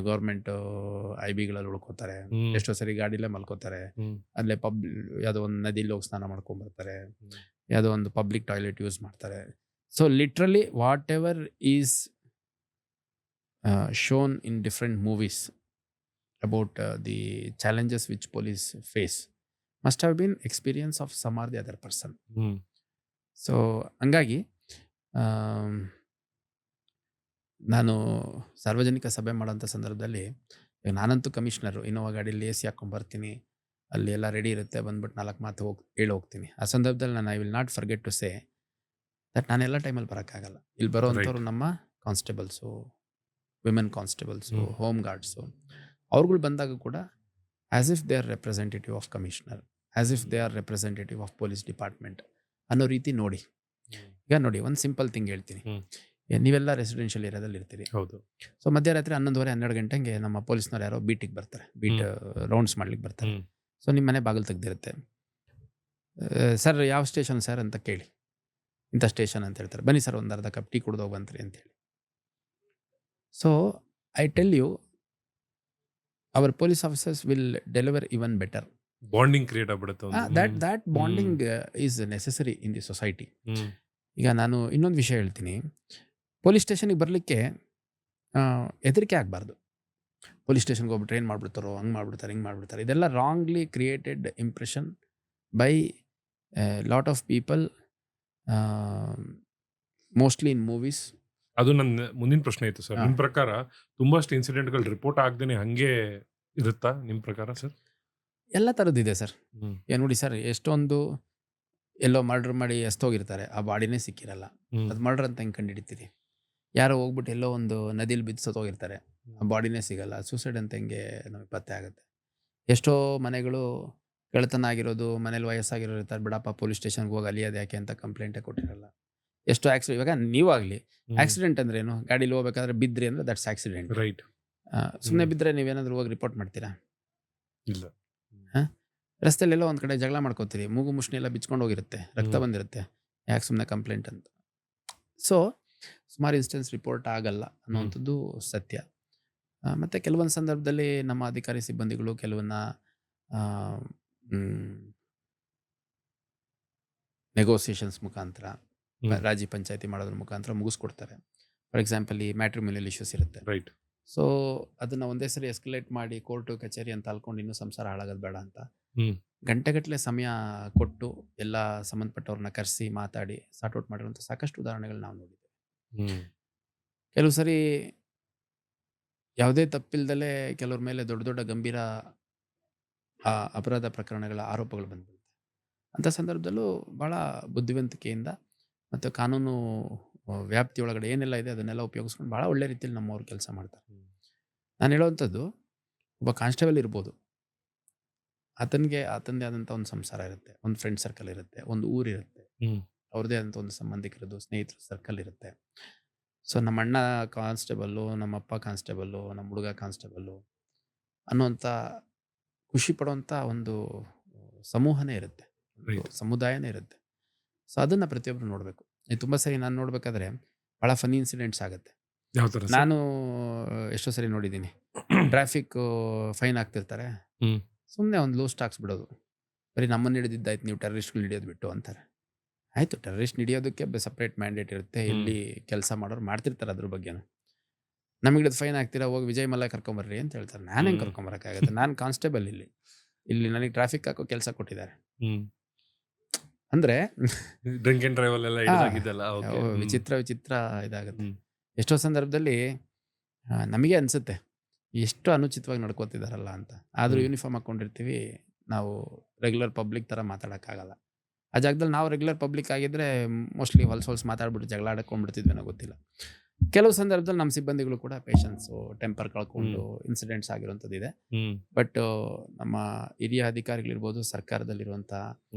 ಗೌರ್ಮೆಂಟು IBಗಳಲ್ಲಿ ಉಳ್ಕೋತಾರೆ, ಎಷ್ಟೋ ಸರಿ ಗಾಡಿಲೇ ಮಲ್ಕೋತಾರೆ, ಅಲ್ಲೇ ಯಾವುದೋ ಒಂದು ನದಿಲಿ ಹೋಗಿ ಸ್ನಾನ ಮಾಡ್ಕೊಂಡ್ಬರ್ತಾರೆ, ಯಾವುದೋ ಒಂದು ಪಬ್ಲಿಕ್ ಟಾಯ್ಲೆಟ್ ಯೂಸ್ ಮಾಡ್ತಾರೆ. So literally what ever is shown in different movies about the challenges which police face must have been experience of some or the other person. So ಹಂಗಾಗಿ ನಾನು ಸಾರ್ವಜನಿಕ ಸಭೆ ಮಾಡೋಂಥ ಸಂದರ್ಭದಲ್ಲಿ, ನಾನಂತೂ ಕಮಿಷನರು, ಇನ್ನೋವಾ ಗಾಡೀಲಿ AC ಹಾಕ್ಕೊಂಡು ಬರ್ತೀನಿ, ಅಲ್ಲಿ ಎಲ್ಲ ರೆಡಿ ಇರುತ್ತೆ, ಬಂದ್ಬಿಟ್ಟು 4 ಮಾತು ಹೇಳಿ ಹೋಗ್ತೀನಿ. ಆ ಸಂದರ್ಭದಲ್ಲಿ ನಾನು I will not forget to say that ನಾನು ಎಲ್ಲ ಟೈಮಲ್ಲಿ ಬರೋಕ್ಕಾಗಲ್ಲ. ಇಲ್ಲಿ ಬರೋವಂಥವ್ರು ನಮ್ಮ constables, women constables, home guards, ಅವ್ರುಗಳು ಬಂದಾಗ ಕೂಡ as if they are representative of commissioner, as if they are representative of police department ಅನ್ನೋ ರೀತಿ ನೋಡಿ. ಈಗ ನೋಡಿ, ಒಂದು ಸಿಂಪಲ್ ಥಿಂಗ್ ಹೇಳ್ತೀನಿ. ನೀವೆಲ್ಲ ರೆಸಿಡೆನ್ಷಿಯಲ್ ಏರಿಯಾದಲ್ಲಿ ಇರ್ತೀರಿ. ಹೌದು. ಸೊ ಮಧ್ಯರಾತ್ರಿ 11:30-12 ಗಂಟೆಗೆ ನಮ್ಮ ಪೊಲೀಸ್ನವ್ರು ಯಾರೋ ಬೀಟಿಗೆ ಬರ್ತಾರೆ, ಬೀಟ್ ರೌಂಡ್ಸ್ ಮಾಡ್ಲಿಕ್ಕೆ ಬರ್ತಾರೆ. ಸೊ ನಿಮ್ಮ ಮನೆ ಬಾಗಿಲು ತೆಗ್ದಿರುತ್ತೆ. ಸರ್ ಯಾವ ಸ್ಟೇಷನ್ ಸರ್ ಅಂತ ಕೇಳಿ, ಇಂಥ ಸ್ಟೇಷನ್ ಅಂತ ಹೇಳ್ತಾರೆ. ಬನ್ನಿ ಸರ್, ಒಂದು ಅರ್ಧ ಕಪ್ ಟೀ ಕುಡ್ದೋಗಿ ಬಂತ್ರಿ ಅಂತೇಳಿ. So I tell you, our police officers will deliver even better. Bonding create ಆಗ್ಬಿಡುತ್ತೆ. that bonding is necessary in the society. ಈಗ ನಾನು ಇನ್ನೊಂದು ವಿಷಯ ಹೇಳ್ತೀನಿ. ಪೊಲೀಸ್ ಸ್ಟೇಷನ್ಗೆ ಬರಲಿಕ್ಕೆ ಹೆದರಿಕೆ ಆಗಬಾರ್ದು. ಪೊಲೀಸ್ ಸ್ಟೇಷನ್ಗೆ ಹೋಗ್ಬಿಟ್ರೆ ಏನು ಮಾಡಿಬಿಡ್ತಾರೋ, ಹಂಗೆ ಮಾಡಿಬಿಡ್ತಾರೆ, ಹಿಂಗೆ ಮಾಡಿಬಿಡ್ತಾರೆ. ಇದೆಲ್ಲ wrongly created impression by lot of people, mostly in movies. ಅದು ನನ್ನ ಮುಂದಿನ ಪ್ರಶ್ನೆ ಇತ್ತು ಸರ್. ನಿಮ್ಮ ಪ್ರಕಾರ ತುಂಬಾಷ್ಟು ಇನ್ಸಿಡೆಂಟ್ಗಳು ರಿಪೋರ್ಟ್ ಆಗದೇನೆ ಹಂಗೆ ಇರುತ್ತಾ ನಿಮ್ಮ ಪ್ರಕಾರ ಸರ್? ಎಲ್ಲ ಥರದ್ದಿದೆ ಸರ್. ನೋಡಿ ಸರ್, ಎಷ್ಟೊಂದು ಎಲ್ಲೋ ಮರ್ಡರ್ ಮಾಡಿ ಎಸ್ತೋಗಿರ್ತಾರೆ, ಆ ಬಾಡಿನೇ ಸಿಕ್ಕಿರಲ್ಲ. ಅದು ಮರ್ಡರ್ ಅಂತ ಹೆಂಗೆ ಕಂಡು ಹಿಡಿತೀರಿ? ಯಾರೋ ಹೋಗ್ಬಿಟ್ಟು ಎಲ್ಲೋ ಒಂದು ನದಿಲಿ ಬಿದ್ದು ಸತ್ತೋಗಿರ್ತಾರೆ, ಆ ಬಾಡಿನೇ ಸಿಗಲ್ಲ. ಸೂಸೈಡ್ ಅಂತ ಹೆಂಗೆ ನಮಗೆ ಪತ್ತೆ ಆಗುತ್ತೆ? ಎಷ್ಟೋ ಮನೆಗಳು ಗೆಳೆತನ ಆಗಿರೋದು, ಮನೇಲಿ ವಯಸ್ಸಾಗಿರೋರು ಇರ್ತಾರೆ, ಬಿಡಪ್ಪ ಪೊಲೀಸ್ ಸ್ಟೇಷನ್ಗೆ ಹೋಗಿ ಅಲಿಯೋದು ಯಾಕೆ ಅಂತ ಕಂಪ್ಲೇಂಟೇ ಕೊಟ್ಟಿರಲ್ಲ. ಎಷ್ಟೋ ಆಕ್ಸಿಡೆಂಟ್, ಇವಾಗ ನೀವಾಗಲಿ ಆಕ್ಸಿಡೆಂಟ್ ಅಂದ್ರೆ ಏನು? ಗಾಡೀಲಿ ಹೋಗ್ಬೇಕಾದ್ರೆ ಬಿದ್ರಿ ಅಂದರೆ ದಟ್ಸ್ ಆಕ್ಸಿಡೆಂಟ್, ರೈಟ್? ಸುಮ್ಮನೆ ಬಿದ್ದರೆ ನೀವೇನಾದರೂ ಹೋಗಿ ರಿಪೋರ್ಟ್ ಮಾಡ್ತೀರಾ? ಇಲ್ಲ. ರಸ್ತೆಯಲ್ಲಿ ಎಲ್ಲೋ ಒಂದು ಕಡೆ ಜಗಳ ಮಾಡ್ಕೋತೀರಿ, ಮೂಗು ಮುಷ್ಣಿ ಎಲ್ಲ ಬಿಚ್ಕೊಂಡು ಹೋಗಿರುತ್ತೆ, ರಕ್ತ ಬಂದಿರುತ್ತೆ, ಯಾಕೆ ಸುಮ್ಮನೆ ಕಂಪ್ಲೇಂಟ್ ಅಂತ. ಸೊ ಸುಮಾರು ಇನ್ಸ್ಟೆನ್ಸ್ ರಿಪೋರ್ಟ್ ಆಗಲ್ಲ ಅನ್ನೋವಂಥದ್ದು ಸತ್ಯ. ಮತ್ತು ಕೆಲವೊಂದು ಸಂದರ್ಭದಲ್ಲಿ ನಮ್ಮ ಅಧಿಕಾರಿ ಸಿಬ್ಬಂದಿಗಳು ಕೆಲವನ್ನ ನೆಗೋಸಿಯೇಷನ್ಸ್ ಮುಖಾಂತರ, ರಾಜಿ ಪಂಚಾಯತಿ ಮಾಡೋದ್ರ ಮುಖಾಂತರ ಮುಗಿಸ್ಕೊಡ್ತಾರೆ. ಫಾರ್ ಎಕ್ಸಾಂಪಲ್, ಈ ಮ್ಯಾಟ್ರಿಮೋನಿಯಲ್ ಇಶ್ಯೂಸ್ ಇರುತ್ತೆ, ರೈಟ್? ಸೊ ಅದನ್ನು ಒಂದೇ ಸರಿ ಎಸ್ಕಲೇಟ್ ಮಾಡಿ ಕೋರ್ಟು ಕಚೇರಿ ಅಂತ ಅಲ್ಕೊಂಡು ಇನ್ನೂ ಸಂಸಾರ ಹಾಳಾಗೋದು ಬೇಡ ಅಂತ ಗಂಟೆಗಟ್ಟಲೆ ಸಮಯ ಕೊಟ್ಟು ಎಲ್ಲ ಸಂಬಂಧಪಟ್ಟವ್ರನ್ನ ಕರೆಸಿ ಮಾತಾಡಿ ಸಾರ್ಟ್ ಔಟ್ ಮಾಡಿರುವಂಥ ಸಾಕಷ್ಟು ಉದಾಹರಣೆಗಳು ನಾವು ನೋಡಿದ್ದೇವೆ. ಕೆಲವು ಸರಿ ಯಾವುದೇ ತಪ್ಪಿಲ್ದಲೇ ಕೆಲವ್ರ ಮೇಲೆ ದೊಡ್ಡ ದೊಡ್ಡ ಗಂಭೀರ ಅಪರಾಧ ಪ್ರಕರಣಗಳ ಆರೋಪಗಳು ಬಂದ್ಬಿಡುತ್ತೆ. ಅಂಥ ಸಂದರ್ಭದಲ್ಲೂ ಭಾಳ ಬುದ್ಧಿವಂತಿಕೆಯಿಂದ ಮತ್ತು ಕಾನೂನು ವ್ಯಾಪ್ತಿಯೊಳಗಡೆ ಏನೆಲ್ಲ ಇದೆ ಅದನ್ನೆಲ್ಲ ಉಪಯೋಗಿಸ್ಕೊಂಡು ಭಾಳ ಒಳ್ಳೆ ರೀತಿಯಲ್ಲಿ ನಮ್ಮವ್ರು ಕೆಲಸ ಮಾಡ್ತಾರೆ. ನಾನು ಹೇಳೋವಂಥದ್ದು, ಒಬ್ಬ ಕಾನ್ಸ್ಟೇಬಲ್ ಇರ್ಬೋದು, ಆತನಿಗೆ ಆತನದೇ ಆದಂಥ ಒಂದು ಸಂಸಾರ ಇರುತ್ತೆ, ಒಂದು ಫ್ರೆಂಡ್ ಸರ್ಕಲ್ ಇರುತ್ತೆ, ಒಂದು ಊರಿರುತ್ತೆ, ಅವ್ರದ್ದೇ ಆದಂಥ ಒಂದು ಸಂಬಂಧಿಕರದ್ದು ಸ್ನೇಹಿತರ ಸರ್ಕಲ್ ಇರುತ್ತೆ. ಸೊ ನಮ್ಮ ಅಣ್ಣ ಕಾನ್ಸ್ಟೇಬಲ್ಲು, ನಮ್ಮ ಅಪ್ಪ ಕಾನ್ಸ್ಟೇಬಲ್ಲು, ನಮ್ಮ ಹುಡುಗ ಕಾನ್ಸ್ಟೇಬಲ್ಲು ಅನ್ನುವಂಥ ಖುಷಿ ಪಡುವಂಥ ಒಂದು ಸಮೂಹನೇ ಇರುತ್ತೆ, ಒಂದು ಸಮುದಾಯನೇ ಇರುತ್ತೆ. ಸೊ ಅದನ್ನು ಪ್ರತಿಯೊಬ್ಬರು ನೋಡಬೇಕು. ತುಂಬ ಸರಿ ನಾನು ನೋಡಬೇಕಾದ್ರೆ ಭಾಳ ಫನಿ ಇನ್ಸಿಡೆಂಟ್ಸ್ ಆಗುತ್ತೆ. ಯಾವ ಥರ ಸರ್? ನಾನು ಎಷ್ಟೋ ಸರಿ ನೋಡಿದ್ದೀನಿ, ಟ್ರಾಫಿಕ್ ಫೈನ್ ಆಗ್ತಿರ್ತಾರೆ, ಸುಮ್ಮನೆ ಒಂದು ಲೂಸ್ ಟಾಕ್ಸ್ ಬಿಡೋದು, ಬರೀ ನಮ್ಮನ್ನು ಹಿಡಿದಿದ್ದಾಯ್ತು, ನೀವು ಟೆರರಿಸ್ಟ್ಗಳು ಹಿಡಿಯೋದು ಬಿಟ್ಟು ಅಂತಾರೆ. ಆಯಿತು, ಟೆರರಿಸ್ಟ್ ಹಿಡಿಯೋದಕ್ಕೆ ಸಪ್ರೇಟ್ ಮ್ಯಾಂಡೇಟ್ ಇರುತ್ತೆ, ಇಲ್ಲಿ ಕೆಲಸ ಮಾಡೋರು ಮಾಡ್ತಿರ್ತಾರೆ ಅದ್ರ ಬಗ್ಗೆನೂ. ನಮಗೆ ಹಿಡಿದು ಫೈನ್ ಆಗ್ತೀರಾ, ಹೋಗಿ ವಿಜಯ್ ಮಲ್ಯ ಕರ್ಕೊಂಬರ್ರಿ ಅಂತ ಹೇಳ್ತಾರೆ. ನಾನು ಹೆಂಗೆ ಕರ್ಕೊಂಬರೋಕ್ಕಾಗುತ್ತೆ? ನಾನು ಕಾನ್ಸ್ಟೇಬಲ್, ಇಲ್ಲಿ ನನಗೆ ಟ್ರಾಫಿಕ್ ಹಾಕೋ ಕೆಲಸ ಕೊಟ್ಟಿದ್ದಾರೆ. ಅಂದರೆ ಡ್ರಿಂಕ್ ಅಂಡ್ ಡ್ರೈವ್ ಅಲ್ಲೆಲ್ಲ ಹಿಡಿದಾಗಿದ್ದಲ್ಲ. ವಿಚಿತ್ರ ಇದಾಗುತ್ತೆ. ಎಷ್ಟೋ ಸಂದರ್ಭದಲ್ಲಿ ನಮಗೆ ಅನಿಸುತ್ತೆ ಎಷ್ಟು ಅನುಚಿತವಾಗಿ ನಡ್ಕೋತಿದ್ದಾರಲ್ಲ ಅಂತ. ಆದರೂ ಯೂನಿಫಾರ್ಮ್ ಹಾಕ್ಕೊಂಡಿರ್ತೀವಿ, ನಾವು ರೆಗ್ಯುಲರ್ ಪಬ್ಲಿಕ್ ಥರ ಮಾತಾಡೋಕ್ಕಾಗಲ್ಲ. ಆ ಜಾಗದಲ್ಲಿ ನಾವು ರೆಗ್ಯುಲರ್ ಪಬ್ಲಿಕ್ ಆಗಿದ್ದರೆ ಮೋಸ್ಟ್ಲಿ ಹೊಲ್ಸು ಮಾತಾಡ್ಬಿಟ್ಟು ಜಗಳ ಆಡಕೊಂಡ್ಬಿಡ್ತಿದ್ವೇನೋ ಗೊತ್ತಿಲ್ಲ. ಕೆಲವು ಸಂದರ್ಭದಲ್ಲಿ ನಮ್ಮ ಸಿಬ್ಬಂದಿಗಳು ಕೂಡ ಪೇಷನ್ಸು, ಟೆಂಪರ್ ಕಳ್ಕೊಂಡು ಇನ್ಸಿಡೆಂಟ್ಸ್ ಆಗಿರುವಂಥದ್ದು ಇದೆ. ಬಟ್ ನಮ್ಮ ಹಿರಿಯ ಅಧಿಕಾರಿಗಳಿರ್ಬೋದು, ಸರ್ಕಾರದಲ್ಲಿರುವಂಥ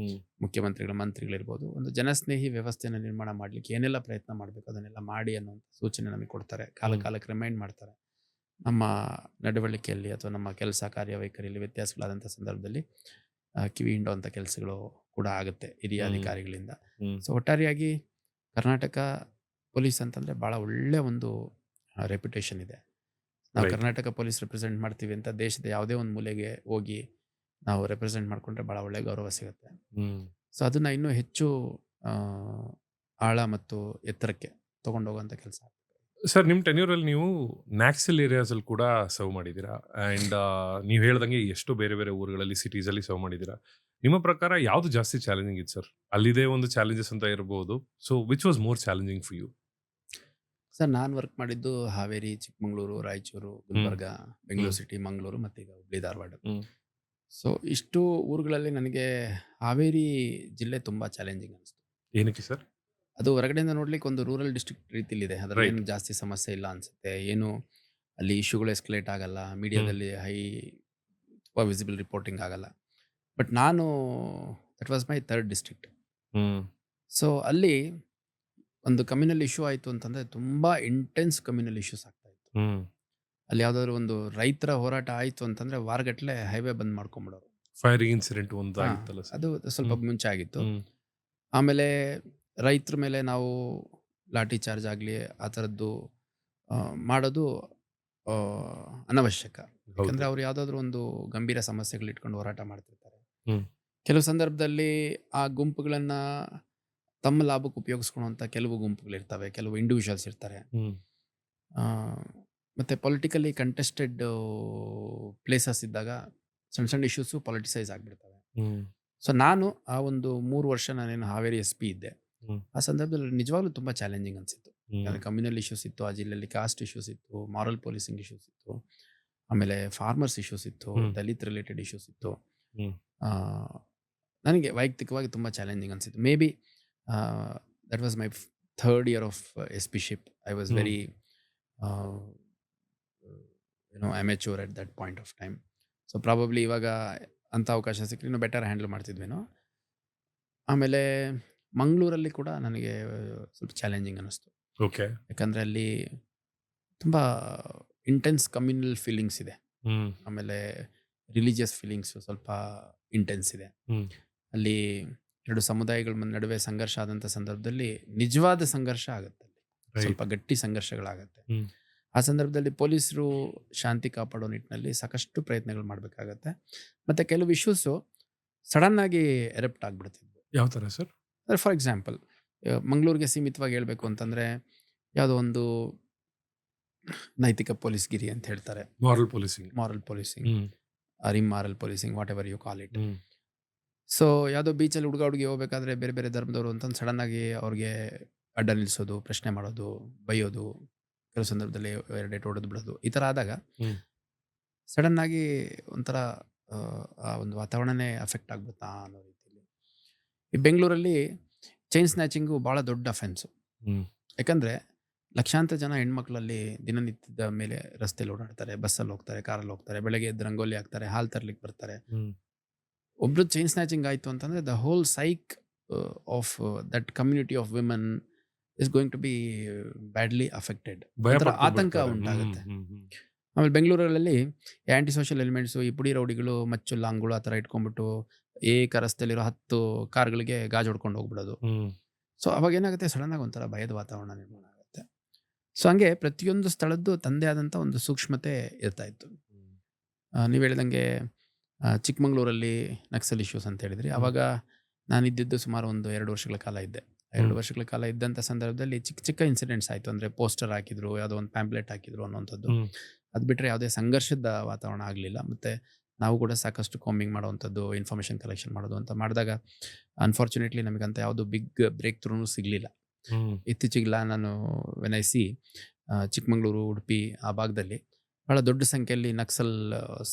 ಮುಖ್ಯಮಂತ್ರಿಗಳು, ಮಂತ್ರಿಗಳಿರ್ಬೋದು, ಒಂದು ಜನಸ್ನೇಹಿ ವ್ಯವಸ್ಥೆಯನ್ನು ನಿರ್ಮಾಣ ಮಾಡಲಿಕ್ಕೆ ಏನೆಲ್ಲ ಪ್ರಯತ್ನ ಮಾಡಬೇಕು ಅದನ್ನೆಲ್ಲ ಮಾಡಿ ಅನ್ನೋಂಥ ಸೂಚನೆ ನಮಗೆ ಕೊಡ್ತಾರೆ. ಕಾಲಕ್ಕೆ ರಿಮೈಂಡ್ ಮಾಡ್ತಾರೆ. ನಮ್ಮ ನಡವಳಿಕೆಯಲ್ಲಿ ಅಥವಾ ನಮ್ಮ ಕೆಲಸ ಕಾರ್ಯವೈಖರಿಯಲ್ಲಿ ವ್ಯತ್ಯಾಸಗಳಾದಂಥ ಸಂದರ್ಭದಲ್ಲಿ ಕಿವಿ ಹಿಂಡುವಂಥ ಕೆಲಸಗಳು ಕೂಡ ಆಗುತ್ತೆ ಹಿರಿಯ ಅಧಿಕಾರಿಗಳಿಂದ. ಸೊ ಒಟ್ಟಾರೆಯಾಗಿ ಕರ್ನಾಟಕ ಪೊಲೀಸ್ ಅಂತಂದರೆ ಭಾಳ ಒಳ್ಳೆಯ ಒಂದು ರೆಪ್ಯುಟೇಷನ್ ಇದೆ. ನಾವು ಕರ್ನಾಟಕ ಪೊಲೀಸ್ ರೆಪ್ರೆಸೆಂಟ್ ಮಾಡ್ತೀವಿ ಅಂತ ದೇಶದ ಯಾವುದೇ ಒಂದು ಮೂಲೆಗೆ ಹೋಗಿ ನಾವು ರೆಪ್ರೆಸೆಂಟ್ ಮಾಡಿಕೊಂಡ್ರೆ ಭಾಳ ಒಳ್ಳೆಯ ಗೌರವ ಸಿಗುತ್ತೆ. ಸೊ ಅದನ್ನು ಇನ್ನೂ ಹೆಚ್ಚು ಆಳ ಮತ್ತು ಎತ್ತರಕ್ಕೆ ತೊಗೊಂಡೋಗುವಂಥ ಕೆಲಸ. ಸರ್, ನಿಮ್ಮ ಟೆನ್ಯೂರಲ್ಲಿ ನೀವು ನ್ಯಾಕ್ಸಲ್ ಏರಿಯಾಸಲ್ಲಿ ಕೂಡ ಸರ್ವ್ ಮಾಡಿದ್ದೀರಾ. ಆ್ಯಂಡ್ ನೀವು ಹೇಳ್ದಂಗೆ ಎಷ್ಟು ಬೇರೆ ಬೇರೆ ಊರುಗಳಲ್ಲಿ, ಸಿಟೀಸಲ್ಲಿ ಸರ್ವ್ ಮಾಡಿದ್ದೀರಾ. ನಿಮ್ಮ ಪ್ರಕಾರ ಯಾವುದು ಜಾಸ್ತಿ ಚಾಲೆಂಜಿಂಗ್ ಇತ್ತು ಸರ್? ಅಲ್ಲಿದೆ ಒಂದು ಚಾಲೆಂಜಸ್ ಅಂತ ಇರ್ಬೋದು. So which was more challenging for you? Sir, ನಾನು ವರ್ಕ್ ಮಾಡಿದ್ದು ಹಾವೇರಿ, ಚಿಕ್ಕಮಗಳೂರು, ರಾಯಚೂರು, ಗುಲ್ಬರ್ಗ, ಬೆಂಗಳೂರು ಸಿಟಿ, ಮಂಗಳೂರು ಮತ್ತು ಈಗ ಹುಬ್ಳಿ ಧಾರವಾಡ. ಸೊ ಇಷ್ಟು ಊರುಗಳಲ್ಲಿ ನನಗೆ ಹಾವೇರಿ ಜಿಲ್ಲೆ ತುಂಬ ಚಾಲೆಂಜಿಂಗ್ ಅನಿಸ್ತು. ಏನಕ್ಕೆ ಸರ್? ಅದು ಹೊರಗಡೆಯಿಂದ ನೋಡ್ಲಿಕ್ಕೆ ಒಂದು ರೂರಲ್ ಡಿಸ್ಟ್ರಿಕ್ಟ್ ರೀತಿಲಿದೆ, ಅದರಲ್ಲಿ ಏನು ಜಾಸ್ತಿ ಸಮಸ್ಯೆ ಇಲ್ಲ ಅನಿಸುತ್ತೆ, ಏನು ಅಲ್ಲಿ ಇಶ್ಯೂಗಳು ಎಸ್ಕಲೇಟ್ ಆಗಲ್ಲ, ಮೀಡಿಯಾದಲ್ಲಿ ತುಂಬ ವಿಸಿಬಲ್ ರಿಪೋರ್ಟಿಂಗ್ ಆಗಲ್ಲ. ಬಟ್ ನಾನು that was my third district. So ಅಲ್ಲಿ ಒಂದು ಕಮ್ಯುನಲ್ ಇಶ್ಯೂ ಆಯಿತು ಅಂತಂದರೆ ತುಂಬ ಇಂಟೆನ್ಸ್ ಕಮ್ಯುನಲ್ ಇಶ್ಯೂಸ್ ಆಗ್ತಾ ಇತ್ತು. ಅಲ್ಲಿ ಯಾವುದಾದ್ರು ಒಂದು ರೈತರ ಹೋರಾಟ ಆಯಿತು ಅಂತಂದರೆ ವಾರಗಟ್ಟಲೆ ಹೈವೇ ಬಂದ್ ಮಾಡ್ಕೊಂಬಿಡೋರು. ಫೈರಿಂಗ್ ಇನ್ಸಿಡೆಂಟ್ ಒಂದು ಆಗಿತ್ತಲ್ಲ ಸರ್? ಅದು ಸ್ವಲ್ಪ ಮುಂಚೆ ಆಗಿತ್ತು. ಆಮೇಲೆ ರೈತರ ಮೇಲೆ ನಾವು ಲಾಠಿ ಚಾರ್ಜ್ ಆಗಲಿ ಆ ಥರದ್ದು ಮಾಡೋದು ಅನವಶ್ಯಕ. ಯಾಕಂದರೆ ಅವ್ರು ಯಾವುದಾದ್ರೂ ಒಂದು ಗಂಭೀರ ಸಮಸ್ಯೆಗಳು ಇಟ್ಕೊಂಡು ಹೋರಾಟ ಮಾಡ್ತಿರ್ತಾರೆ. ಕೆಲವು ಸಂದರ್ಭದಲ್ಲಿ ಆ ಗುಂಪುಗಳನ್ನು ತಮ್ಮ ಲಾಭಕ್ಕೆ ಉಪಯೋಗಿಸ್ಕೊಳ್ಳುವಂಥ ಕೆಲವು ಗುಂಪುಗಳಿರ್ತವೆ, ಕೆಲವು ಇಂಡಿವಿಜುವಲ್ಸ್ ಇರ್ತಾರೆ. ಮತ್ತು ಪೊಲಿಟಿಕಲಿ ಕಂಟೆಸ್ಟೆಡ್ ಪ್ಲೇಸಸ್ ಇದ್ದಾಗ ಸಣ್ಣ ಸಣ್ಣ ಇಶ್ಯೂಸು ಪೊಲಿಟಿಸೈಸ್ ಆಗಿಬಿಡ್ತವೆ. ಸೊ ನಾನು ಆ ಒಂದು 3 ವರ್ಷ ನಾನೇನು ಹಾವೇರಿ SP ಇದ್ದೆ. ಆ ಸಂದರ್ಭದಲ್ಲಿ ನಿಜವಾಗ್ಲೂ ತುಂಬ ಚಾಲೆಂಜಿಂಗ್ ಅನಿಸಿತ್ತು. ಕಮ್ಯುನಲ್ ಇಶ್ಯೂಸ್ ಇತ್ತು, ಆ ಜಿಲ್ಲೆಯಲ್ಲಿ ಕಾಸ್ಟ್ ಇಶ್ಯೂಸ್ ಇತ್ತು, ಮಾರಲ್ ಪೊಲೀಸಿಂಗ್ ಇಶ್ಯೂಸ್ ಇತ್ತು, ಆಮೇಲೆ ಫಾರ್ಮರ್ಸ್ ಇಶ್ಯೂಸ್ ಇತ್ತು, ದಲಿತ್ ರಿಲೇಟೆಡ್ ಇಶ್ಯೂಸ್ ಇತ್ತು. ನನಗೆ ವೈಯಕ್ತಿಕವಾಗಿ ತುಂಬ ಚಾಲೆಂಜಿಂಗ್ ಅನಿಸಿತ್ತು. Maybe that was my third year of SP-ಶಿಪ್. I was very amateur at that point of time. So probably ಇವಾಗ ಅಂಥ ಅವಕಾಶ ಸಿಕ್ಕರೆ ಇನ್ನೂ ಬೆಟರ್ ಹ್ಯಾಂಡಲ್ ಮಾಡ್ತಿದ್ವೇನೋ. ಆಮೇಲೆ ಮಂಗಳೂರಲ್ಲಿ ಕೂಡ ನನಗೆ ಸ್ವಲ್ಪ ಚಾಲೆಂಜಿಂಗ್ ಅನ್ನಿಸ್ತು. ಓಕೆ. ಯಾಕಂದರೆ ಅಲ್ಲಿ ತುಂಬ ಇಂಟೆನ್ಸ್ ಕಮ್ಯುನಲ್ ಫೀಲಿಂಗ್ಸ್ ಇದೆ, ಆಮೇಲೆ ರಿಲಿಜಿಯಸ್ ಫೀಲಿಂಗ್ಸು ಸ್ವಲ್ಪ ಇಂಟೆನ್ಸ್ ಇದೆ. ಅಲ್ಲಿ ಎರಡು ಸಮುದಾಯಗಳ ನಡುವೆ ಸಂಘರ್ಷ ಆದಂಥ ಸಂದರ್ಭದಲ್ಲಿ ನಿಜವಾದ ಸಂಘರ್ಷ ಆಗುತ್ತೆ, ಸ್ವಲ್ಪ ಗಟ್ಟಿ ಸಂಘರ್ಷಗಳಾಗತ್ತೆ. ಆ ಸಂದರ್ಭದಲ್ಲಿ ಪೊಲೀಸರು ಶಾಂತಿ ಕಾಪಾಡೋ ನಿಟ್ಟಿನಲ್ಲಿ ಸಾಕಷ್ಟು ಪ್ರಯತ್ನಗಳು ಮಾಡಬೇಕಾಗತ್ತೆ. ಮತ್ತು ಕೆಲವು ಇಶ್ಯೂಸು ಸಡನ್ನಾಗಿ ಎರಪ್ಟ್ ಆಗಿಬಿಡ್ತಿದ್ವು. ಯಾವ ಥರ ಸರ್? ಅಂದರೆ ಫಾರ್ ಎಕ್ಸಾಂಪಲ್, ಮಂಗಳೂರಿಗೆ ಸೀಮಿತವಾಗಿ ಹೇಳಬೇಕು ಅಂತಂದರೆ ಯಾವುದೋ ಒಂದು ನೈತಿಕ ಪೊಲೀಸ್ಗಿರಿ ಅಂತ ಹೇಳ್ತಾರೆ, moral policing, immoral policing, whatever you call it. So ಯಾವುದೋ ಬೀಚಲ್ಲಿ ಹುಡುಗಿ ಹೋಗ್ಬೇಕಾದ್ರೆ ಬೇರೆ ಬೇರೆ ಧರ್ಮದವರು ಅಂತಂದು ಸಡನ್ನಾಗಿ ಅವ್ರಿಗೆ ಅಡ್ಡ ನಿಲ್ಲಿಸೋದು, ಪ್ರಶ್ನೆ ಮಾಡೋದು, ಬೈಯೋದು, ಕೆಲವು ಸಂದರ್ಭದಲ್ಲಿ 2 ಏಟು ಹೊಡೆದು ಬಿಡೋದು, ಈ ಥರ ಆದಾಗ ಹ್ಮ್. ಸಡನ್ನಾಗಿ ಒಂಥರ ಆ ಒಂದು ವಾತಾವರಣನೇ ಅಫೆಕ್ಟ್ ಆಗ್ಬಿಡುತ್ತಾ ಅನ್ನೋ ರೀತಿಯಲ್ಲಿ. ಈ ಬೆಂಗಳೂರಲ್ಲಿ ಚೈನ್ ಸ್ನ್ಯಾಚಿಂಗು ಭಾಳ ದೊಡ್ಡ ಅಫೆನ್ಸು. ಹ್ಮ್. ಯಾಕಂದರೆ ಲಕ್ಷಾಂತರ ಜನ ಹೆಣ್ಮಕ್ಳಲ್ಲಿ ದಿನನಿತ್ಯದ ಮೇಲೆ ರಸ್ತೆಯಲ್ಲಿ ಓಡಾಡ್ತಾರೆ, ಬಸ್ಸಲ್ಲಿ ಹೋಗ್ತಾರೆ, ಕಾರಲ್ಲಿ ಹೋಗ್ತಾರೆ, ಬೆಳಗ್ಗೆ ಎದ್ದು ರಂಗೋಲಿ ಹಾಕ್ತಾರೆ, ಹಾಲು ತರ್ಲಿಕ್ಕೆ ಬರ್ತಾರೆ. ಹ್ಮ್. ಒಬ್ರು ಚೈನ್ ಸ್ನ್ಯಾಚಿಂಗ್ ಆಯಿತು ಅಂತಂದರೆ the whole psyche of that community of women is going to be badly affected. ಭಯ ಒಂಥರ ಪಡ್ಕೊಂಡ್ ಆತಂಕ ಬಿಡ್ತಾರೆ. ಉಂಟಾಗುತ್ತೆ. ಹ್ಮ್, ಹ್ಮ್, ಹ್ಮ್. ಆಮೇಲೆ ಬೆಂಗಳೂರಲ್ಲಿ ಆ್ಯಂಟಿ ಸೋಷಿಯಲ್ ಎಲಿಮೆಂಟ್ಸು, ಈ ಪುಡಿ ರೌಡಿಗಳು, ಮಚ್ಚು ಲಾಂಗ್ಗಳು ಆ ಥರ ಇಟ್ಕೊಂಡ್ಬಿಟ್ಟು ಏಕ ರಸ್ತೆಯಲ್ಲಿರೋ 10 ಕಾರ್ಗಳಿಗೆ ಗಾಜು ಹೊಡ್ಕೊಂಡು ಹೋಗ್ಬಿಡೋದು. ಹ್ಮ್. ಸೊ ಅವಾಗ ಏನಾಗುತ್ತೆ, ಸಡನ್ನಾಗಿ ಒಂಥರ ಭಯದ ವಾತಾವರಣ ನಿರ್ಮಾಣ ಆಗುತ್ತೆ. ಸೊ ಹಂಗೆ ಪ್ರತಿಯೊಂದು ಸ್ಥಳದ್ದು ತಂದೆ ಆದಂಥ ಒಂದು ಸೂಕ್ಷ್ಮತೆ ಇರ್ತಾ ಇತ್ತು. ನೀವು ಹೇಳಿದಂಗೆ ಚಿಕ್ಕಮಂಗ್ಳೂರಲ್ಲಿ ನಕ್ಸಲ್ ಇಶ್ಯೂಸ್ ಅಂತ ಹೇಳಿದ್ರಿ. ಆವಾಗ ನಾನಿದ್ದಿದ್ದು ಸುಮಾರು ಒಂದು 2 ವರ್ಷಗಳ ಕಾಲ ಇದ್ದೆ. 2 ವರ್ಷಗಳ ಕಾಲ ಇದ್ದಂಥ ಸಂದರ್ಭದಲ್ಲಿ ಚಿಕ್ಕ ಚಿಕ್ಕ ಇನ್ಸಿಡೆಂಟ್ಸ್ ಆಯಿತು. ಅಂದರೆ ಪೋಸ್ಟರ್ ಹಾಕಿದ್ರು, ಯಾವುದೋ ಒಂದು ಪ್ಯಾಂಪ್ಲೆಟ್ ಹಾಕಿದ್ರು ಅನ್ನೋಂಥದ್ದು. ಹ್ಮ್. ಅದು ಬಿಟ್ಟರೆ ಯಾವುದೇ ಸಂಘರ್ಷದ ವಾತಾವರಣ ಆಗಲಿಲ್ಲ. ಮತ್ತು ನಾವು ಕೂಡ ಸಾಕಷ್ಟು ಕಾಂಬಿಂಗ್ ಮಾಡೋವಂಥದ್ದು, ಇನ್ಫಾರ್ಮೇಷನ್ ಕಲೆಕ್ಷನ್ ಮಾಡೋದು ಅಂತ ಮಾಡಿದಾಗ ಅನ್ಫಾರ್ಚುನೇಟ್ಲಿ ನಮಗಂತ ಯಾವುದು ಬಿಗ್ ಬ್ರೇಕ್ ಥ್ರೂನು ಸಿಗಲಿಲ್ಲ. ಹ್ಮ್. ಇತ್ತೀಚೆಗಿಲ್ಲ ನಾನು when I C Chikmagalur, Udupi ಆ ಭಾಗದಲ್ಲಿ ಭಾಳ ದೊಡ್ಡ ಸಂಖ್ಯೆಯಲ್ಲಿ ನಕ್ಸಲ್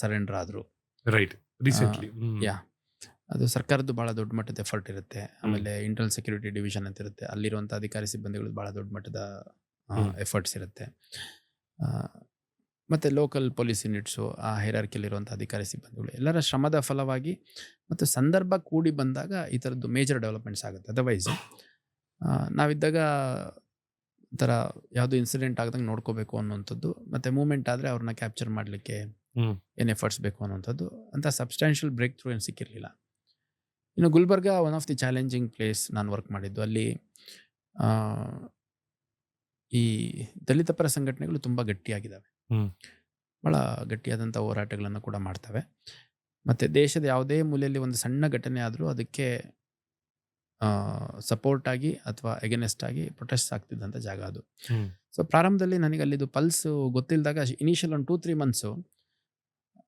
ಸರೆಂಡರ್ ಆದರು. ರೈಟ್. ರೀಸೆಂಟ್ಲಿ. ಯಾ ಅದು ಸರ್ಕಾರದ್ದು ಭಾಳ ದೊಡ್ಡ ಮಟ್ಟದ ಎಫರ್ಟ್ ಇರುತ್ತೆ. ಆಮೇಲೆ ಇಂಟರ್ನಲ್ ಸೆಕ್ಯೂರಿಟಿ ಡಿವಿಷನ್ ಅಂತ ಇರುತ್ತೆ, ಅಲ್ಲಿರುವಂಥ ಅಧಿಕಾರಿ ಸಿಬ್ಬಂದಿಗಳು ಭಾಳ ದೊಡ್ಡ ಮಟ್ಟದ ಎಫರ್ಟ್ಸ್ ಇರುತ್ತೆ. ಮತ್ತು ಲೋಕಲ್ ಪೊಲೀಸ್ ಯೂನಿಟ್ಸು, ಆ ಹೈರಾರ್ಕಿಯಲ್ಲಿರುವಂಥ ಅಧಿಕಾರಿ ಸಿಬ್ಬಂದಿಗಳು ಎಲ್ಲರ ಶ್ರಮದ ಫಲವಾಗಿ ಮತ್ತು ಸಂದರ್ಭ ಕೂಡಿ ಬಂದಾಗ ಈ ಥರದ್ದು ಮೇಜರ್ ಡೆವಲಪ್ಮೆಂಟ್ಸ್ ಆಗುತ್ತೆ. ಅದರ್ವೈಸ್ ನಾವಿದ್ದಾಗ ಒಂಥರ ಯಾವುದೋ ಇನ್ಸಿಡೆಂಟ್ ಆಗ್ದಂಗೆ ನೋಡ್ಕೋಬೇಕು ಅನ್ನೋಂಥದ್ದು, ಮತ್ತು ಮೂಮೆಂಟ್ ಆದರೆ ಅವ್ರನ್ನ ಕ್ಯಾಪ್ಚರ್ ಮಾಡಲಿಕ್ಕೆ ಏನು ಎಫರ್ಟ್ಸ್ ಬೇಕು ಅನ್ನೋಂಥದ್ದು, ಅಂಥ ಸಬ್ಸ್ಟ್ಯಾನ್ಷಿಯಲ್ ಬ್ರೇಕ್ ಥ್ರೂ ಏನು ಸಿಕ್ಕಿರಲಿಲ್ಲ. ಇನ್ನು Gulbarga one of the challenging place ನಾನು ವರ್ಕ್ ಮಾಡಿದ್ದು. ಅಲ್ಲಿ ಈ ದಲಿತ ಪರ ಸಂಘಟನೆಗಳು ತುಂಬ ಗಟ್ಟಿಯಾಗಿದ್ದಾವೆ. ಭಾಳ ಗಟ್ಟಿಯಾದಂಥ ಹೋರಾಟಗಳನ್ನು ಕೂಡ ಮಾಡ್ತವೆ. ಮತ್ತು ದೇಶದ ಯಾವುದೇ ಮೂಲೆಯಲ್ಲಿ ಒಂದು ಸಣ್ಣ ಘಟನೆ ಆದರೂ ಅದಕ್ಕೆ ಸಪೋರ್ಟ್ ಆಗಿ ಅಥವಾ ಎಗನೆಸ್ಟ್ ಆಗಿ ಪ್ರೊಟೆಸ್ಟ್ ಆಗ್ತಿದ್ದಂಥ ಜಾಗ ಅದು. ಸೊ ಪ್ರಾರಂಭದಲ್ಲಿ ನನಗೆ ಅಲ್ಲಿದ್ದು ಪಲ್ಸು ಗೊತ್ತಿಲ್ಲದಾಗ ಇನಿಷಿಯಲ್ ಒಂದು 2-3 months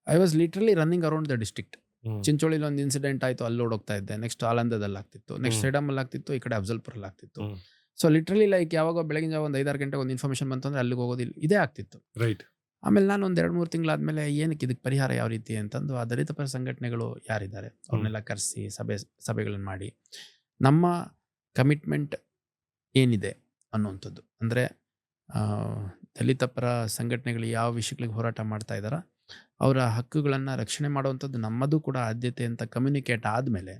I was literally running around the district. ಚಿಂಚೋಳಿಲಿ ಒಂದು ಇನ್ಸಿಡೆಂಟ್ ಆಯಿತು, ಅಲ್ಲಿ ಓಡೋಗ್ತಾ ಇದ್ದೆ. ನೆಕ್ಸ್ಟ್ ಆಲಂದದಲ್ಲಿ ಆಗ್ತಿತ್ತು, ನೆಕ್ಸ್ಟ್ ಸೇಡಮಲ್ಲಿ ಆಗ್ತಿತ್ತು, ಈ ಕಡೆ ಅಫ್ಜಲ್ಪುರಲ್ಲಿ ಆಗ್ತಿತ್ತು. ಸೊ ಲಿಟ್ರಲಿ ಲೈಕ್ ಯಾವಾಗ ಬೆಳಗಿನ ಜಾವ ಒಂದು 5-6 ಗಂಟೆಗೆ ಒಂದು ಇನ್ಫಾರ್ಮೇಷನ್ ಬಂತು ಅಂದರೆ ಅಲ್ಲಿಗೆ ಹೋಗೋದಿಲ್ಲ, ಇದೇ ಆಗ್ತಿತ್ತು. ರೈಟ್. ಆಮೇಲೆ ನಾನು ಒಂದು 2-3 ತಿಂಗಳಾದಮೇಲೆ ಏನಕ್ಕೆ ಇದಕ್ಕೆ ಪರಿಹಾರ ಯಾವ ರೀತಿ ಅಂತಂದು ಆ ದಲಿತ ಪರ ಸಂಘಟನೆಗಳು ಯಾರಿದ್ದಾರೆ ಅವ್ರನ್ನೆಲ್ಲ ಕರೆಸಿ ಸಭೆಗಳನ್ನು ಮಾಡಿ ನಮ್ಮ ಕಮಿಟ್ಮೆಂಟ್ ಏನಿದೆ ಅನ್ನುವಂಥದ್ದು, ಅಂದರೆ ದಲಿತ ಪರ ಸಂಘಟನೆಗಳು ಯಾವ ವಿಷಯಗಳಿಗೆ ಹೋರಾಟ ಮಾಡ್ತಾ ಇದ್ದಾರ ಅವರ ಹಕ್ಕುಗಳನ್ನು ರಕ್ಷಣೆ ಮಾಡುವಂಥದ್ದು ನಮ್ಮದು ಕೂಡ ಆದ್ಯತೆ ಅಂತ ಕಮ್ಯುನಿಕೇಟ್ ಆದಮೇಲೆ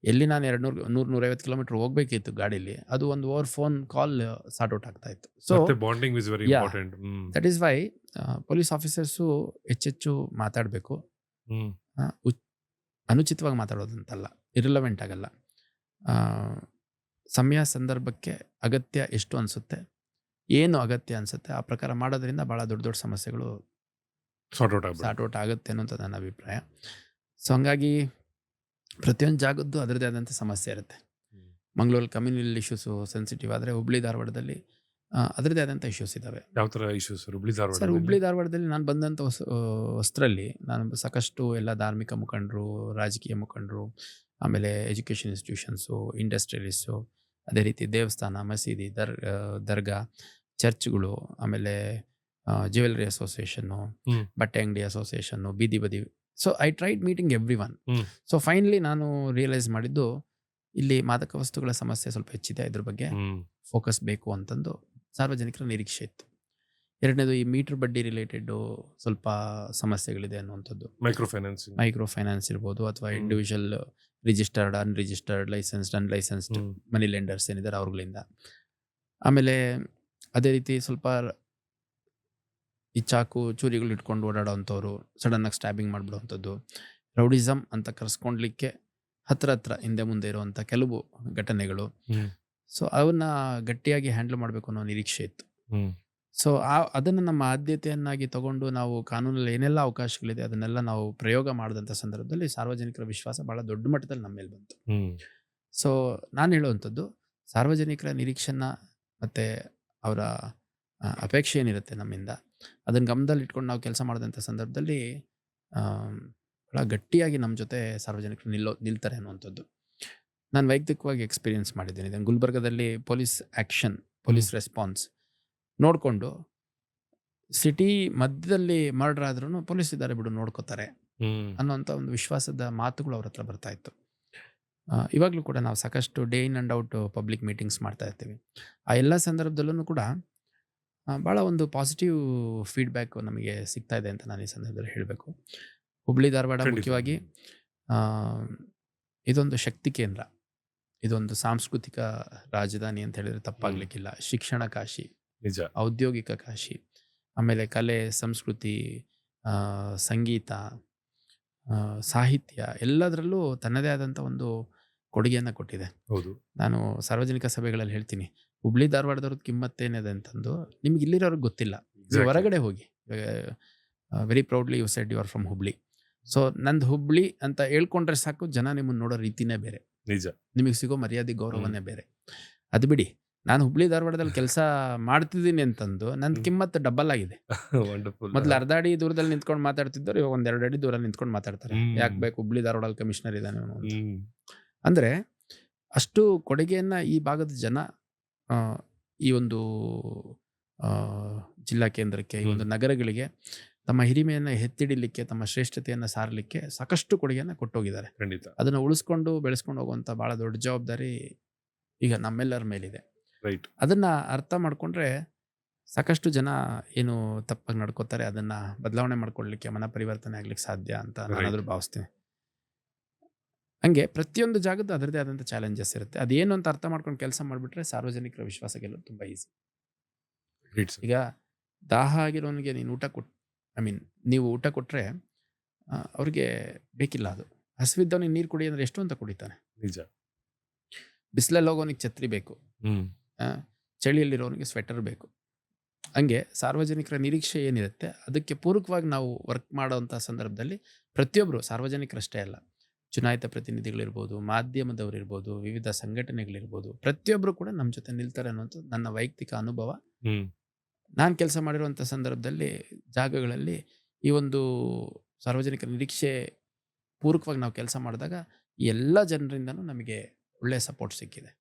ಎಲ್ಲಿ ನಾನು 100-150 ಕಿಲೋಮೀಟರ್ ಹೋಗ್ಬೇಕಿತ್ತು ಗಾಡೀಲಿ, ಅದು ಒಂದು over phone call sort out ಆಗ್ತಾ ಇತ್ತು. So bonding is very important. That is why police officers ಹೆಚ್ಚೆಚ್ಚು ಮಾತಾಡಬೇಕು. ಅನುಚಿತವಾಗಿ ಮಾತಾಡೋದಂತಲ್ಲ, ಇರಿಲೆವೆಂಟ್ ಆಗಲ್ಲ. ಸಮಯ ಸಂದರ್ಭಕ್ಕೆ ಅಗತ್ಯ ಎಷ್ಟು ಅನಿಸುತ್ತೆ, ಏನು ಅಗತ್ಯ ಅನಿಸುತ್ತೆ ಆ ಪ್ರಕಾರ ಮಾಡೋದ್ರಿಂದ ಭಾಳ ದೊಡ್ಡ ದೊಡ್ಡ ಸಮಸ್ಯೆಗಳು ಸಾರ್ಟ್ ಔಟ್ ಆಗುತ್ತೆ ಅನ್ನೋಂಥ ನನ್ನ ಅಭಿಪ್ರಾಯ. ಸೊ ಹಂಗಾಗಿ ಪ್ರತಿಯೊಂದು ಜಾಗದ್ದು ಅದರದೇ ಆದಂಥ ಸಮಸ್ಯೆ ಇರುತ್ತೆ. ಮಂಗಳೂರಲ್ಲಿ ಕಮ್ಯುನಲ್ ಇಶ್ಯೂಸು ಸೆನ್ಸಿಟಿವ್ ಆದರೆ ಹುಬ್ಳಿ ಧಾರವಾಡದಲ್ಲಿ ಅದರದೇ ಆದಂಥ ಇಶ್ಯೂಸ್ ಇದ್ದಾವೆ. ಯಾವ ಥರ ಇಶ್ಯೂಸ್ ಸರ್? ಹುಬ್ಳಿ ಧಾರವಾಡದಲ್ಲಿ ನಾನು ಬಂದಂಥ ಹೊಸರಲ್ಲಿ ನಾನು ಸಾಕಷ್ಟು ಎಲ್ಲ ಧಾರ್ಮಿಕ ಮುಖಂಡರು, ರಾಜಕೀಯ ಮುಖಂಡರು, ಆಮೇಲೆ ಎಜುಕೇಷನ್ ಇನ್ಸ್ಟಿಟ್ಯೂಷನ್ಸು, ಇಂಡಸ್ಟ್ರಿಯಲಿಸ್ಟು, ಅದೇ ರೀತಿ ದೇವಸ್ಥಾನ, ಮಸೀದಿ, ದರ್ಗಾ, ಚರ್ಚ್ಗಳು, ಆಮೇಲೆ ಜ್ಯುವೆಲರಿ ಅಸೋಸಿಯೇಷನ್ನು, ಬಟ್ಟೆ ಅಂಗಡಿ ಅಸೋಸಿಯೇಷನ್ನು, ಬೀದಿ ಬದಿ. So I tried meeting every one. So finally ನಾನು ರಿಯಲೈಸ್ ಮಾಡಿದ್ದು ಇಲ್ಲಿ ಮಾದಕ ವಸ್ತುಗಳ ಸಮಸ್ಯೆ ಸ್ವಲ್ಪ ಹೆಚ್ಚಿದೆ, ಇದ್ರ ಬಗ್ಗೆ ಫೋಕಸ್ ಬೇಕು ಅಂತಂದು ಸಾರ್ವಜನಿಕರ ನಿರೀಕ್ಷೆ ಇತ್ತು. ಎರಡನೇದು ಈ ಮೀಟರ್ ಬಡ್ಡಿ ರಿಲೇಟೆಡ್ ಸ್ವಲ್ಪ ಸಮಸ್ಯೆಗಳಿದೆ ಅನ್ನುವಂಥದ್ದು. ಮೈಕ್ರೋ ಫೈನಾನ್ಸ್ ಇರ್ಬೋದು, ಅಥವಾ ಇಂಡಿವಿಜುವಲ್ ರಿಜಿಸ್ಟರ್ಡ್, ಅನ್ರಿಜಿಸ್ಟರ್ಡ್, ಲೈಸೆನ್ಸ್ಡ್, ಅನ್ಲೈಸೆನ್ಸ್ಡ್ ಮನಿ ಲೆಂಡರ್ಸ್ ಏನಿದ್ದಾರೆ ಅವ್ರುಗಳಿಂದ. ಆಮೇಲೆ ಅದೇ ರೀತಿ ಸ್ವಲ್ಪ ಈ ಚಾಕು ಚೂರಿಗಳು ಇಟ್ಕೊಂಡು ಓಡಾಡೋವಂಥವ್ರು, ಸಡನ್ನಾಗಿ ಸ್ಟ್ಯಾಬಿಂಗ್ ಮಾಡಿಬಿಡುವಂಥದ್ದು, ರೌಡಿಸಮ್ ಅಂತ ಕರೆಸ್ಕೊಂಡ್ಲಿಕ್ಕೆ ಹತ್ರ ಹಿಂದೆ ಮುಂದೆ ಇರುವಂಥ ಕೆಲವು ಘಟನೆಗಳು. ಸೊ ಅವನ್ನ ಗಟ್ಟಿಯಾಗಿ ಹ್ಯಾಂಡಲ್ ಮಾಡಬೇಕು ಅನ್ನೋ ನಿರೀಕ್ಷೆ ಇತ್ತು. ಸೊ ಅದನ್ನು ನಮ್ಮ ಆದ್ಯತೆಯನ್ನಾಗಿ ತಗೊಂಡು ನಾವು ಕಾನೂನಲ್ಲಿ ಏನೆಲ್ಲ ಅವಕಾಶಗಳಿದೆ ಅದನ್ನೆಲ್ಲ ನಾವು ಪ್ರಯೋಗ ಮಾಡಿದಂಥ ಸಂದರ್ಭದಲ್ಲಿ ಸಾರ್ವಜನಿಕರ ವಿಶ್ವಾಸ ಭಾಳ ದೊಡ್ಡ ಮಟ್ಟದಲ್ಲಿ ನಮ್ಮ ಮೇಲೆ ಬಂತು. ಸೊ ನಾನು ಹೇಳುವಂಥದ್ದು ಸಾರ್ವಜನಿಕರ ನಿರೀಕ್ಷೆನ ಮತ್ತು ಅವರ ಅಪೇಕ್ಷೆ ಏನಿರುತ್ತೆ ನಮ್ಮಿಂದ, ಅದನ್ನು ಗಮನದಲ್ಲಿ ಇಟ್ಕೊಂಡು ನಾವು ಕೆಲಸ ಮಾಡಿದಂಥ ಸಂದರ್ಭದಲ್ಲಿ ಭಾಳ ಗಟ್ಟಿಯಾಗಿ ನಮ್ಮ ಜೊತೆ ಸಾರ್ವಜನಿಕರು ನಿಲ್ತಾರೆ ಅನ್ನುವಂಥದ್ದು ನಾನು ವೈಯಕ್ತಿಕವಾಗಿ ಎಕ್ಸ್ಪೀರಿಯನ್ಸ್ ಮಾಡಿದ್ದೀನಿ. ಇದನ್ನು ಗುಲ್ಬರ್ಗದಲ್ಲಿ ಪೊಲೀಸ್ ಆ್ಯಕ್ಷನ್, ಪೊಲೀಸ್ ರೆಸ್ಪಾನ್ಸ್ ನೋಡಿಕೊಂಡು ಸಿಟಿ ಮಧ್ಯದಲ್ಲಿ ಮರ್ಡರ್ ಆದ್ರೂ ಪೊಲೀಸ್ ಇದ್ದಾರೆ ಬಿಡು ನೋಡ್ಕೋತಾರೆ ಅನ್ನೋಂಥ ಒಂದು ವಿಶ್ವಾಸದ ಮಾತುಗಳು ಅವ್ರ ಹತ್ರ ಬರ್ತಾ ಇತ್ತು. ಇವಾಗಲೂ ಕೂಡ ನಾವು ಸಾಕಷ್ಟು day in and out public meetings ಮಾಡ್ತಾ ಇರ್ತೀವಿ. ಆ ಎಲ್ಲ ಸಂದರ್ಭದಲ್ಲೂ ಕೂಡ ಭಾಳ ಒಂದು ಪಾಸಿಟಿವ್ ಫೀಡ್ಬ್ಯಾಕ್ ನಮಗೆ ಸಿಗ್ತಾ ಇದೆ ಅಂತ ನಾನು ಈ ಸಂದರ್ಭದಲ್ಲಿ ಹೇಳಬೇಕು. ಹುಬ್ಳಿ ಧಾರವಾಡ ಖಂಡಿತ. ಮುಖ್ಯವಾಗಿ ಆ, ಇದೊಂದು ಶಕ್ತಿ ಕೇಂದ್ರ, ಇದೊಂದು ಸಾಂಸ್ಕೃತಿಕ ರಾಜಧಾನಿ ಅಂತ ಹೇಳಿದ್ರೆ ತಪ್ಪಾಗ್ಲಿಕ್ಕಿಲ್ಲ. ಶಿಕ್ಷಣ ಕಾಶಿ, ನಿಜ. ಔದ್ಯೋಗಿಕ ಕಾಶಿ, ಆಮೇಲೆ ಕಲೆ, ಸಂಸ್ಕೃತಿ, ಆ, ಸಂಗೀತ, ಸಾಹಿತ್ಯ ಎಲ್ಲದರಲ್ಲೂ ತನ್ನದೇ ಆದಂಥ ಒಂದು ಕೊಡುಗೆಯನ್ನು ಕೊಟ್ಟಿದೆ. ಹೌದು. ನಾನು ಸಾರ್ವಜನಿಕ ಸಭೆಗಳಲ್ಲಿ ಹೇಳ್ತೀನಿ, ಹುಬ್ಳಿ ಧಾರವಾಡದವ್ರದ್ದು ಕಿಮ್ಮತ್ತೇನಿದೆ ಅಂತಂದು ನಿಮ್ಗೆ ಇಲ್ಲಿರೋರ್ಗೆ ಗೊತ್ತಿಲ್ಲ. ನೀವು Exactly. ಹೊರಗಡೆ ಹೋಗಿ, very proudly you said you are from Hubli. So ನಂದು ಹುಬ್ಳಿ ಅಂತ ಹೇಳ್ಕೊಂಡ್ರೆ ಸಾಕು, ಜನ ನಿಮ್ಮನ್ನು ನೋಡೋ ರೀತಿನೇ ಬೇರೆ, ನಿಜ. ನಿಮಗೆ ಸಿಗೋ ಮರ್ಯಾದೆ ಗೌರವನೇ ಬೇರೆ. ಅದು ಬಿಡಿ, ನಾನು ಹುಬ್ಳಿ ಧಾರವಾಡದಲ್ಲಿ ಕೆಲಸ ಮಾಡ್ತಿದ್ದೀನಿ ಅಂತಂದು ನನ್ನ ಕಿಮ್ಮತ್ತು ಡಬಲ್ ಆಗಿದೆ. ವಂಡರ್ಫುಲ್. ಮೊದಲು ಅರ್ಧ ಅಡಿ ದೂರದಲ್ಲಿ ನಿಂತ್ಕೊಂಡು ಮಾತಾಡ್ತಿದ್ದವ್ರು ಇವಾಗ 1-2 ಅಡಿ ದೂರ ನಿಂತ್ಕೊಂಡು ಮಾತಾಡ್ತಾರೆ. ಯಾಕೆ ಬೇಕು, ಹುಬ್ಳಿ ಧಾರವಾಡಲ್ಲಿ ಕಮಿಷನರ್ ಇದ್ದಾನೆ ಅವನು ಅಂತ. ಅಂದರೆ ಅಷ್ಟು ಕೊಡುಗೆಯನ್ನು ಈ ಭಾಗದ ಜನ ಆ, ಈ ಒಂದು ಆ, ಜಿಲ್ಲಾ ಕೇಂದ್ರಕ್ಕೆ, ಈ ಒಂದು ನಗರಗಳಿಗೆ ತಮ್ಮ ಹಿರಿಮೆಯನ್ನು ಎತ್ತಿಡಿಲಿಕ್ಕೆ, ತಮ್ಮ ಶ್ರೇಷ್ಠತೆಯನ್ನು ಸಾರಲಿಕ್ಕೆ ಸಾಕಷ್ಟು ಕೊಡುಗೆಯನ್ನು ಕೊಟ್ಟೋಗಿದ್ದಾರೆ. ಖಂಡಿತ. ಅದನ್ನು ಉಳಿಸ್ಕೊಂಡು ಬೆಳೆಸ್ಕೊಂಡು ಹೋಗುವಂಥ ಭಾಳ ದೊಡ್ಡ ಜವಾಬ್ದಾರಿ ಈಗ ನಮ್ಮೆಲ್ಲರ ಮೇಲಿದೆ. ರೈಟ್. ಅದನ್ನು ಅರ್ಥ ಮಾಡಿಕೊಂಡ್ರೆ ಸಾಕಷ್ಟು ಜನ ಏನು ತಪ್ಪಾಗಿ ನಡ್ಕೋತಾರೆ ಅದನ್ನು ಬದಲಾವಣೆ ಮಾಡ್ಕೊಳ್ಳಿಕ್ಕೆ, ಮನ ಪರಿವರ್ತನೆ ಆಗ್ಲಿಕ್ಕೆ ಸಾಧ್ಯ ಅಂತ ನಾನಾದರೂ ಭಾವಿಸ್ತೀನಿ. ಹಂಗೆ ಪ್ರತಿಯೊಂದು ಜಾಗದ ಅದರದೇ ಆದಂಥ ಚಾಲೆಂಜಸ್ ಇರುತ್ತೆ. ಅದೇನು ಅಂತ ಅರ್ಥ ಮಾಡ್ಕೊಂಡು ಕೆಲಸ ಮಾಡಿಬಿಟ್ರೆ ಸಾರ್ವಜನಿಕರ ವಿಶ್ವಾಸ ಗೆಲ್ಲೋದು ತುಂಬ ಈಸಿ. ಈಗ ದಾಹ ಆಗಿರೋನಿಗೆ ನೀನು ಊಟ ನೀವು ಊಟ ಕೊಟ್ಟರೆ ಅವ್ರಿಗೆ ಬೇಕಿಲ್ಲ ಅದು. ಹಸಿವಿದ್ದವನಿಗೆ ನೀರು ಕುಡಿ ಅಂದರೆ ಎಷ್ಟು ಅಂತ ಕುಡಿತಾನೆ. ನಿಜ. ಬಿಸಿಲಲ್ಲಿ ಹೋಗೋನಿಗೆ ಛತ್ರಿ ಬೇಕು, ಚಳಿಯಲ್ಲಿರೋನಿಗೆ ಸ್ವೆಟರ್ ಬೇಕು. ಹಂಗೆ ಸಾರ್ವಜನಿಕರ ನಿರೀಕ್ಷೆ ಏನಿರುತ್ತೆ ಅದಕ್ಕೆ ಪೂರಕವಾಗಿ ನಾವು ವರ್ಕ್ ಮಾಡೋವಂಥ ಸಂದರ್ಭದಲ್ಲಿ ಪ್ರತಿಯೊಬ್ಬರು, ಸಾರ್ವಜನಿಕರಷ್ಟೇ ಅಲ್ಲ, ಚುನಾಯಿತ ಪ್ರತಿನಿಧಿಗಳಿರ್ಬೋದು, ಮಾಧ್ಯಮದವರಿರ್ಬೋದು, ವಿವಿಧ ಸಂಘಟನೆಗಳಿರ್ಬೋದು, ಪ್ರತಿಯೊಬ್ಬರು ಕೂಡ ನಮ್ಮ ಜೊತೆ ನಿಲ್ತಾರೆ ಅನ್ನೋಂಥದ್ದು ನನ್ನ ವೈಯಕ್ತಿಕ ಅನುಭವ. ನಾನು ಕೆಲಸ ಮಾಡಿರುವಂಥ ಸಂದರ್ಭದಲ್ಲಿ ಜಾಗಗಳಲ್ಲಿ ಈ ಒಂದು ಸಾರ್ವಜನಿಕರ ನಿರೀಕ್ಷೆ ಪೂರಕವಾಗಿ ನಾವು ಕೆಲಸ ಮಾಡಿದಾಗ ಎಲ್ಲ ಜನರಿಂದನೂ ನಮಗೆ ಒಳ್ಳೆಯ ಸಪೋರ್ಟ್ ಸಿಕ್ಕಿದೆ.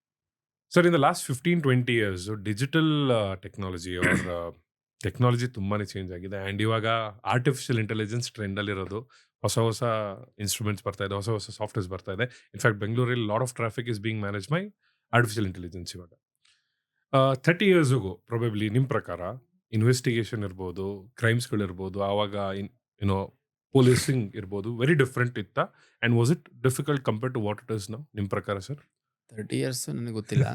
Sir, in the last 15-20 years digital technology technology ತುಂಬಾ ಚೇಂಜ್ ಆಗಿದೆ. ಆ್ಯಂಡ್ ಇವಾಗ ಆರ್ಟಿಫಿಷಿಯಲ್ ಇಂಟೆಲಿಜೆನ್ಸ್ ಟ್ರೆಂಡಲ್ಲಿರೋದು, ಹೊಸ ಹೊಸ ಇನ್ಸ್ಟ್ರೂಮೆಂಟ್ಸ್ ಬರ್ತಾ ಇದೆ, ಹೊಸ ಹೊಸ ಸಾಫ್ಟ್ವೇರ್ಸ್ ಬರ್ತಾ ಇದೆ. ಇನ್ಫ್ಯಾಕ್ಟ್ ಬೆಂಗಳೂರಲ್ಲಿ lot of traffic is being manage by artificial intelligence. ಇವಾಗ 30 years ago ಪ್ರೊಬೆಬ್ಲಿ ನಿಮ್ಮ ಪ್ರಕಾರ ಇನ್ವೆಸ್ಟಿಗೇಷನ್ ಇರ್ಬೋದು, ಕ್ರೈಮ್ಸ್ಗಳಿರ್ಬೋದು, ಆವಾಗ ಯುನೋ ಪೊಲೀಸಿಂಗ್ ಇರ್ಬೋದು, ವೆರಿ ಡಿಫ್ರೆಂಟ್ ಇತ್ತ? And was it difficult compared to what it is now ನಿಮ್ಮ ಪ್ರಕಾರ ಸರ್? 30 years ನನಗೆ ಗೊತ್ತಿಲ್ಲ.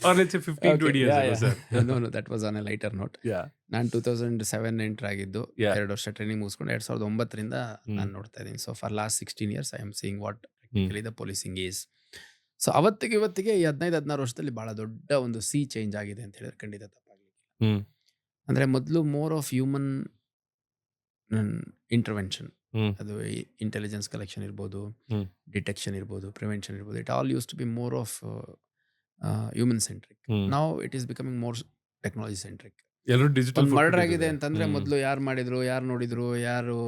Or let's say 15-20 years ago, sir. No, that was on a lighter note. Yeah. ನಾನು 2007 ಎಂಟರ್ ಆಗಿದ್ದು, Yeah. 2 ವರ್ಷ training ಮುಗಿಸ್ಕೊಂಡು 2009ರಿಂದ ನಾನು ನೋಡ್ತಾ ಇದ್ದೀನಿ. So for last 16 years I am seeing what technically the policing is. So ಅವತ್ತಿಗೆ ಇವತ್ತಿಗೆ ಈ 15-16 ವರ್ಷದಲ್ಲಿ ಭಾಳ ದೊಡ್ಡ ಒಂದು ಚೇಂಜ್ ಆಗಿದೆ ಅಂತ ಹೇಳಿದ್ರೆ ಖಂಡಿತ ತಪ್ಪಾಗಲಿಕ್ಕಿಲ್ಲ. ಅಂದರೆ ಮೊದಲು ಮೋರ್ ಆಫ್ ಹ್ಯೂಮನ್ ಇಂಟರ್ವೆನ್ಷನ್, ಅದು ಇಂಟೆಲಿಜೆನ್ಸ್ ಕಲೆಕ್ಷನ್ ಇರ್ಬೋದು, ಡಿಟೆಕ್ಷನ್ ಇರ್ಬೋದು, ಪ್ರಿವೆನ್ಷನ್ ಇರ್ಬೋದು, it all used to be more of human centric. ನಾವು it is becoming more technology centric. ಎಲ್ಲರೂ ಡಿಜಿಟಲ್ ಮರ್ಡರ್ ಆಗಿದೆ ಅಂತಂದ್ರೆ ಮೊದಲು ಯಾರು ಮಾಡಿದ್ರು, ಯಾರು ನೋಡಿದ್ರು, ಯಾರು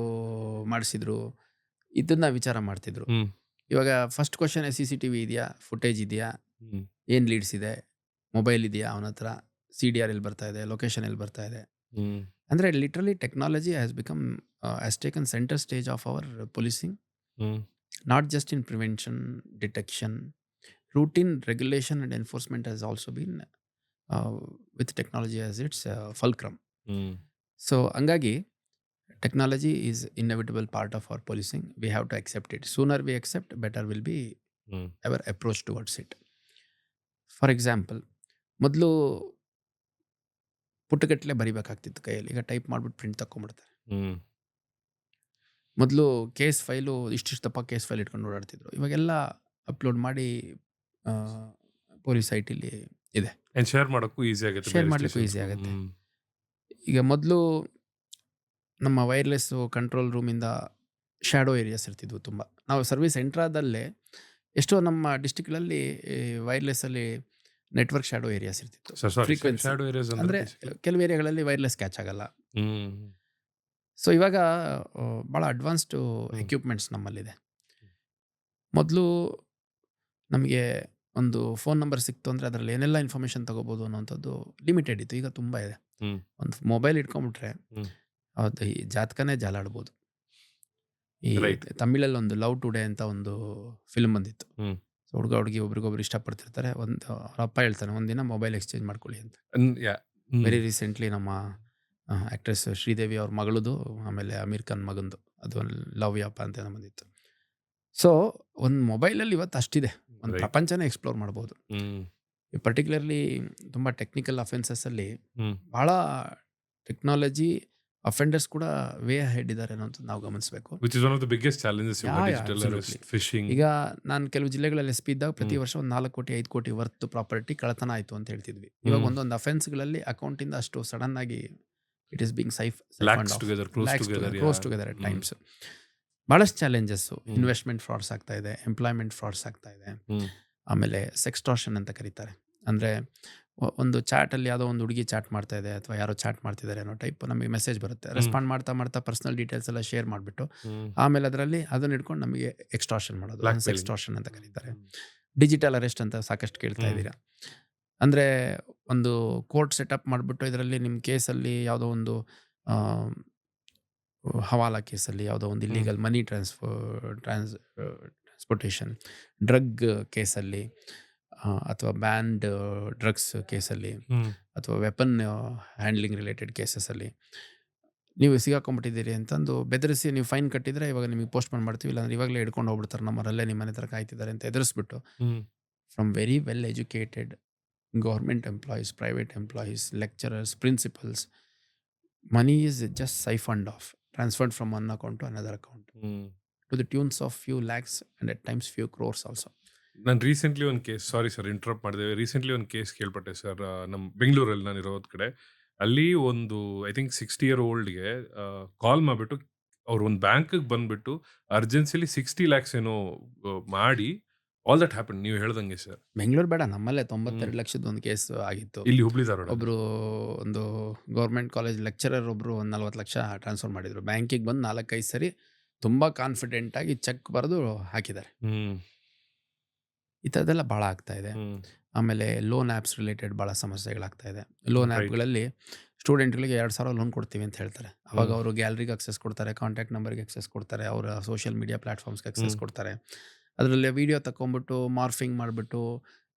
ಮಾಡಿಸಿದ್ರು, ಇದನ್ನ ವಿಚಾರ ಮಾಡ್ತಿದ್ರು. ಇವಾಗ ಫಸ್ಟ್ ಕ್ವಶನ್ CCTV ಇದೆಯಾ, ಫುಟೇಜ್ ಇದೆಯಾ, ಏನು ಲೀಡ್ಸ್ ಇದೆ, ಮೊಬೈಲ್ ಇದೆಯಾ ಅವನ ಹತ್ರ, CDR ಎಲ್ಲಿ ಬರ್ತಾ ಇದೆ, ಲೊಕೇಶನ್ ಎಲ್ಲಿ ಬರ್ತಾ ಇದೆ. ಅಂದರೆ literally technology has taken centre stage of our policing, not just in prevention, detection, routine regulation and enforcement has also been with technology as it's fulcrum. So ಹಂಗಾಗಿ technology is inevitable part of our policing. We have to accept it. Sooner we accept, better will be our approach towards it. For example, ಮೊದಲು ಪುಟ್ಟಗಟ್ಟಲೆ ಬರಿಬೇಕಾಗ್ತಿತ್ತು ಕೈಯಲ್ಲಿ, ಈಗ type ಮಾಡಿಬಿಟ್ಟು print ತಗೊಂಡ್ಬಿಡ್ತಾರೆ. ಮೊದಲು case file ಇಷ್ಟಿಷ್ಟು ದಪ್ಪ case file ಇಟ್ಕೊಂಡು ಓಡಾಡ್ತಿದ್ರು, ಇವಾಗೆಲ್ಲ ಅಪ್ಲೋಡ್ ಮಾಡಿ ಪೊಲೀಸ್ ಸೈಟಲ್ಲಿ ಇದೆ, ಶೇರ್ ಮಾಡೋಕ್ಕೂ ಈಸಿ ಆಗುತ್ತೆ, ಶೇರ್ ಮಾಡಲಿಕ್ಕೂ ಈಸಿ ಆಗುತ್ತೆ. ಈಗ ಮೊದಲು ನಮ್ಮ ವೈರ್ಲೆಸ್ ಕಂಟ್ರೋಲ್ ರೂಮಿಂದ ಶ್ಯಾಡೋ ಏರಿಯಾಸ್ ಇರ್ತಿದ್ವು ತುಂಬ. ನಾವು ಸರ್ವಿಸ್ ಎಂಟ್ರಾದಲ್ಲೇ ಎಷ್ಟೋ ನಮ್ಮ ಡಿಸ್ಟಿಕ್ಗಳಲ್ಲಿ ವೈರ್ಲೆಸ್ಸಲ್ಲಿ ನೆಟ್ವರ್ಕ್ ಶ್ಯಾಡೋ ಏರಿಯಾಸ್ ಇರ್ತಿತ್ತು. ಫ್ರೀಕ್ವೆನ್ಸಿ ಅಂದರೆ ಕೆಲವು ಏರಿಯಾಗಳಲ್ಲಿ ವೈರ್ಲೆಸ್ ಕ್ಯಾಚ್ ಆಗಲ್ಲ. ಸೊ ಇವಾಗ ಭಾಳ ಅಡ್ವಾನ್ಸ್ಡು ಎಕ್ವಿಪ್ಮೆಂಟ್ಸ್ ನಮ್ಮಲ್ಲಿದೆ. ಮೊದಲು ನಮಗೆ ಒಂದು ಫೋನ್ ನಂಬರ್ ಸಿಕ್ತು ಅಂದರೆ ಅದರಲ್ಲಿ ಏನೆಲ್ಲ ಇನ್ಫಾರ್ಮೇಷನ್ ತೊಗೋಬೋದು ಅನ್ನೋಂಥದ್ದು ಲಿಮಿಟೆಡ್ ಇತ್ತು. ಈಗ ತುಂಬ ಇದೆ. ಹ್ಮ್. ಒಂದು ಮೊಬೈಲ್ ಇಟ್ಕೊಂಬಿಟ್ರೆ ಹ್ಮ್. ಅದು ಈ ಜಾತಕನೇ ಜಾಲಾಡ್ಬೋದು. ಈ Right. ತಮಿಳಲ್ಲಿ ಒಂದು ಲವ್ ಟುಡೇ ಅಂತ ಒಂದು ಫಿಲ್ಮ್ ಬಂದಿತ್ತು. ಹ್ಮ್. ಸೊ ಹುಡುಗ ಹುಡುಗಿ ಒಬ್ರಿಗೊಬ್ರು ಇಷ್ಟಪಡ್ತಿರ್ತಾರೆ. ಒಂದು ಅವ್ರ ಅಪ್ಪ ಹೇಳ್ತಾನೆ ಒಂದಿನ ಮೊಬೈಲ್ ಎಕ್ಸ್ಚೇಂಜ್ ಮಾಡ್ಕೊಳ್ಳಿ ಅಂತ. ವೆರಿ ರೀಸೆಂಟ್ಲಿ ನಮ್ಮ ಆ್ಯಕ್ಟ್ರೆಸ್ ಶ್ರೀದೇವಿ ಅವ್ರ ಮಗಳದು, ಆಮೇಲೆ ಅಮೀರ್ ಖಾನ್ ಮಗಂದು, ಅದು ಲವ್ ಯಾಪ ಅಂತ ಏನೋ ಬಂದಿತ್ತು. ಸೊ ಒಂದು ಮೊಬೈಲಲ್ಲಿ ಇವತ್ತು ಅಷ್ಟಿದೆ, ಒಂದು Right. ಪ್ರಪಂಚನೇ ಎಕ್ಸ್ಪ್ಲೋರ್ ಮಾಡ್ಬೋದು. ಪರ್ಟಿಕ್ಯುಲರ್ಲಿ ತುಂಬ ಟೆಕ್ನಿಕಲ್ ಅಫೆನ್ಸಸ್ಸಲ್ಲಿ ಭಾಳ ಟೆಕ್ನಾಲಜಿ ಅಫೆಂಡರ್ಸ್ ಕೂಡ ವೇ ಹೆಡ್ ಇದ್ದಾರೆ ಅನ್ನೋದು ನಾವು ಗಮನಿಸಬೇಕು. Which is one of the biggest challenges in Yeah, digital absolutely. Phishing. ಈಗ ನಾನು ಕೆಲವು ಜಿಲ್ಲೆಗಳಲ್ಲಿ SP ಇದ್ದಾಗ ಪ್ರತಿ ವರ್ಷ ಒಂದು 4 ಕೋಟಿ 5 ಕೋಟಿ ವರ್ತ್ ಪ್ರಾಪರ್ಟಿ ಕಳ್ಳತನ ಆಯಿತು ಅಂತ ಹೇಳ್ತಿದ್ವಿ. ಇವಾಗ ಒಂದೊಂದು ಅಫೆನ್ಸ್ಗಳಲ್ಲಿ ಅಕೌಂಟಿಂದ ಅಷ್ಟು ಸಡನ್ ಆಗಿ it is being lakhs together, close together at times. ಭಾಳಷ್ಟು ಚಾಲೆಂಜಸ್ಸು. ಇನ್ವೆಸ್ಟ್ಮೆಂಟ್ ಫ್ರಾಡ್ಸ್ ಆಗ್ತಾ ಇದೆ, ಎಂಪ್ಲಾಯ್ಮೆಂಟ್ ಫ್ರಾಡ್ಸ್ ಆಗ್ತಾ ಇದೆ, ಆಮೇಲೆ ಸೆಕ್ಸ್ಟಾರ್ಷನ್ ಅಂತ ಕರೀತಾರೆ. ಅಂದರೆ ಒಂದು ಚಾಟಲ್ಲಿ ಯಾವುದೋ ಒಂದು ಹುಡುಗಿ ಚಾಟ್ ಮಾಡ್ತಾ ಇದೆ ಅಥವಾ ಯಾರೋ ಚಾಟ್ ಮಾಡ್ತಿದ್ದಾರೆ ಅನ್ನೋ ಟೈಪ್ ನಮಗೆ ಮೆಸೇಜ್ ಬರುತ್ತೆ. ರೆಸ್ಪಾಂಡ್ ಮಾಡ್ತಾ ಮಾಡ್ತಾ ಪರ್ಸನಲ್ ಡೀಟೇಲ್ಸ್ ಎಲ್ಲ ಶೇರ್ ಮಾಡಿಬಿಟ್ಟು ಆಮೇಲೆ ಅದರಲ್ಲಿ ಅದನ್ನ ಹಿಡ್ಕೊಂಡು ನಮಗೆ ಎಕ್ಸ್ಟಾರ್ಷನ್ ಮಾಡೋದು, Blackmailing. ಸೆಕ್ಸ್ಟಾರ್ಷನ್ ಅಂತ ಕರೀತಾರೆ. ಡಿಜಿಟಲ್ ಅರೆಸ್ಟ್ ಅಂತ ಸಾಕಷ್ಟು ಕೇಳ್ತಾ ಇದ್ದೀರಾ. ಅಂದರೆ ಒಂದು ಕೋರ್ಟ್ ಸೆಟಪ್ ಮಾಡಿಬಿಟ್ಟು ಇದರಲ್ಲಿ ನಿಮ್ಮ ಕೇಸಲ್ಲಿ ಯಾವುದೋ ಒಂದು ಹವಾಲಾ ಕೇಸಲ್ಲಿ ಯಾವುದೋ ಒಂದು ಇಲ್ಲಿಗಲ್ ಮನಿ ಟ್ರಾನ್ಸ್ಪೋರ್ಟೇಷನ್, ಡ್ರಗ್ ಕೇಸಲ್ಲಿ ಅಥವಾ ಬ್ಯಾಂಡ್ ಡ್ರಗ್ಸ್ ಕೇಸಲ್ಲಿ ಅಥವಾ ವೆಪನ್ ಹ್ಯಾಂಡ್ಲಿಂಗ್ ರಿಲೇಟೆಡ್ ಕೇಸಸಲ್ಲಿ ನೀವು ಸಿಗಾಕೊಂಡ್ಬಿಟ್ಟಿದ್ದೀರಿ ಅಂತಂದು ಬೆದರಿಸಿ ನೀವು ಫೈನ್ ಕಟ್ಟಿದರೆ ಇವಾಗ ನಿಮಗೆ ಪೋಸ್ಟ್ಪೋನ್ ಮಾಡ್ತೀವಿ, ಇಲ್ಲಾಂದ್ರೆ ಇವಾಗಲೇ ಹಿಡ್ಕೊಂಡು ಹೋಗ್ಬಿಡ್ತಾರೆ, ನಮ್ಮರಲ್ಲೇ ನಿಮ್ಮ ಮನೆ ಥರ ಕಾಯ್ತಿದ್ದಾರೆ ಅಂತ ಎದುರಿಸ್ಬಿಟ್ಟು from very well educated government employees, private employees, lecturers, principals, money is just siphoned off, transferred from one account to another account to the tunes of few lakhs and at times few crores also. ನಾನು recently ಒಂದು case, sorry sir interrupt ಮಾಡಿದೆ, recently ಒಂದು case ಕೇಳ್ಪಟ್ಟೆ sir. ನಮ್ಮ ಬೆಂಗಳೂರಲ್ಲಿ ನಾನು ಇರೋದ್ ಕಡೆ, ಅಲ್ಲಿ ಒಂದು ಐ ಥಿಂಕ್ 60 year oldಗೆ ಕಾಲ್ ಮಾಡಿಬಿಟ್ಟು ಅವ್ರು ಒಂದು ಬ್ಯಾಂಕಿಗೆ ಬಂದ್ಬಿಟ್ಟು ಅರ್ಜೆನ್ಸಿಲಿ 60 lakhs ಏನೋ ಮಾಡಿ ಆಲ್ ದಟ್ ಹ್ಯಾಪನ್. ನೀವು ಹೇಳ್ದಂಗೆ ಸರ್. ಬೆಂಗಳೂರು ಬೇಡ, ನಮ್ಮಲ್ಲೇ 92 ಲಕ್ಷದ ಒಂದು ಕೇಸ್ ಆಗಿತ್ತು. ಇಲ್ಲಿ ಹುಬ್ಳಿ ಧಾರವಾಡ ಒಬ್ರು ಒಂದು ಗೌರ್ಮೆಂಟ್ ಕಾಲೇಜ್ ಲೆಕ್ಚರರ್ ಒಬ್ರು ಒಂದು 40 ಲಕ್ಷ ಟ್ರಾನ್ಸ್ಫರ್ ಮಾಡಿದ್ರು. ಬ್ಯಾಂಕಿಗೆ ಬಂದು 4-5 ಸರಿ ತುಂಬ ಕಾನ್ಫಿಡೆಂಟ್ ಆಗಿ ಚೆಕ್ ಬರೆದು ಹಾಕಿದ್ದಾರೆ. ಈ ಥರದ್ದೆಲ್ಲ ಭಾಳ ಆಗ್ತಾ ಇದೆ. ಆಮೇಲೆ ಲೋನ್ ಆ್ಯಪ್ಸ್ ರಿಲೇಟೆಡ್ ಭಾಳ ಸಮಸ್ಯೆಗಳಾಗ್ತಾ ಇದೆ. ಲೋನ್ ಆ್ಯಪ್ಗಳಲ್ಲಿ ಸ್ಟೂಡೆಂಟ್ಗಳಿಗೆ 2,000 ಲೋನ್ ಕೊಡ್ತೀವಿ ಅಂತ ಹೇಳ್ತಾರೆ. ಅವಾಗ ಅವರು ಗ್ಯಾಲರಿಗೆ ಅಕ್ಸೆಸ್ ಕೊಡ್ತಾರೆ, ಕಾಂಟ್ಯಾಕ್ಟ್ ನಂಬರ್ಗೆ ಅಕ್ಸೆಸ್ ಕೊಡ್ತಾರೆ, ಅವರ ಸೋಷಿಯಲ್ ಮೀಡಿಯಾ ಪ್ಲಾಟ್ಫಾರ್ಮ್ಸ್ಗೆ ಅಕ್ಸೆಸ್ ಕೊಡ್ತಾರೆ. ಅದರಲ್ಲಿ ವಿಡಿಯೋ ತಗೊಂಬಿಟ್ಟು ಮಾರ್ಫಿಂಗ್ ಮಾಡಿಬಿಟ್ಟು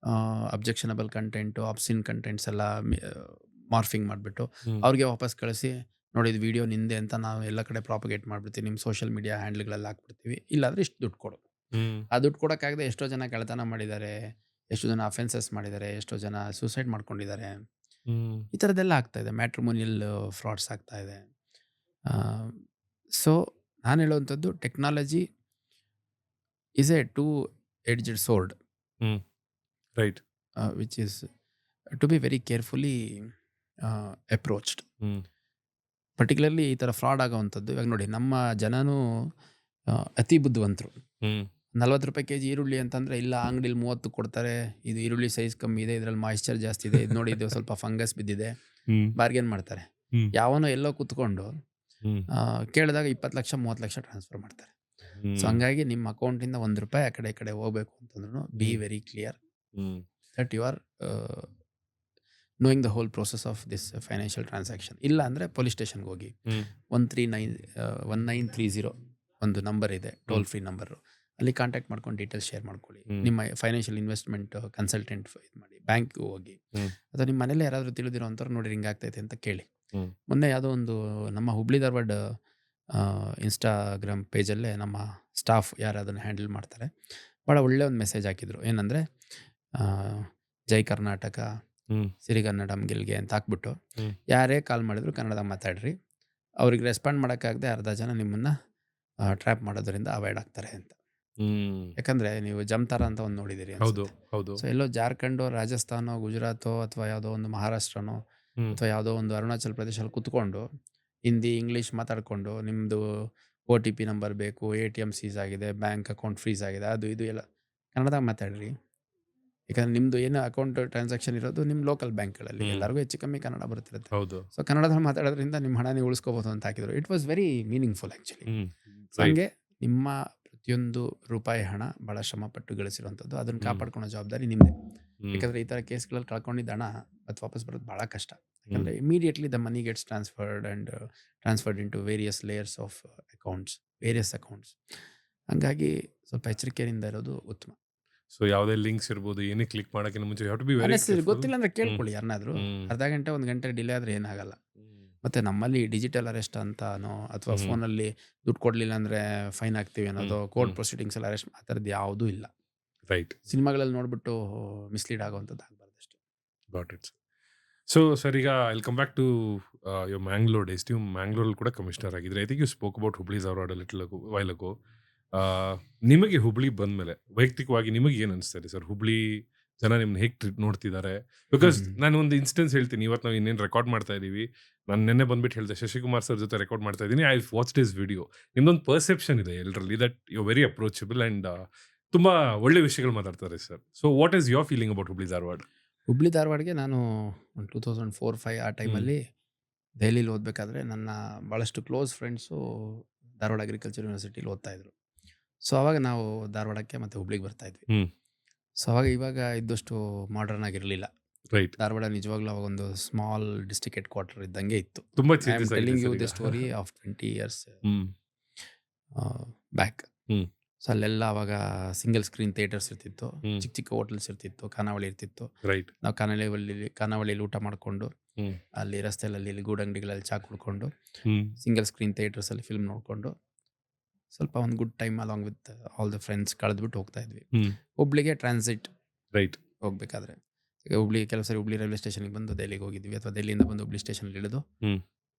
ಅಬ್ಜೆಕ್ಷನಬಲ್ ಕಂಟೆಂಟು, ಆಬ್ಸಿನ್ ಕಂಟೆಂಟ್ಸ್ ಎಲ್ಲ ಮಾರ್ಫಿಂಗ್ ಮಾಡಿಬಿಟ್ಟು ಅವ್ರಿಗೆ ವಾಪಸ್ ಕಳಿಸಿ, ನೋಡಿ ಇದು ವಿಡಿಯೋ ನಿಂದೆ ಅಂತ ನಾವು ಎಲ್ಲ ಕಡೆ ಪ್ರಾಪಗೇಟ್ ಮಾಡಿಬಿಡ್ತೀವಿ, ನಿಮ್ಮ ಸೋಷಿಯಲ್ ಮೀಡಿಯಾ ಹ್ಯಾಂಡ್ಲ್ಗಳಲ್ಲಿ ಹಾಕ್ಬಿಡ್ತೀವಿ, ಇಲ್ಲಾಂದರೆ ಇಷ್ಟು ದುಡ್ಡು ಕೊಡು. ಆ ದುಡ್ಡು ಕೊಡೋಕ್ಕಾಗದೆ ಎಷ್ಟೋ ಜನ ಕಳ್ಳತನ ಮಾಡಿದ್ದಾರೆ, ಎಷ್ಟೋ ಜನ ಅಫೆನ್ಸಸ್ ಮಾಡಿದ್ದಾರೆ, ಎಷ್ಟೋ ಜನ ಸೂಸೈಡ್ ಮಾಡ್ಕೊಂಡಿದ್ದಾರೆ. ಈ ಥರದ್ದೆಲ್ಲ ಆಗ್ತಾ ಇದೆ. ಮ್ಯಾಟ್ರಿಮೋನಿಯಲ್ ಫ್ರಾಡ್ಸ್ ಆಗ್ತಾ ಇದೆ. ಸೊ ನಾನು ಹೇಳುವಂಥದ್ದು technology is a two-edged sword, right, which is to be very carefully approached. Particularly ಈ ಥರ ಫ್ರಾಡ್ ಆಗೋವಂಥದ್ದು. ಇವಾಗ ನೋಡಿ, ನಮ್ಮ ಜನನೂ ಅತಿ ಬುದ್ಧಿವಂತರು. 40 ರೂಪಾಯಿ kg ಈರುಳ್ಳಿ ಅಂತಂದರೆ, ಇಲ್ಲ ಅಂಗಡಿಲಿ 30 ಕೊಡ್ತಾರೆ, ಇದು ಈರುಳ್ಳಿ ಸೈಜ್ ಕಮ್ಮಿ ಇದೆ, ಇದರಲ್ಲಿ ಮಾಯಿಶ್ಚರ್ ಜಾಸ್ತಿ ಇದೆ, ಇದು ನೋಡಿ ಇದು ಸ್ವಲ್ಪ ಫಂಗಸ್ ಬಿದ್ದಿದೆ, ಬಾರ್ಗೇನ್ ಮಾಡ್ತಾರೆ. ಯಾವನೋ ಎಲ್ಲೋ ಕೂತ್ಕೊಂಡು ಕೇಳಿದಾಗ 20 ಲಕ್ಷ 30 ಲಕ್ಷ ಟ್ರಾನ್ಸ್ಫರ್ ಮಾಡ್ತಾರೆ. ಸೊ ಹಂಗಾಗಿ ನಿಮ್ಮ ಅಕೌಂಟಿಂದ 1 ರೂಪಾಯಿ ಆ ಕಡೆ ಈ ಕಡೆ ಹೋಗ್ಬೇಕು ಅಂತಂದ್ರೂ be very clear that you are knowing the whole process of this financial transaction. ಇಲ್ಲ ಅಂದರೆ ಪೊಲೀಸ್ ಸ್ಟೇಷನ್ಗೆ ಹೋಗಿ 1930 ಒಂದು ನಂಬರ್ ಇದೆ, ಟೋಲ್ ಫ್ರೀ ನಂಬರು, ಅಲ್ಲಿ ಕಾಂಟ್ಯಾಕ್ಟ್ ಮಾಡ್ಕೊಂಡು ಡೀಟೇಲ್ಸ್ ಶೇರ್ ಮಾಡ್ಕೊಳ್ಳಿ. ನಿಮ್ಮ ಫೈನಾನ್ಷಿಯಲ್ ಇನ್ವೆಸ್ಟ್ಮೆಂಟ್ ಕನ್ಸಲ್ಟೆಂಟ್ ಇದು ಮಾಡಿ, ಬ್ಯಾಂಕ್ಗೆ ಹೋಗಿ, ಅಥವಾ ನಿಮ್ಮ ಮನೇಲಿ ಯಾರಾದರೂ ತಿಳಿದಿರೋಂಥವ್ರು ನೋಡಿ ಹಿಂಗೆ ಆಗ್ತೈತೆ ಅಂತ ಕೇಳಿ. ಮೊನ್ನೆ ಯಾವುದೋ ಒಂದು ನಮ್ಮ ಹುಬ್ಳಿ ಧಾರವಾಡ ಇನ್ಸ್ಟಾಗ್ರಾಮ್ ಪೇಜಲ್ಲೇ ನಮ್ಮ ಸ್ಟಾಫ್ ಯಾರು ಅದನ್ನು ಹ್ಯಾಂಡಲ್ ಮಾಡ್ತಾರೆ, ಭಾಳ ಒಳ್ಳೆಯ ಒಂದು ಮೆಸೇಜ್ ಹಾಕಿದ್ರು. ಏನಂದರೆ, ಜೈ ಕರ್ನಾಟಕ, ಸಿರಿಗನ್ನಡಂ ಗೆಲ್ಗೆ ಅಂತ ಹಾಕ್ಬಿಟ್ಟು ಯಾರೇ ಕಾಲ್ ಮಾಡಿದ್ರು ಕನ್ನಡ ಮಾತಾಡ್ರಿ, ಅವ್ರಿಗೆ ರೆಸ್ಪಾಂಡ್ ಮಾಡೋಕ್ಕಾಗದೆ ಅರ್ಧ ಜನ ನಿಮ್ಮನ್ನು ಟ್ರ್ಯಾಪ್ ಮಾಡೋದ್ರಿಂದ ಅವಾಯ್ಡ್ ಆಗ್ತಾರೆ ಅಂತ. ಯಾಕಂದರೆ ನೀವು ಜಮ್ತಾರ ಅಂತ ಒಂದು ನೋಡಿದ್ದೀರಿ. ಹೌದು. ಸೊ ಎಲ್ಲೋ ಜಾರ್ಖಂಡೋ, ರಾಜಸ್ಥಾನೋ, ಗುಜರಾತೋ, ಅಥವಾ ಯಾವುದೋ ಒಂದು ಮಹಾರಾಷ್ಟ್ರನೋ, ಅಥವಾ ಯಾವುದೋ ಒಂದು ಅರುಣಾಚಲ್ ಪ್ರದೇಶಲ್ಲಿ ಕುತ್ಕೊಂಡು ಹಿಂದಿ ಇಂಗ್ಲೀಷ್ ಮಾತಾಡಿಕೊಂಡು, ನಿಮ್ಮದು OTP ನಂಬರ್ ಬೇಕು, ATM ಸೀಸ್ ಆಗಿದೆ, ಬ್ಯಾಂಕ್ ಅಕೌಂಟ್ ಫ್ರೀಸ್ ಆಗಿದೆ, ಅದು ಇದು ಎಲ್ಲ ಕನ್ನಡದಾಗ ಮಾತಾಡ್ರಿ. ಯಾಕಂದರೆ ನಿಮ್ಮದು ಏನು ಅಕೌಂಟ್ ಟ್ರಾನ್ಸಾಕ್ಷನ್ ಇರೋದು ನಿಮ್ಮ ಲೋಕಲ್ ಬ್ಯಾಂಕ್ಗಳಲ್ಲಿ, ಎಲ್ಲರಿಗೂ ಹೆಚ್ಚು ಕಮ್ಮಿ ಕನ್ನಡ ಬರ್ತಿರುತ್ತೆ. ಸೊ ಕನ್ನಡದಲ್ಲಿ ಮಾತಾಡೋದ್ರಿಂದ ನಿಮ್ಮ ಹಣ ನೀವು ಉಳಿಸ್ಕೋಬೋದು ಅಂತ ಹಾಕಿದ್ರು. It was very meaningful actually. ಹಂಗೆ ನಿಮ್ಮ ಪ್ರತಿಯೊಂದು ರೂಪಾಯಿ ಹಣ ಭಾಳ ಶ್ರಮಪಟ್ಟು ಗಳಿಸಿರುವಂಥದ್ದು. ಅದನ್ನು ಹ್ಮ್. ಕಾಪಾಡ್ಕೊಳ್ಳೋ ಜವಾಬ್ದಾರಿ ನಿಮ್ಮದೇ. ಹ್ಮ್. ಯಾಕಂದರೆ ಈ ಥರ ಕೇಸ್ಗಳಲ್ಲಿ ಕಳ್ಕೊಂಡಿದ್ದ ಹಣ ಮತ್ತೆ ವಾಪಸ್ ಬರೋದು ಭಾಳ ಕಷ್ಟ. ಹ್ಮ್. ಯಾಕಂದರೆ immediately the money gets transferred into various layers of various accounts. ಹಂಗಾಗಿ ಸ್ವಲ್ಪ ಎಚ್ಚರಿಕೆಯಿಂದ ಇರೋದು ಉತ್ತಮ. ಸೊ ಯಾವುದೇ ಲಿಂಕ್ಸ್ ಇರ್ಬೋದು, ಏನೇ ಕ್ಲಿಕ್ ಮಾಡೋಕ್ಕಿಂತ ಮುಂಚೆ you have to be very unnecessary careful. ಗೊತ್ತಿಲ್ಲ ಅಂದರೆ ಕೇಳ್ಕೊಳ್ಳಿ ಯಾರನ್ನಾದರೂ. ಅರ್ಧ ಗಂಟೆ 1 ಗಂಟೆ ಡಿಲೇ ಆದರೆ ಏನಾಗಲ್ಲ. ಮತ್ತು ನಮ್ಮಲ್ಲಿ ಡಿಜಿಟಲ್ ಅರೆಸ್ಟ್ ಅಂತಾನೋ ಅಥವಾ ಫೋನಲ್ಲಿ ದುಡ್ಡು ಕೊಡಲಿಲ್ಲ ಅಂದರೆ ಫೈನ್ ಹಾಕ್ತೀವಿ ಅನ್ನೋದು, ಕೋರ್ಟ್ ಪ್ರೊಸೀಡಿಂಗ್ಸಲ್ಲಿ ಅರೆಸ್ಟ್ ಆ ಥರದ್ದು ಯಾವುದೂ ಇಲ್ಲ. ರೈಟ್. ಸಿನಿಮಾಗಳಲ್ಲಿ ನೋಡಿಬಿಟ್ಟು ಮಿಸ್ಲೀಡ್ ಆಗೋವಂಥದ್ದು ಆಗಬಾರ್ದು ಅಷ್ಟೇ. Got it. ಸೊ ಸರ್, ಈಗ I'll come back to your Mangalore days. ನೀವು ಮ್ಯಾಂಗ್ಳೂರಲ್ಲಿ ಕೂಡ ಕಮಿಷನರ್ ಆಗಿದ್ರೆ. I think you spoke about Hubli Dharwad little while ago. ನಿಮಗೆ ಹುಬ್ಳಿ ಬಂದಮೇಲೆ ವೈಯಕ್ತಿಕವಾಗಿ ನಿಮಗೆ ಏನು ಅನಿಸ್ತಾ ಇದೆ ಸರ್? ಹುಬ್ಳಿ ಜನ ನಿಮ್ಮನ್ನ ಹೇಗೆ ನೋಡ್ತಿದ್ದಾರೆ? ಬಿಕಾಸ್ ನಾನು ಒಂದು ಇನ್ಸ್ಟೆನ್ಸ್ ಹೇಳ್ತೀನಿ. ಇವತ್ತು ನಾವು ಇನ್ನೇನು ರೆಕಾರ್ಡ್ ಮಾಡ್ತಾ ಇದ್ದೀವಿ, ನಾನು ನೆನ್ನೆ ಬಂದ್ಬಿಟ್ಟು ಹೇಳಿದೆ ಶಶಿಕುಮಾರ್ ಸರ್ ಜೊತೆ ರೆಕಾರ್ಡ್ ಮಾಡ್ತಾ ಇದ್ದೀನಿ. I watched his video. ನಿಮ್ದೊಂದು ಪರ್ಸೆಪ್ಷನ್ ಇದೆ ಎಲ್ಲರಲ್ಲಿ that you very approachable and ತುಂಬ ಒಳ್ಳೆ ವಿಷಯಗಳು ಮಾತಾಡ್ತಾರೆ sir. So what is your feeling about Hubli Dharwad? Hubli ಧಾರವಾಡಗೆ ನಾನು 2004-05 ಆ ಟೈಮಲ್ಲಿ ದೆಹಲಿಲಿ ಓದಬೇಕಾದ್ರೆ ನನ್ನ ಭಾಳಷ್ಟು ಕ್ಲೋಸ್ ಫ್ರೆಂಡ್ಸು ಧಾರವಾಡ ಅಗ್ರಿಕಲ್ಚರ್ ಯೂನಿವರ್ಸಿಟಿಲಿ ಓದ್ತಾಯಿದ್ರು. ಸೊ ಅವಾಗ ನಾವು ಧಾರವಾಡಕ್ಕೆ ಮತ್ತು ಹುಬ್ಳಿಗೆ ಬರ್ತಾಯಿದ್ವಿ. ಸೊ ಅವಾಗ ಇವಾಗ ಇದ್ದಷ್ಟು ಮಾಡರ್ನ್ ಆಗಿರಲಿಲ್ಲ. ರೈಟ್. ಧಾರವಾಡ ನಿಜವಾಗ್ಲೂ ಅವಾಗ ಒಂದು ಸ್ಮಾಲ್ ಡಿಸ್ಟ್ರಿಕ್ಟ್ ಹೆಡ್ ಕ್ವಾರ್ಟರ್ ಇದ್ದಂಗೆ ಇತ್ತು. ತುಂಬ I am telling you the story of 20 years back. So ಅಲ್ಲೆಲ್ಲ ಅವಾಗ ಸಿಂಗಲ್ ಸ್ಕ್ರೀನ್ ಥಿಯೇಟರ್ಸ್ ಇರ್ತಿತ್ತು, ಚಿಕ್ಕ ಚಿಕ್ಕ ಹೋಟೆಲ್ಸ್ ಇರ್ತಿತ್ತು, ಖಾನಾವಳಿ ಇರ್ತಿತ್ತು. ರೈಟ್. ನಾವು ಖಾನಾವಳಿಯಲ್ಲಿ ಊಟ ಮಾಡಿಕೊಂಡು ಅಲ್ಲಿ ರಸ್ತೆಯಲ್ಲಿ ಗೂಡಂಗಡಿಗಳಲ್ಲಿ ಚಾ ಕುಡ್ಕೊಂಡು ಸಿಂಗಲ್ ಸ್ಕ್ರೀನ್ ಥಿಯೇಟರ್ಸಲ್ಲಿ ಫಿಲ್ಮ್ ನೋಡಿಕೊಂಡು ಸ್ವಲ್ಪ ಒಂದು good time along with all the friends ಕಳೆದ್ಬಿಟ್ಟು ಹೋಗ್ತಾ ಇದ್ವಿ. ಹುಬ್ಳಿಗೆ ಟ್ರಾನ್ಸಿಟ್ ರೈಟ್ ಹೋಗ್ಬೇಕಾದ್ರೆ ಈಗ ಕೆಲವು ಸರಿ ಹುಬ್ಳಿ ರೈಲ್ವೆ ಸ್ಟೇಷನ್ಗೆ ಬಂದು ದೆಹಲಿಗೆ ಹೋಗಿದ್ವಿ, ಅಥವಾ ದೆಹಲಿಯಿಂದ ಬಂದು ಹುಬ್ಳಿ ಸ್ಟೇಷನಲ್ಲಿ ಇಳಿದು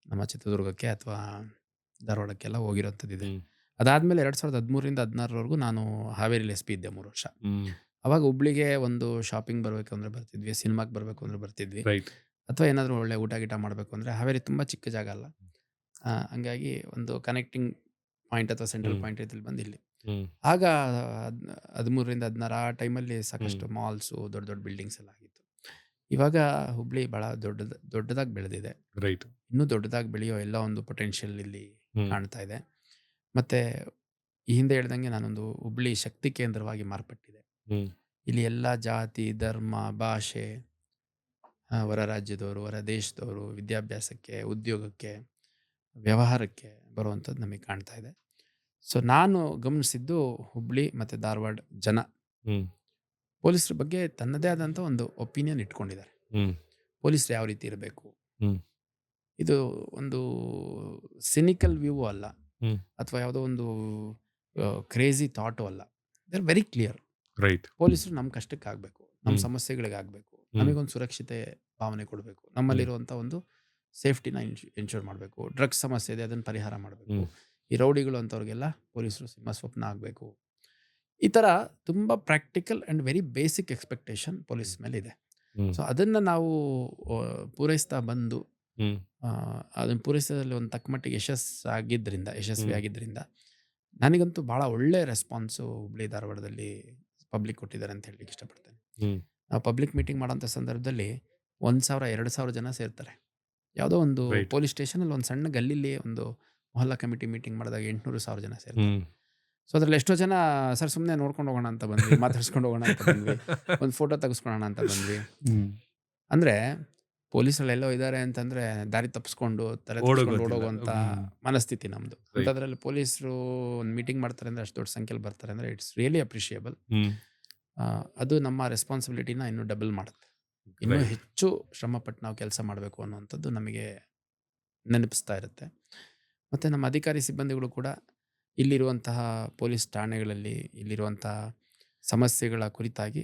ನಮ್ಮ ಚಿತ್ರದುರ್ಗಕ್ಕೆ ಅಥವಾ ಧಾರವಾಡಕ್ಕೆಲ್ಲ ಹೋಗಿರೋಂಥದ್ದಿದೆ. ಅದಾದಮೇಲೆ 2013ರಿಂದ 2016 ನಾನು ಹಾವೇರಿಲಿ SP ಇದ್ದೆ 3 ವರ್ಷ. ಅವಾಗ ಹುಬ್ಳಿಗೆ ಒಂದು ಶಾಪಿಂಗ್ ಬರಬೇಕು ಅಂದರೆ ಬರ್ತಿದ್ವಿ, ಸಿನಿಮಾಗೆ ಬರಬೇಕು ಅಂದರೆ ಬರ್ತಿದ್ವಿ, ಅಥವಾ ಏನಾದರೂ ಒಳ್ಳೆ ಊಟ ಗೀಟ ಮಾಡಬೇಕು ಅಂದರೆ. ಹಾವೇರಿ ತುಂಬ ಚಿಕ್ಕ ಜಾಗ ಅಲ್ಲ, ಹಂಗಾಗಿ ಒಂದು ಕನೆಕ್ಟಿಂಗ್ ಪಾಯಿಂಟ್ ಅಥವಾ ಸೆಂಟ್ರಲ್ ಪಾಯಿಂಟ್ ರೀತಿಯಲ್ಲಿ ಬಂದು ಇಲ್ಲಿ. ಆಗ 13ರಿಂದ 16 ಆ ಟೈಮಲ್ಲಿ ಸಾಕಷ್ಟು ಮಾಲ್ಸು, ದೊಡ್ಡ ದೊಡ್ಡ ಬಿಲ್ಡಿಂಗ್ಸ್ ಎಲ್ಲ ಆಗಿತ್ತು. ಇವಾಗ ಹುಬ್ಳಿ ಭಾಳ ದೊಡ್ಡದಾಗಿ ಬೆಳೆದಿದೆ. ರೈಟ್. ಇನ್ನೂ ದೊಡ್ಡದಾಗಿ ಬೆಳೆಯೋ ಎಲ್ಲ ಒಂದು ಪೊಟೆನ್ಷಿಯಲ್ ಇಲ್ಲಿ ಕಾಣ್ತಾ ಇದೆ. ಮತ್ತು ಈ ಹಿಂದೆ ಹೇಳ್ದಂಗೆ ನಾನೊಂದು ಹುಬ್ಳಿ ಶಕ್ತಿ ಕೇಂದ್ರವಾಗಿ ಮಾರ್ಪಟ್ಟಿದೆ. ಇಲ್ಲಿ ಎಲ್ಲ ಜಾತಿ, ಧರ್ಮ, ಭಾಷೆ, ಹೊರ ರಾಜ್ಯದವರು, ಹೊರ ದೇಶದವರು ವಿದ್ಯಾಭ್ಯಾಸಕ್ಕೆ, ಉದ್ಯೋಗಕ್ಕೆ, ವ್ಯವಹಾರಕ್ಕೆ ಬರುವಂಥದ್ದು ನಮಗೆ ಕಾಣ್ತಾ ಇದೆ. ಸೊ ನಾನು ಗಮನಿಸಿದ್ದು ಹುಬ್ಳಿ ಮತ್ತು ಧಾರವಾಡ ಜನ ಪೊಲೀಸರ ಬಗ್ಗೆ ತನ್ನದೇ ಆದಂಥ ಒಂದು ಒಪಿನಿಯನ್ ಇಟ್ಕೊಂಡಿದ್ದಾರೆ. ಪೊಲೀಸರು ಯಾವ ರೀತಿ ಇರಬೇಕು, ಇದು ಒಂದು ಸಿನಿಕಲ್ ವ್ಯೂ ಅಲ್ಲ, ಅಥವಾ ಯಾವುದೋ ಒಂದು ಕ್ರೇಜಿ ಥಾಟು ಅಲ್ಲ. They are very clear. Right. ಪೊಲೀಸರು ನಮ್ಮ ಕಷ್ಟಕ್ಕೆ ಆಗಬೇಕು, ನಮ್ಮ ಸಮಸ್ಯೆಗಳಿಗೆ ಆಗಬೇಕು, ನಮಗೊಂದು ಸುರಕ್ಷತೆ ಭಾವನೆ ಕೊಡಬೇಕು, ನಮ್ಮಲ್ಲಿರುವಂಥ ಒಂದು ಸೇಫ್ಟಿನ ಎನ್ಶೂರ್ ಮಾಡಬೇಕು, ಡ್ರಗ್ಸ್ ಸಮಸ್ಯೆ ಇದೆ ಅದನ್ನು ಪರಿಹಾರ ಮಾಡಬೇಕು, ಈ ರೌಡಿಗಳು ಅಂಥವ್ರಿಗೆಲ್ಲ ಪೊಲೀಸರು ಸಿಂಹ ಸ್ವಪ್ನ ಆಗಬೇಕು. ಈ ಥರ ತುಂಬ practical and very basic expectation police ಮೇಲೆ ಇದೆ. ಸೊ ಅದನ್ನು ನಾವು ಪೂರೈಸ್ತಾ ಬಂದು ಅದನ್ನು ಪೂರೈಸೋದ್ರಲ್ಲಿ ಒಂದು ತಕ್ಕ ಮಟ್ಟಿಗೆ ಯಶಸ್ವಿ ಆಗಿದ್ದರಿಂದ ನನಗಂತೂ ಭಾಳ ಒಳ್ಳೆ ರೆಸ್ಪಾನ್ಸು ಹುಬ್ಳಿ ಧಾರವಾಡದಲ್ಲಿ ಪಬ್ಲಿಕ್ ಕೊಟ್ಟಿದ್ದಾರೆ ಅಂತ ಹೇಳಲಿಕ್ಕೆ ಇಷ್ಟಪಡ್ತೇನೆ. ನಾವು ಪಬ್ಲಿಕ್ ಮೀಟಿಂಗ್ ಮಾಡೋಂಥ ಸಂದರ್ಭದಲ್ಲಿ 1,000-2,000 ಜನ ಸೇರ್ತಾರೆ. ಯಾವುದೋ ಒಂದು ಪೊಲೀಸ್ ಸ್ಟೇಷನಲ್ಲಿ ಒಂದು ಸಣ್ಣ ಗಲ್ಲಿಲಿ ಒಂದು ಮೊಹಲ್ಲಾ ಕಮಿಟಿ ಮೀಟಿಂಗ್ ಮಾಡಿದಾಗ 800-1,000 ಜನ ಸೇರ್ತಾರೆ. ಸೊ ಅದರಲ್ಲಿ ಎಷ್ಟೋ ಜನ ಸರ್ ಸುಮ್ಮನೆ ನೋಡ್ಕೊಂಡು ಹೋಗೋಣ ಅಂತ ಬಂದ್ವಿ, ಮಾತಾಡ್ಸ್ಕೊಂಡು ಹೋಗೋಣ ಅಂತ ಬಂದ್ವಿ, ಒಂದು ಫೋಟೋ ತೆಗೆಸ್ಕೊಳ್ಳೋಣ ಅಂತ ಬಂದ್ವಿ. ಅಂದರೆ ಪೊಲೀಸರೆಲ್ಲೋ ಇದ್ದಾರೆ ಅಂತಂದರೆ ದಾರಿ ತಪ್ಪಿಸ್ಕೊಂಡು ತಲೆ ತಪ್ಪಿಸ್ಕೊಂಡು ಓಡೋಗುವಂಥ ಮನಸ್ಥಿತಿ ನಮ್ಮದು. ಅಂಥದ್ರಲ್ಲಿ ಪೊಲೀಸರು ಒಂದು ಮೀಟಿಂಗ್ ಮಾಡ್ತಾರೆ ಅಂದರೆ ಅಷ್ಟು ದೊಡ್ಡ ಸಂಖ್ಯೆಯಲ್ಲಿ ಬರ್ತಾರೆ ಅಂದರೆ ಇಟ್ಸ್ ರಿಯಲಿ ಅಪ್ರಿಷಿಯೇಬಲ್. ಅದು ನಮ್ಮ ರೆಸ್ಪಾನ್ಸಿಬಿಲಿಟಿನ ಇನ್ನೂ ಡಬಲ್ ಮಾಡುತ್ತೆ. ಇನ್ನೂ ಹೆಚ್ಚು ಶ್ರಮಪಟ್ಟು ನಾವು ಕೆಲಸ ಮಾಡಬೇಕು ಅನ್ನುವಂಥದ್ದು ನಮಗೆ ನೆನಪಿಸ್ತಾ ಇರುತ್ತೆ. ಮತ್ತು ನಮ್ಮ ಅಧಿಕಾರಿ ಸಿಬ್ಬಂದಿಗಳು ಕೂಡ ಇಲ್ಲಿರುವಂತಹ ಪೊಲೀಸ್ ಠಾಣೆಗಳಲ್ಲಿ ಇಲ್ಲಿರುವಂಥ ಸಮಸ್ಯೆಗಳ ಕುರಿತಾಗಿ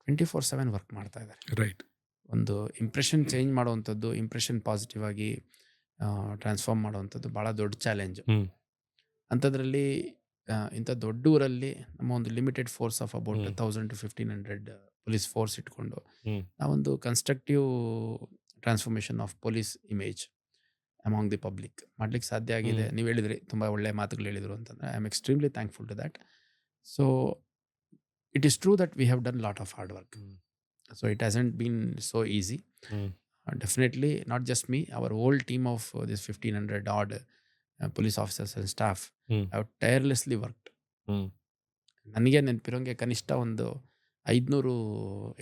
24/7 ವರ್ಕ್ ಮಾಡ್ತಾ ಇದ್ದಾರೆ. ರೈಟ್. ಒಂದು ಇಂಪ್ರೆಷನ್ ಚೇಂಜ್ ಮಾಡುವಂಥದ್ದು, ಇಂಪ್ರೆಷನ್ ಪಾಸಿಟಿವ್ ಆಗಿ ಟ್ರಾನ್ಸ್ಫಾರ್ಮ್ ಮಾಡುವಂಥದ್ದು ಭಾಳ ದೊಡ್ಡ ಚಾಲೆಂಜ್. ಅಂಥದ್ರಲ್ಲಿ ಇಂಥ ದೊಡ್ಡ ಊರಲ್ಲಿ ನಮ್ಮ ಒಂದು limited force of about 1,000 to 1,500 police force ಇಟ್ಕೊಂಡು ನಾವೊಂದು constructive transformation of police image among the public ಮಾಡ್ಲಿಕ್ಕೆ ಸಾಧ್ಯ ಆಗಿದೆ. ನೀವು ಹೇಳಿದ್ರಿ, ತುಂಬ ಒಳ್ಳೆಯ ಮಾತುಗಳು ಹೇಳಿದರು ಅಂತಂದರೆ I am extremely thankful to that. So it is true that we have done lot of hard work. So it hasn't been so easy. Definitely not just me, our whole team of this 1,500 odd police officers and staff have tirelessly worked ಹ್ಮ್. ನನಗೆ ನೆನಪಿರೋಂಗೆ ಕನಿಷ್ಠ ಒಂದು 500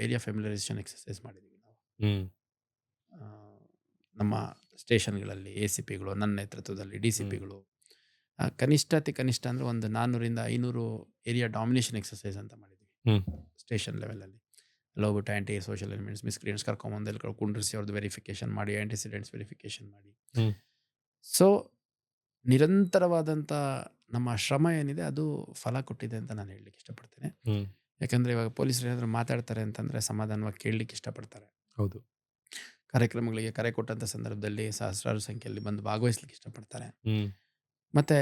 area ಫ್ಯಾಮಿಲೈಸೇಷನ್ exercise ಮಾಡಿದ್ದೀವಿ ನಾವು. ಹ್ಮ್. ಆ, ನಮ್ಮ ಸ್ಟೇಷನ್ಗಳಲ್ಲಿ ACPಗಳು, ನನ್ನ ನೇತೃತ್ವದಲ್ಲಿ DCPಗಳು, ಕನಿಷ್ಠ ಅತಿ ಕನಿಷ್ಠ ಅಂದರೆ ಒಂದು 400-500 ಏರಿಯಾ ಡಾಮಿನೇಷನ್ ಎಕ್ಸಸೈಸ್ ಅಂತ ಮಾಡಿದ್ದೀವಿ ಹ್ಮ್. ಸ್ಟೇಷನ್ ಲೆವೆಲಲ್ಲಿ. ಅಲ್ಲಿ ಹೋಗ್ಬಿಟ್ಟು ಆ್ಯಂಟಿ ಸೋಷಿಯಲ್ ಎಲಿಮೆಂಟ್ಸ್, ಮಿಸ್ಕ್ರಿಯೆಂಟ್ಸ್ ಕರ್ಕೊಂಬಂದು ಎಲ್ಲಿ ಕುಂಡ್ರಿಸಿ ಅವ್ರದ್ದು ವೆರಿಫಿಕೇಷನ್ ಮಾಡಿ, ಆ್ಯಂಟಿಸಿಡೆಂಟ್ಸ್ ವೆರಿಫಿಕೇಷನ್ ಮಾಡಿ. ಹ್ಮ್. ಸೊ ನಿರಂತರವಾದಂಥ ನಮ್ಮ ಶ್ರಮ ಏನಿದೆ ಅದು ಫಲ ಕೊಟ್ಟಿದೆ ಅಂತ ನಾನು ಹೇಳಲಿಕ್ಕೆ ಇಷ್ಟಪಡ್ತೇನೆ. ಹ್ಮ್. ಯಾಕಂದರೆ ಇವಾಗ ಪೊಲೀಸರು ಏನಾದರೂ ಮಾತಾಡ್ತಾರೆ ಅಂತಂದರೆ ಸಮಾಧಾನವಾಗಿ ಕೇಳಲಿಕ್ಕೆ ಇಷ್ಟಪಡ್ತಾರೆ. ಹೌದು. ಕಾರ್ಯಕ್ರಮಗಳಿಗೆ ಕರೆ ಕೊಟ್ಟಂಥ ಸಂದರ್ಭದಲ್ಲಿ ಸಹಸ್ರಾರು ಸಂಖ್ಯೆಯಲ್ಲಿ ಬಂದು ಭಾಗವಹಿಸ್ಲಿಕ್ಕೆ ಇಷ್ಟಪಡ್ತಾರೆ. ಹ್ಮ್. ಮತ್ತು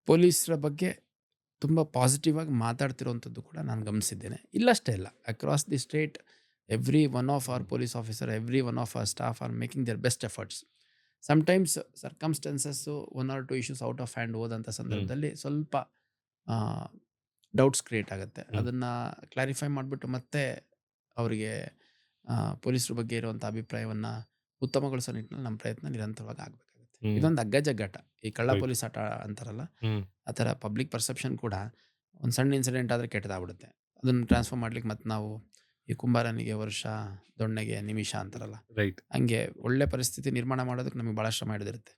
ಪೊಲೀಸರ ಬಗ್ಗೆ ತುಂಬ ಪಾಸಿಟಿವ್ ಆಗಿ ಮಾತಾಡ್ತಿರೋವಂಥದ್ದು ಕೂಡ ನಾನು ಗಮನಿಸಿದ್ದೇನೆ. ಇಲ್ಲಷ್ಟೇ ಇಲ್ಲ, across the state every one of our police officer, every one of our staff are making their best efforts. Sometimes circumstances 1 or 2 issues out of hand ಹೋದಂಥ ಸಂದರ್ಭದಲ್ಲಿ ಸ್ವಲ್ಪ ಡೌಟ್ಸ್ ಕ್ರಿಯೇಟ್ ಆಗುತ್ತೆ. ಅದನ್ನು ಕ್ಲಾರಿಫೈ ಮಾಡಿಬಿಟ್ಟು ಮತ್ತೆ ಅವರಿಗೆ ಪೊಲೀಸರ ಬಗ್ಗೆ ಇರುವಂಥ ಅಭಿಪ್ರಾಯವನ್ನು ಉತ್ತಮಗೊಳಿಸೋ ನಿಟ್ಟಿನಲ್ಲಿ ನಮ್ಮ ಪ್ರಯತ್ನ ನಿರಂತರವಾಗಿ ಆಗಬೇಕಾಗುತ್ತೆ. ಇದೊಂದು ಅಗ್ಗಜಗ್ಗಾಟ. ಈ ಕಳ್ಳ Right. ಪೊಲೀಸ್ ಆಟ ಅಂತಾರಲ್ಲ, ಹ್ಮ್. ಆ ಥರ ಪಬ್ಲಿಕ್ ಪರ್ಸೆಪ್ಷನ್ ಕೂಡ ಒಂದು ಸಣ್ಣ ಇನ್ಸಿಡೆಂಟ್ ಆದರೆ ಕೆಟ್ಟದಾಗ್ಬಿಡುತ್ತೆ. ಅದನ್ನು ಟ್ರಾನ್ಸ್ಫರ್ ಮಾಡ್ಲಿಕ್ಕೆ ಮತ್ತು ನಾವು ಈ ಕುಂಬಾರನಿಗೆ ವರ್ಷ, ದೊಣ್ಣೆಗೆ ನಿಮಿಷ ಅಂತಾರಲ್ಲ, ರೈಟ್. ಹಂಗೆ ಒಳ್ಳೆ ಪರಿಸ್ಥಿತಿ ನಿರ್ಮಾಣ ಮಾಡೋದಕ್ಕೆ ನಮಗೆ ಭಾಳ ಶ್ರಮ ಹಿಡಿದಿರುತ್ತೆ.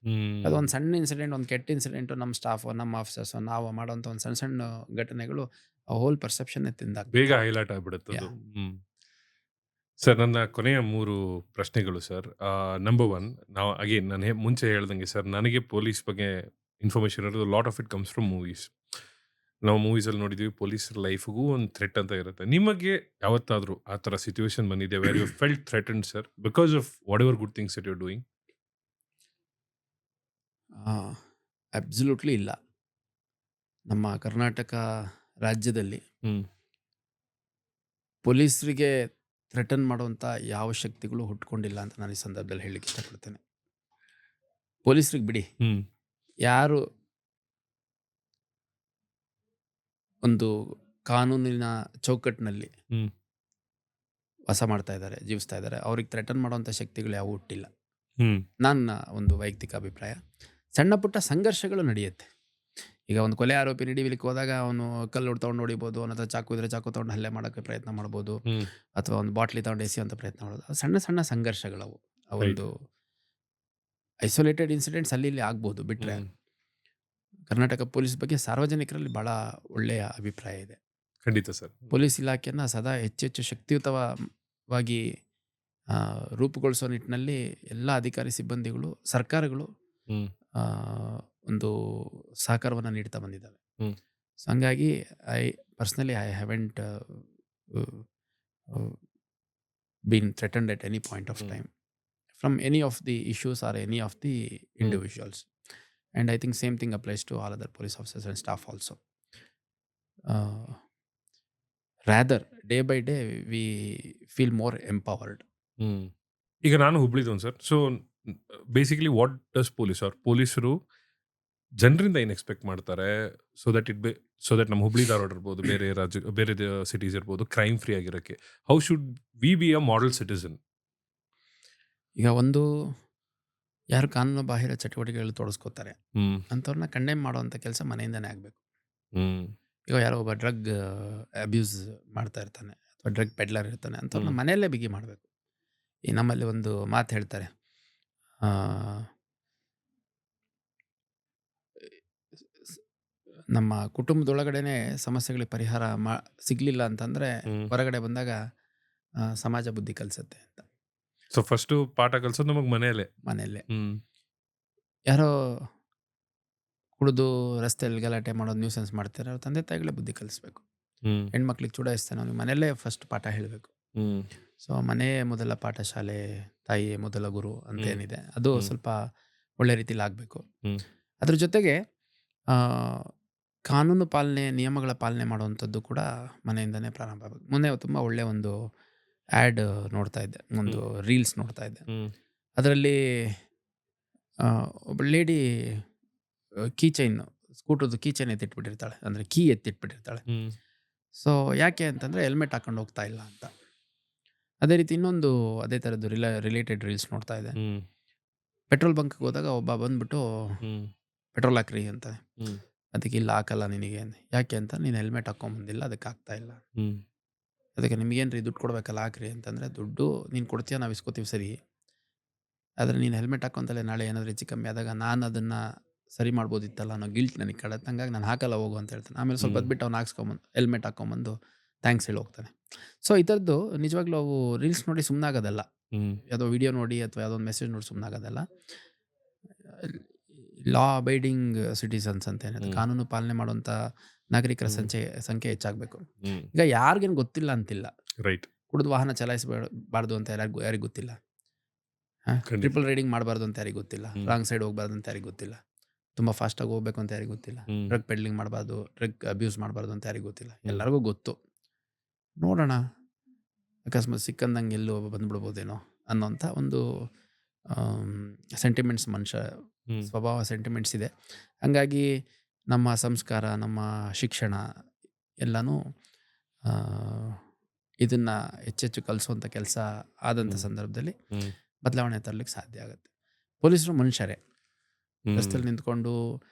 ಅದು ಒಂದು ಸಣ್ಣ ಇನ್ಸಿಡೆಂಟ್, ಒಂದು ಕೆಟ್ಟ ಇನ್ಸಿಡೆಂಟು, ನಮ್ಮ ಸ್ಟಾಫು, ನಮ್ಮ ಆಫೀಸರ್ಸು, ನಾವು ಮಾಡೋಂಥ ಒಂದು ಸಣ್ಣ ಸಣ್ಣ ಘಟನೆಗಳು ಆ ಹೋಲ್ ಪರ್ಸೆಪ್ಷನ್ನೇ ತಿಂದಾಗ ಬೇಗ ಹೈಲೈಟ್ ಆಗ್ಬಿಡುತ್ತೆ ಅದು. Yeah. ಸರ್, ನನ್ನ ಕೊನೆಯ 3 ಪ್ರಶ್ನೆಗಳು ಸರ್. ನಂಬರ್ 1, ನಾವು ಅಗೇನ್ ನಾನು ಮುಂಚೆ ಹೇಳ್ದಂಗೆ ಸರ್, ನನಗೆ ಪೊಲೀಸ್ ಬಗ್ಗೆ ಇನ್ಫಾರ್ಮೇಷನ್ ಇರೋದು lot of it comes from movies. ನಾವು ಮೂವೀಸಲ್ಲಿ ನೋಡಿದ್ದೀವಿ ಪೊಲೀಸರ ಲೈಫ್ಗೂ ಒಂದು ಥ್ರೆಟ್ ಅಂತ ಇರುತ್ತೆ. ನಿಮಗೆ ಯಾವತ್ತಾದರೂ ಆ ಥರ ಸಿಚುವೇಶನ್ ಬಂದಿದೆ where you felt threatened sir because of whatever good things that you are doing? Absolutely ಇಲ್ಲ. ನಮ್ಮ ಕರ್ನಾಟಕ ರಾಜ್ಯದಲ್ಲಿ ಹ್ಮ್. ಪೊಲೀಸರಿಗೆ ಥ್ರೆಟನ್ ಮಾಡುವಂಥ ಯಾವ ಶಕ್ತಿಗಳು ಹುಟ್ಕೊಂಡಿಲ್ಲ ಅಂತ ನಾನು ಈ ಸಂದರ್ಭದಲ್ಲಿ ಹೇಳಲಿಕ್ಕೆ ಇಷ್ಟಪಡ್ತೇನೆ. ಪೊಲೀಸರಿಗೆ ಬಿಡಿ, ಹ್ಮ್. ಯಾರು ಒಂದು ಕಾನೂನಿನ ಚೌಕಟ್ಟಿನಲ್ಲಿ ಹ್ಮ್. ವಾಸ ಮಾಡ್ತಾ ಇದ್ದಾರೆ, ಜೀವಿಸ್ತಾ ಇದ್ದಾರೆ, ಅವ್ರಿಗೆ ಥ್ರೆಟನ್ ಮಾಡುವಂಥ ಶಕ್ತಿಗಳು ಯಾವೂ ಹುಟ್ಟಿಲ್ಲ. ಹ್ಮ್. ನನ್ನ ಒಂದು ವೈಯಕ್ತಿಕ ಅಭಿಪ್ರಾಯ. ಸಣ್ಣ ಪುಟ್ಟ ಸಂಘರ್ಷಗಳು ನಡೆಯುತ್ತೆ. ಈಗ ಒಂದು ಕೊಲೆ ಆರೋಪಿ ಹಿಡಿಲಿಕ್ಕೆ ಹೋದಾಗ ಅವನು ಕಲ್ಲು ತೊಗೊಂಡು ಹೊಡಿಬೋದು, ಅವನ ಹತ್ರ ಚಾಕು ಇದ್ರೆ ಚಾಕು ತೊಗೊಂಡು ಹಲ್ಲೆ ಮಾಡೋಕ್ಕೆ ಪ್ರಯತ್ನ ಮಾಡ್ಬೋದು, ಹ್ಮ್. ಅಥವಾ ಒಂದು ಬಾಟ್ಲಿ ತೊಗೊಂಡು ಎಸೆಯುವಂಥ ಪ್ರಯತ್ನ ಮಾಡೋದು. ಅದು ಸಣ್ಣ ಸಣ್ಣ ಸಂಘರ್ಷಗಳವು. ಒಂದು ಐಸೋಲೇಟೆಡ್ ಇನ್ಸಿಡೆಂಟ್ಸ್ ಅಲ್ಲಿ ಇಲ್ಲಿ ಆಗ್ಬೋದು. ಬಿಟ್ಟರೆ ಹ್ಮ್. ಕರ್ನಾಟಕ ಪೊಲೀಸ್ ಬಗ್ಗೆ ಸಾರ್ವಜನಿಕರಲ್ಲಿ ಭಾಳ ಒಳ್ಳೆಯ ಅಭಿಪ್ರಾಯ ಇದೆ. ಖಂಡಿತ ಸರ್. ಪೊಲೀಸ್ ಇಲಾಖೆಯನ್ನು ಸದಾ ಹೆಚ್ಚೆಚ್ಚು ಶಕ್ತಿಯುತವಾಗಿ ರೂಪುಗೊಳಿಸೋ ನಿಟ್ಟಿನಲ್ಲಿ ಎಲ್ಲ ಅಧಿಕಾರಿ ಸಿಬ್ಬಂದಿಗಳು, ಸರ್ಕಾರಗಳು ಹ್ಮ್. ಒಂದು ಸಹಕಾರವನ್ನು ನೀಡ್ತಾ ಬಂದಿದ್ದಾವೆ. ಹ್ಮ್. ಸೊ ಹಂಗಾಗಿ I haven't been threatened at any point of time from any of the issues or any of the individuals. And I think same thing applies to all other police officers and staff also. Rather, day by day, we feel more empowered. ಈಗ ನಾನು ಹುಬ್ಳಿದವನು ಸರ್. So basically what does ಪೊಲೀಸರು ಜನರಿಂದ ಏನು expect ಮಾಡ್ತಾರೆ so that ನಮ್ಮ ಹುಬ್ಳಿ ಧಾರವಾಡ ಇರ್ಬೋದು, ಬೇರೆ ಸಿಟೀಸ್ ಇರ್ಬೋದು, ಕ್ರೈಮ್ ಫ್ರೀ ಆಗಿರೋಕ್ಕೆ how should we be a model citizen? ಈಗ ಒಂದು ಯಾರು ಕಾನೂನು ಬಾಹಿರ ಚಟುವಟಿಕೆಗಳು ತೊಡಸ್ಕೋತಾರೆ ಅಂಥವ್ರನ್ನ ಕಂಡೆಮ್ ಮಾಡುವಂಥ ಕೆಲಸ ಮನೆಯಿಂದನೇ ಆಗಬೇಕು. ಈಗ ಯಾರೋ ಒಬ್ಬ ಡ್ರಗ್ ಅಬ್ಯೂಸ್ ಮಾಡ್ತಾ ಇರ್ತಾನೆ ಅಥವಾ ಡ್ರಗ್ ಪೆಡ್ಲರ್ ಇರ್ತಾನೆ ಅಂಥವ್ರನ್ನ ಮನೆಯಲ್ಲೇ ಬಿಗಿ ಮಾಡಬೇಕು. ಈ ನಮ್ಮಲ್ಲಿ ಒಂದು ಮಾತು ಹೇಳ್ತಾರೆ, ನಮ್ಮ ಕುಟುಂಬದೊಳಗಡೆನೆ ಸಮಸ್ಯೆಗಳಿಗೆ ಪರಿಹಾರ ಸಿಗಲಿಲ್ಲ ಅಂತಂದರೆ ಹೊರಗಡೆ ಬಂದಾಗ ಸಮಾಜ ಬುದ್ಧಿ ಕಲಿಸುತ್ತೆ ಅಂತ. ಸೊ ಫಸ್ಟು ಪಾಠ ಕಲಿಸೋದು ನಮಗೆ ಮನೆಯಲ್ಲೇ. ಯಾರೋ ಕುಡಿದು ರಸ್ತೆಯಲ್ಲಿ ಗಲಾಟೆ ಮಾಡೋದು, ನ್ಯೂಸೆನ್ಸ್ ಮಾಡ್ತಾರೆ, ಅವ್ರ ತಂದೆ ತಾಯಿಗಳೇ ಬುದ್ಧಿ ಕಲಿಸ್ಬೇಕು. ಹೆಣ್ಮಕ್ಳಿಗೆ ಚುಡಾಯಿಸ್ತಾನೆ ಅವ್ನಿಗೆ ಮನೆಯಲ್ಲೇ ಫಸ್ಟ್ ಪಾಠ ಹೇಳಬೇಕು. ಸೊ ಮನೆಯೇ ಮೊದಲ ಪಾಠಶಾಲೆ, ತಾಯಿಯೇ ಮೊದಲ ಗುರು ಅಂತ ಏನಿದೆ ಅದು ಸ್ವಲ್ಪ ಒಳ್ಳೆ ರೀತಿಲಿ ಆಗಬೇಕು. ಅದ್ರ ಜೊತೆಗೆ ಕಾನೂನು ಪಾಲನೆ, ನಿಯಮಗಳ ಪಾಲನೆ ಮಾಡುವಂಥದ್ದು ಕೂಡ ಮನೆಯಿಂದನೇ ಪ್ರಾರಂಭ ಆಗಬೇಕು. ಮೊನ್ನೆ ತುಂಬ ಒಳ್ಳೆಯ ಒಂದು ಆ್ಯಡ್ ನೋಡ್ತಾ ಇದ್ದೆ, ಒಂದು ರೀಲ್ಸ್ ನೋಡ್ತಾ ಇದ್ದೆ. ಅದರಲ್ಲಿ ಒಬ್ಬ ಲೇಡಿ ಸ್ಕೂಟರ್ದು ಕೀ ಚೈನ್ ಎತ್ತಿಟ್ಬಿಟ್ಟಿರ್ತಾಳೆ, ಅಂದರೆ ಕೀ ಎತ್ತಿಟ್ಬಿಟ್ಟಿರ್ತಾಳೆ. ಸೊ ಯಾಕೆ ಅಂತಂದರೆ ಹೆಲ್ಮೆಟ್ ಹಾಕೊಂಡು ಹೋಗ್ತಾ ಇಲ್ಲ ಅಂತ. ಅದೇ ರೀತಿ ಇನ್ನೊಂದು ಅದೇ ಥರದ್ದು ರಿಲೇಟೆಡ್ ರೀಲ್ಸ್ ನೋಡ್ತಾ ಇದೆ. ಪೆಟ್ರೋಲ್ ಬಂಕ್ಗೆ ಹೋದಾಗ ಒಬ್ಬ ಬಂದ್ಬಿಟ್ಟು ಪೆಟ್ರೋಲ್ ಹಾಕ್ರಿ ಅಂತ. ಅದಕ್ಕೆ ಇಲ್ಲ ಹಾಕಲ್ಲ ನಿನಗೆ ಅಂದೆ. ಯಾಕೆ ಅಂತ, ನೀನು ಹೆಲ್ಮೆಟ್ ಹಾಕ್ಕೊಂಬಂದಿಲ್ಲ ಅದಕ್ಕೆ ಆಗ್ತಾ ಇಲ್ಲ. ಅದಕ್ಕೆ ನಿಮಗೇನು ರೀ ದುಡ್ಡು ಕೊಡ್ಬೇಕಲ್ಲ ಹಾಕ್ರಿ ಅಂತಂದರೆ, ದುಡ್ಡು ನೀನು ಕೊಡ್ತೀಯ ನಾವು ಇಸ್ಕೋತೀವಿ ಸರಿ, ಆದರೆ ನೀನು ಹೆಲ್ಮೆಟ್ ಹಾಕ್ಕೊಂತಲೇ ನಾಳೆ ಏನಾದರೂ ಹೆಚ್ಚು ಕಮ್ಮಿ ಆದಾಗ ನಾನು ಅದನ್ನು ಸರಿ ಮಾಡ್ಬೋದಿತ್ತಲ್ಲ ಅನ್ನೋ ಗಿಲ್ಟ್ ನನಗೆ ಕಡತ್ತೆ, ಹಂಗಾಗಿ ನಾನು ಹಾಕಲ್ಲ ಹೋಗು ಅಂತ ಹೇಳ್ತಾನೆ. ಆಮೇಲೆ ಸ್ವಲ್ಪ ಹೊತ್ತು ಅವ್ನು ಹಾಕ್ಸ್ಕೊಂಬಂದು ಹೆಲ್ಮೆಟ್ ಹಾಕ್ಕೊಂಬಂದು ಥ್ಯಾಂಕ್ಸ್ ಹೇಳಿ ಹೋಗ್ತಾನೆ. ಸೊ ಈ ಥರದ್ದು ನಿಜವಾಗ್ಲೂ ಅವು ರೀಲ್ಸ್ ನೋಡಿ ಸುಮ್ಮನಾಗೋದಲ್ಲ, ಯಾವುದೋ ವಿಡಿಯೋ ನೋಡಿ ಅಥವಾ ಯಾವುದೋ ಒಂದು ಮೆಸೇಜ್ ನೋಡಿ ಸುಮ್ಮನಾಗೋದಲ್ಲ. ಲಾ ಅಬೈಡಿಂಗ್ ಸಿಟಿಸನ್ಸ್ ಅಂತ ಏನಿದೆ, ಕಾನೂನು ಪಾಲನೆ ಮಾಡುವಂಥ ನಾಗರಿಕರ ಸಂಖ್ಯೆ ಹೆಚ್ಚಾಗಬೇಕು. ಈಗ ಯಾರಿಗೇನು ಗೊತ್ತಿಲ್ಲ ಅಂತಿಲ್ಲ, ರೈಟ್, ಕುಡಿದು ವಾಹನ ಚಲಾಯಿಸಬಾರ್ದು ಅಂತ ಯಾರಿಗೆ ಗೊತ್ತಿಲ್ಲ, ಟ್ರಿಪಲ್ ರೈಡಿಂಗ್ ಮಾಡಬಾರ್ದು ಅಂತ ಯಾರಿಗೆ ಗೊತ್ತಿಲ್ಲ, ರಾಂಗ್ ಸೈಡ್ ಹೋಗ್ಬಾರ್ದು ಅಂತ ಯಾರಿಗೆ ಗೊತ್ತಿಲ್ಲ, ತುಂಬ ಫಾಸ್ಟಾಗಿ ಹೋಗ್ಬೇಕು ಅಂತ ಯಾರಿಗೆ ಗೊತ್ತಿಲ್ಲ, ಡ್ರಗ್ ಪೆಡ್ಲಿಂಗ್ ಮಾಡಬಾರ್ದು, ಡ್ರಗ್ ಅಬ್ಯೂಸ್ ಮಾಡಬಾರ್ದು ಅಂತ ಯಾರಿಗೆ ಗೊತ್ತಿಲ್ಲ. ಎಲ್ಲರಿಗೂ ಗೊತ್ತು. ನೋಡೋಣ ಅಕಸ್ಮಾತ್ ಸಿಕ್ಕಂದಂಗೆ ಎಲ್ಲೋ ಬಂದ್ಬಿಡ್ಬೋದೇನೋ ಅನ್ನೋಂಥ ಒಂದು ಸೆಂಟಿಮೆಂಟ್ಸ್, ಮನುಷ್ಯ ಸ್ವಭಾವ ಸೆಂಟಿಮೆಂಟ್ಸ್ ಇದೆ. ಹಂಗಾಗಿ ನಮ್ಮ ಸಂಸ್ಕಾರ, ನಮ್ಮ ಶಿಕ್ಷಣ ಎಲ್ಲನೂ ಇದನ್ನು ಹೆಚ್ಚೆಚ್ಚು ಕಲಿಸುವಂಥ ಕೆಲಸ ಆದಂಥ ಸಂದರ್ಭದಲ್ಲಿ ಬದಲಾವಣೆ ತರಲಿಕ್ಕೆ ಸಾಧ್ಯ ಆಗುತ್ತೆ. ಪೊಲೀಸರು ಮನುಷ್ಯರೇ. ರಸ್ತೆಯಲ್ಲಿ ನಿಂತ್ಕೊಂಡು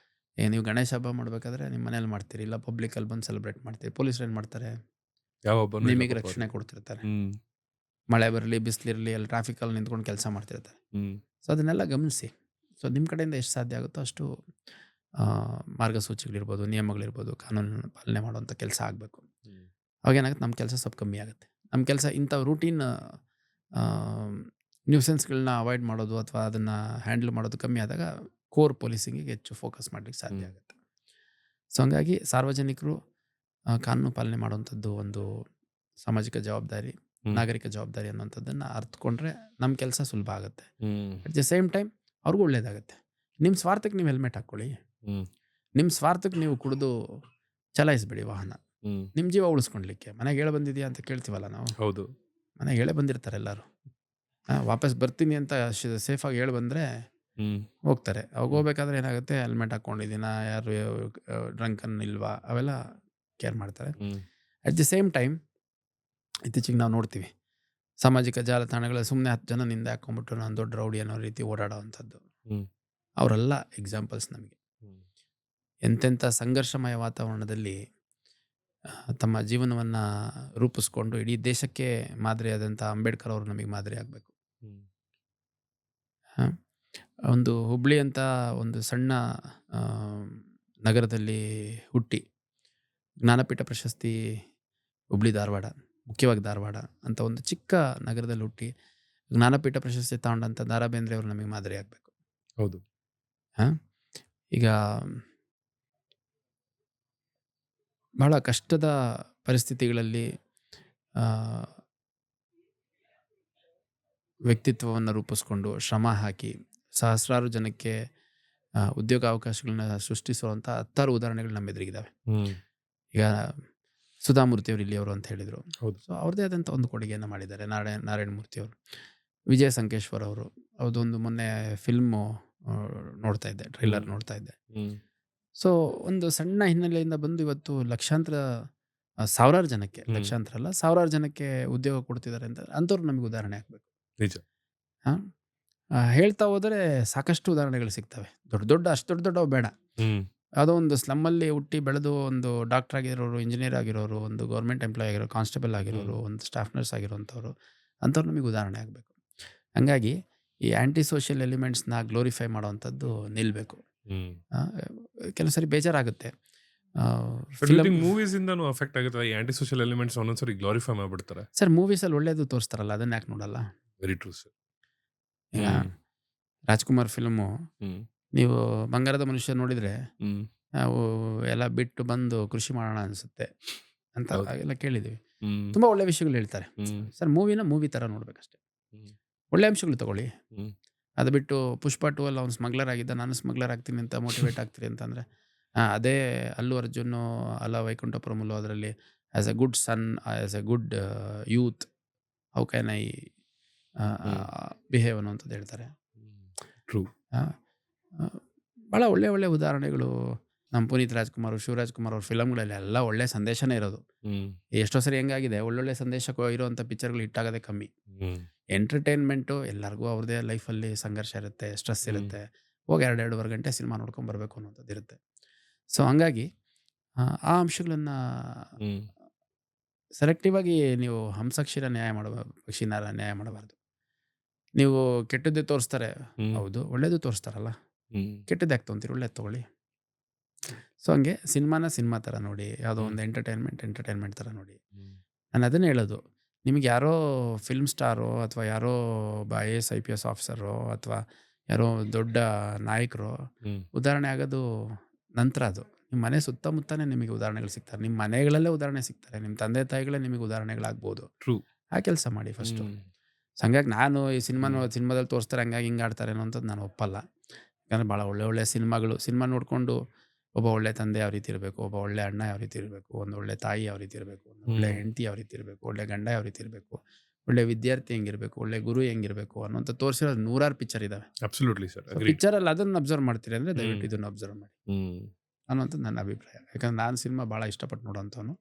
ನೀವು ಗಣೇಶ ಹಬ್ಬ ಮಾಡಬೇಕಾದ್ರೆ ನಿಮ್ಮ ಮನೇಲಿ ಮಾಡ್ತೀರಿ, ಇಲ್ಲ ಪಬ್ಲಿಕಲ್ಲಿ ಬಂದು ಸೆಲೆಬ್ರೇಟ್ ಮಾಡ್ತೀರಿ. ಪೊಲೀಸರು ಏನು ಮಾಡ್ತಾರೆ, ನಿಮಗೆ ರಕ್ಷಣೆ ಕೊಡ್ತಿರ್ತಾರೆ. ಮಳೆ ಬರಲಿ ಬಿಸಿಲಿರಲಿ ಅಲ್ಲಿ ಟ್ರಾಫಿಕಲ್ಲಿ ನಿಂತ್ಕೊಂಡು ಕೆಲಸ ಮಾಡ್ತಿರ್ತಾರೆ. ಸೊ ಅದನ್ನೆಲ್ಲ ಗಮನಿಸಿ. ಸೊ ನಿಮ್ಮ ಕಡೆಯಿಂದ ಎಷ್ಟು ಸಾಧ್ಯ ಆಗುತ್ತೋ ಅಷ್ಟು ಮಾರ್ಗಸೂಚಿಗಳಿರ್ಬೋದು, ನಿಯಮಗಳಿರ್ಬೋದು, ಕಾನೂನನ್ನು ಪಾಲನೆ ಮಾಡುವಂಥ ಕೆಲಸ ಆಗಬೇಕು. ಅವಾಗೇನಾಗುತ್ತೆ, ನಮ್ಮ ಕೆಲಸ ಸ್ವಲ್ಪ ಕಮ್ಮಿ ಆಗುತ್ತೆ. ನಮ್ಮ ಕೆಲಸ ಇಂಥ ರೂಟೀನ್ ನ್ಯೂಸೆನ್ಸ್ಗಳನ್ನ ಅವಾಯ್ಡ್ ಮಾಡೋದು ಅಥವಾ ಅದನ್ನು ಹ್ಯಾಂಡಲ್ ಮಾಡೋದು ಕಮ್ಮಿ ಆದಾಗ ಕೋರ್ ಪೊಲೀಸಿಂಗಿಗೆ ಹೆಚ್ಚು ಫೋಕಸ್ ಮಾಡಲಿಕ್ಕೆ ಸಾಧ್ಯ ಆಗುತ್ತೆ. ಸೊ ಹಂಗಾಗಿ ಸಾರ್ವಜನಿಕರು ಕಾನೂನು ಪಾಲನೆ ಮಾಡುವಂಥದ್ದು ಒಂದು ಸಾಮಾಜಿಕ ಜವಾಬ್ದಾರಿ, ನಾಗರಿಕ ಜವಾಬ್ದಾರಿ ಅನ್ನೋಂಥದ್ದನ್ನು ಅರ್ಥಕೊಂಡ್ರೆ ನಮ್ಮ ಕೆಲಸ ಸುಲಭ ಆಗುತ್ತೆ. ಅಟ್ ದ ಸೇಮ್ ಟೈಮ್ ಅವ್ರಿಗೂ ಒಳ್ಳೇದಾಗುತ್ತೆ. ನಿಮ್ಮ ಸ್ವಾರ್ಥಕ್ಕೆ ನೀವು ಹೆಲ್ಮೆಟ್ ಹಾಕ್ಕೊಳ್ಳಿ, ನಿಮ್ಮ ಸ್ವಾರ್ಥಕ್ಕೆ ನೀವು ಕುಡಿದು ಚಲಾಯಿಸ್ಬೇಡಿ ವಾಹನ, ನಿಮ್ಮ ಜೀವ ಉಳಿಸ್ಕೊಳ್ಲಿಕ್ಕೆ. ಮನೆಗೆ ಹೇಳಿ ಬಂದಿದೆಯಾ ಅಂತ ಕೇಳ್ತೀವಲ್ಲ ನಾವು. ಹೌದು, ಮನೆಗೆ ಹೇಳೇ ಬಂದಿರ್ತಾರೆ ಎಲ್ಲರೂ. ವಾಪಸ್ ಬರ್ತೀನಿ ಅಂತ ಸೇಫಾಗಿ ಹೇಳಿ ಬಂದರೆ ಹೋಗ್ತಾರೆ. ಅವಾಗ ಹೋಗ್ಬೇಕಾದ್ರೆ ಏನಾಗುತ್ತೆ, ಹೆಲ್ಮೆಟ್ ಹಾಕ್ಕೊಂಡಿದ್ದೀನ, ಯಾರು ಡ್ರಂಕನ್ ಇಲ್ವಾ, ಅವೆಲ್ಲ ಕೇರ್ ಮಾಡ್ತಾರೆ. ಅಟ್ ದಿ ಸೇಮ್ ಟೈಮ್ ಇತ್ತೀಚೆಗೆ ನಾವು ನೋಡ್ತೀವಿ ಸಾಮಾಜಿಕ ಜಾಲತಾಣಗಳಲ್ಲಿ ಸುಮ್ಮನೆ 10 ಜನ ನಿಂದೆ ಹಾಕ್ಕೊಂಡ್ಬಿಟ್ಟು ನಾನು ದೊಡ್ಡ ರೌಡಿ ಅನ್ನೋ ರೀತಿ ಓಡಾಡೋ ಅಂಥದ್ದು. ಅವರೆಲ್ಲ ಎಕ್ಸಾಂಪಲ್ಸ್ ನಮಗೆ. ಎಂತೆಂಥ ಸಂಘರ್ಷಮಯ ವಾತಾವರಣದಲ್ಲಿ ತಮ್ಮ ಜೀವನವನ್ನು ರೂಪಿಸ್ಕೊಂಡು ಇಡೀ ದೇಶಕ್ಕೆ ಮಾದರಿಯಾದಂಥ ಅಂಬೇಡ್ಕರ್ ಅವರು ನಮಗೆ ಮಾದರಿ ಆಗಬೇಕು. ಒಂದು ಹುಬ್ಳಿ ಅಂತ ಒಂದು ಸಣ್ಣ ನಗರದಲ್ಲಿ ಹುಟ್ಟಿ ಜ್ಞಾನಪೀಠ ಪ್ರಶಸ್ತಿ, ಹುಬ್ಳಿ ಧಾರವಾಡ, ಮುಖ್ಯವಾಗಿ ಧಾರವಾಡ ಅಂತ ಒಂದು ಚಿಕ್ಕ ನಗರದಲ್ಲಿ ಹುಟ್ಟಿ ಜ್ಞಾನಪೀಠ ಪ್ರಶಸ್ತಿ ತಗೊಂಡಂಥ ದ ರಾ ಬೇಂದ್ರೆ ಅವರು ನಮಗೆ ಮಾದರಿ ಆಗಬೇಕು. ಹೌದು. ಈಗ ಬಹಳ ಕಷ್ಟದ ಪರಿಸ್ಥಿತಿಗಳಲ್ಲಿ ವ್ಯಕ್ತಿತ್ವವನ್ನು ರೂಪಿಸ್ಕೊಂಡು ಶ್ರಮ ಹಾಕಿ ಸಹಸ್ರಾರು ಜನಕ್ಕೆ ಉದ್ಯೋಗಾವಕಾಶಗಳನ್ನ ಸೃಷ್ಟಿಸುವಂಥ 10 ಉದಾಹರಣೆಗಳು ನಮ್ಮ ಎದುರಿಗಿದ್ದಾವೆ. ಈಗ ಸುಧಾಮೂರ್ತಿಯವರು ಇಲ್ಲಿಯವರು ಅಂತ ಹೇಳಿದರು. ಸೊ ಅವ್ರದ್ದೇ ಆದಂಥ ಒಂದು ಕೊಡುಗೆಯನ್ನು ಮಾಡಿದ್ದಾರೆ ನಾರಾಯಣ ಮೂರ್ತಿಯವರು. ವಿಜಯ ಸಂಕೇಶ್ವರ್ ಅವರು, ಅದೊಂದು ಮೊನ್ನೆ ಫಿಲ್ಮು ನೋಡ್ತಾ ಇದ್ದೆ, ಟ್ರೈಲರ್ ನೋಡ್ತಾ ಇದ್ದೆ. ಸೊ ಒಂದು ಸಣ್ಣ ಹಿನ್ನೆಲೆಯಿಂದ ಬಂದು ಇವತ್ತು ಲಕ್ಷಾಂತರ, ಸಾವಿರಾರು ಜನಕ್ಕೆ, ಲಕ್ಷಾಂತರ ಅಲ್ಲ ಸಾವಿರಾರು ಜನಕ್ಕೆ ಉದ್ಯೋಗ ಕೊಡ್ತಿದ್ದಾರೆ ಅಂತ ಅಂಥವ್ರು ನಮಗೆ ಉದಾಹರಣೆ ಆಗಬೇಕು. ನಿಜ. ಹೇಳ್ತಾ ಹೋದರೆ ಸಾಕಷ್ಟು ಉದಾಹರಣೆಗಳು ಸಿಗ್ತವೆ. ಅಷ್ಟು ದೊಡ್ಡವು ಬೇಡ, ಯಾವುದೋ ಒಂದು ಸ್ಲಮ್ಮಲ್ಲಿ ಹುಟ್ಟಿ ಬೆಳೆದು ಒಂದು ಡಾಕ್ಟರ್ ಆಗಿರೋರು, ಇಂಜಿನಿಯರ್ ಆಗಿರೋರು, ಒಂದು ಗೌರ್ಮೆಂಟ್ ಎಂಪ್ಲಾಯ್ ಆಗಿರೋರು, ಕಾನ್ಸ್ಟೇಬಲ್ ಆಗಿರೋರು, ಒಂದು ಸ್ಟಾಫ್ ನರ್ಸ್ ಆಗಿರೋಂಥವ್ರು, ಅಂಥವ್ರು ನಮಗೆ ಉದಾಹರಣೆ ಆಗಬೇಕು. ಹಂಗಾಗಿ ಈ ಆ್ಯಂಟಿ ಸೋಷಿಯಲ್ ಎಲಿಮೆಂಟ್ಸ್ನ ಗ್ಲೋರಿಫೈ ಮಾಡೋವಂಥದ್ದು ನಿಲ್ಲಬೇಕು. ಕೆಲವು ಸರಿ ಬೇಜಾರಾಗುತ್ತೆ. ಮೂವೀಸ್ ಇಂದನೂ ಅಫೆಕ್ಟ್ ಆಗುತ್ತೆ. ಈ ಆಂಟಿ ಸೋಷಿಯಲ್ ಎಲಿಮೆಂಟ್ಸ್ ಒಂದೊಂದ್ಸರಿ ಗ್ಲೋರಿಫೈ ಮಾಡ್ಬಿಡ್ತಾರೆ. ಸರ್ ಮೂವೀಸಲ್ಲಿ ಒಳ್ಳೇದು ತೋರಿಸ್ತಾರಲ್ಲ, ಅದನ್ನ ಯಾಕೆ ನೋಡಲ್ಲ? Very true sir. ಈಗ ರಾಜ್ಕುಮಾರ್ ಫಿಲ್ಮು ನೀವು ಬಂಗಾರದ ಮನುಷ್ಯ ನೋಡಿದರೆ ನಾವು ಎಲ್ಲ ಬಿಟ್ಟು ಬಂದು ಕೃಷಿ ಮಾಡೋಣ ಅನಿಸುತ್ತೆ ಅಂತ ಎಲ್ಲ ಕೇಳಿದ್ದೀವಿ. ತುಂಬ ಒಳ್ಳೆ ವಿಷಯಗಳು ಹೇಳ್ತಾರೆ ಸರ್. ಮೂವಿನ ಮೂವಿ ಥರ ನೋಡ್ಬೇಕಷ್ಟೆ. ಒಳ್ಳೆ ಅಂಶಗಳು ತಗೊಳ್ಳಿ. ಅದು ಬಿಟ್ಟು ಪುಷ್ಪ 2 ಅಲ್ಲಿ ಅವ್ನು ಸ್ಮಗ್ಲರ್ ಆಗಿದ್ದ, ನಾನು ಸ್ಮಗ್ಲರ್ ಆಗ್ತೀನಿ ಅಂತ ಮೋಟಿವೇಟ್ ಆಗ್ತೀನಿ ಅಂತಂದರೆ, ಅದೇ ಅಲ್ಲು ಅರ್ಜುನು ಅಲ್ಲ ವೈಕುಂಠಪುರಮುಲು ಅದರಲ್ಲಿ as a good son, as a good youth, how can I behave ಅನ್ನೋಂಥದ್ದು ಹೇಳ್ತಾರೆ. ಟ್ರೂ. ಭಾಳ ಒಳ್ಳೆ ಉದಾಹರಣೆಗಳು ನಮ್ಮ ಪುನೀತ್ ರಾಜ್ಕುಮಾರ್, ಶಿವರಾಜ್ ಕುಮಾರ್ ಅವ್ರ ಫಿಲಮ್ಗಳಲ್ಲಿ ಎಲ್ಲ ಒಳ್ಳೆ ಸಂದೇಶನೇ ಇರೋದು. ಎಷ್ಟೋ ಸರಿ ಹೆಂಗಾಗಿದೆ, ಒಳ್ಳೊಳ್ಳೆ ಸಂದೇಶ ಇರೋವಂಥ ಪಿಕ್ಚರ್ಗಳು ಹಿಟ್ಟಾಗೋದೇ ಕಮ್ಮಿ. ಎಂಟರ್ಟೈನ್ಮೆಂಟು ಎಲ್ಲರಿಗೂ ಅವ್ರದ್ದೇ ಲೈಫಲ್ಲಿ ಸಂಘರ್ಷ ಇರುತ್ತೆ, ಸ್ಟ್ರೆಸ್ ಇರುತ್ತೆ. ಹೋಗಿ 2-2.5 ಗಂಟೆ ಸಿನಿಮಾ ನೋಡ್ಕೊಂಡು ಬರಬೇಕು ಅನ್ನೋಂಥದ್ದು ಇರುತ್ತೆ. ಸೊ ಹಂಗಾಗಿ ಆ ಅಂಶಗಳನ್ನು ಹ್ಮ್ ಸೆಲೆಕ್ಟಿವ್ ಆಗಿ ನೀವು ಹಂಸಕ್ಷೀರ ಪಕ್ಷಿನಾರ ನ್ಯಾಯ ಮಾಡಬಾರ್ದು. ನೀವು ಕೆಟ್ಟದ್ದೇ ತೋರಿಸ್ತಾರೆ, ಹ್ಮ್ ಹೌದು, ಒಳ್ಳೇದು ತೋರಿಸ್ತಾರಲ್ಲ, ಹ್ಮ್ ಕೆಟ್ಟದ್ದು ಯಾಕೆ ತೊಗೊಂತೀರಿ, ಒಳ್ಳೇದು ತೊಗೊಳ್ಳಿ. ಸೊ ಹಂಗೆ ಸಿನಿಮಾ ಥರ ನೋಡಿ, ಯಾವುದೋ ಒಂದು ಎಂಟರ್ಟೈನ್ಮೆಂಟ್ ಥರ ನೋಡಿ. ಹ್ಮ್ ನಾನು ಅದನ್ನೇ ಹೇಳೋದು, ನಿಮಗೆ ಯಾರೋ ಫಿಲ್ಮ್ ಸ್ಟಾರೋ ಅಥವಾ ಯಾರೋ ಒಬ್ಬ IAS IPS ಆಫೀಸರೋ ಅಥವಾ ಯಾರೋ ದೊಡ್ಡ ನಾಯಕರು ಹ್ಮ್ ಉದಾಹರಣೆ ಆಗೋದು ನಂತರ. ಅದು ನಿಮ್ಮ ಮನೆ ಸುತ್ತಮುತ್ತನೇ ನಿಮಗೆ ಉದಾಹರಣೆಗಳು ಸಿಗ್ತಾರೆ, ನಿಮ್ಮ ಮನೆಗಳಲ್ಲೇ ಉದಾಹರಣೆ ಸಿಗ್ತಾರೆ, ನಿಮ್ಮ ತಂದೆ ತಾಯಿಗಳೇ ನಿಮಗೆ ಉದಾಹರಣೆಗಳಾಗ್ಬೋದು. ಟ್ರೂ. ಆ ಕೆಲಸ ಮಾಡಿ ಫಸ್ಟು. ಹ್ಮ್ ಸೊ ಹಂಗಾಗಿ ನಾನು ಈ ಸಿನಿಮಾದಲ್ಲಿ ತೋರಿಸ್ತಾರೆ ಹಂಗಾಗಿ ಹಿಂಗೆ ಆಡ್ತಾರೇನೋ ಅಂತದ್ದು ನಾನು ಒಪ್ಪಲ್ಲ. ಯಾಕಂದರೆ ಭಾಳ ಒಳ್ಳೆ ಸಿನಿಮಾ ನೋಡಿಕೊಂಡು ಒಬ್ಬ ಒಳ್ಳೆ ತಂದೆ ಯಾವ ರೀತಿ ಇರಬೇಕು, ಒಬ್ಬ ಒಳ್ಳೆ ಅಣ್ಣ ಯಾವ ರೀತಿ ಇರಬೇಕು, ಒಂದು ಒಳ್ಳೆ ತಾಯಿ ಯಾವ ರೀತಿ ಇರಬೇಕು, ಒಂದು ಒಳ್ಳೆ ಹೆಂಡತಿ ಯಾವ ರೀತಿ ಇರಬೇಕು, ಒಳ್ಳೆ ಗಂಡ ಯಾವ ರೀತಿ ಇರಬೇಕು, ಒಳ್ಳೆ ವಿದ್ಯಾರ್ಥಿ ಹೆಂಗಿರಬೇಕು, ಒಳ್ಳೆ ಗುರು ಹೆಂಗಿರಬೇಕು ಅನ್ನೋಂಥ ತೋರಿಸಿರೋದು 100 ಪಿಕ್ಚರ್ ಇದ್ದಾವೆ. Absolutely sir. ಪಿಕ್ಚರಲ್ಲಿ ಅದನ್ನು ಅಬ್ಸರ್ವ್ ಮಾಡ್ತೀರಿ ಅಂದರೆ ದಯವಿಟ್ಟು ಇದನ್ನು ಅಬ್ಸರ್ವ್ ಮಾಡಿ ಹ್ಮ್ ಅನ್ನೋಂಥದ್ದು ನನ್ನ ಅಭಿಪ್ರಾಯ. ಯಾಕಂದ್ರೆ ನಾನು ಸಿನಿಮಾ ಭಾಳ ಇಷ್ಟಪಟ್ಟು ನೋಡೋಂಥವನು.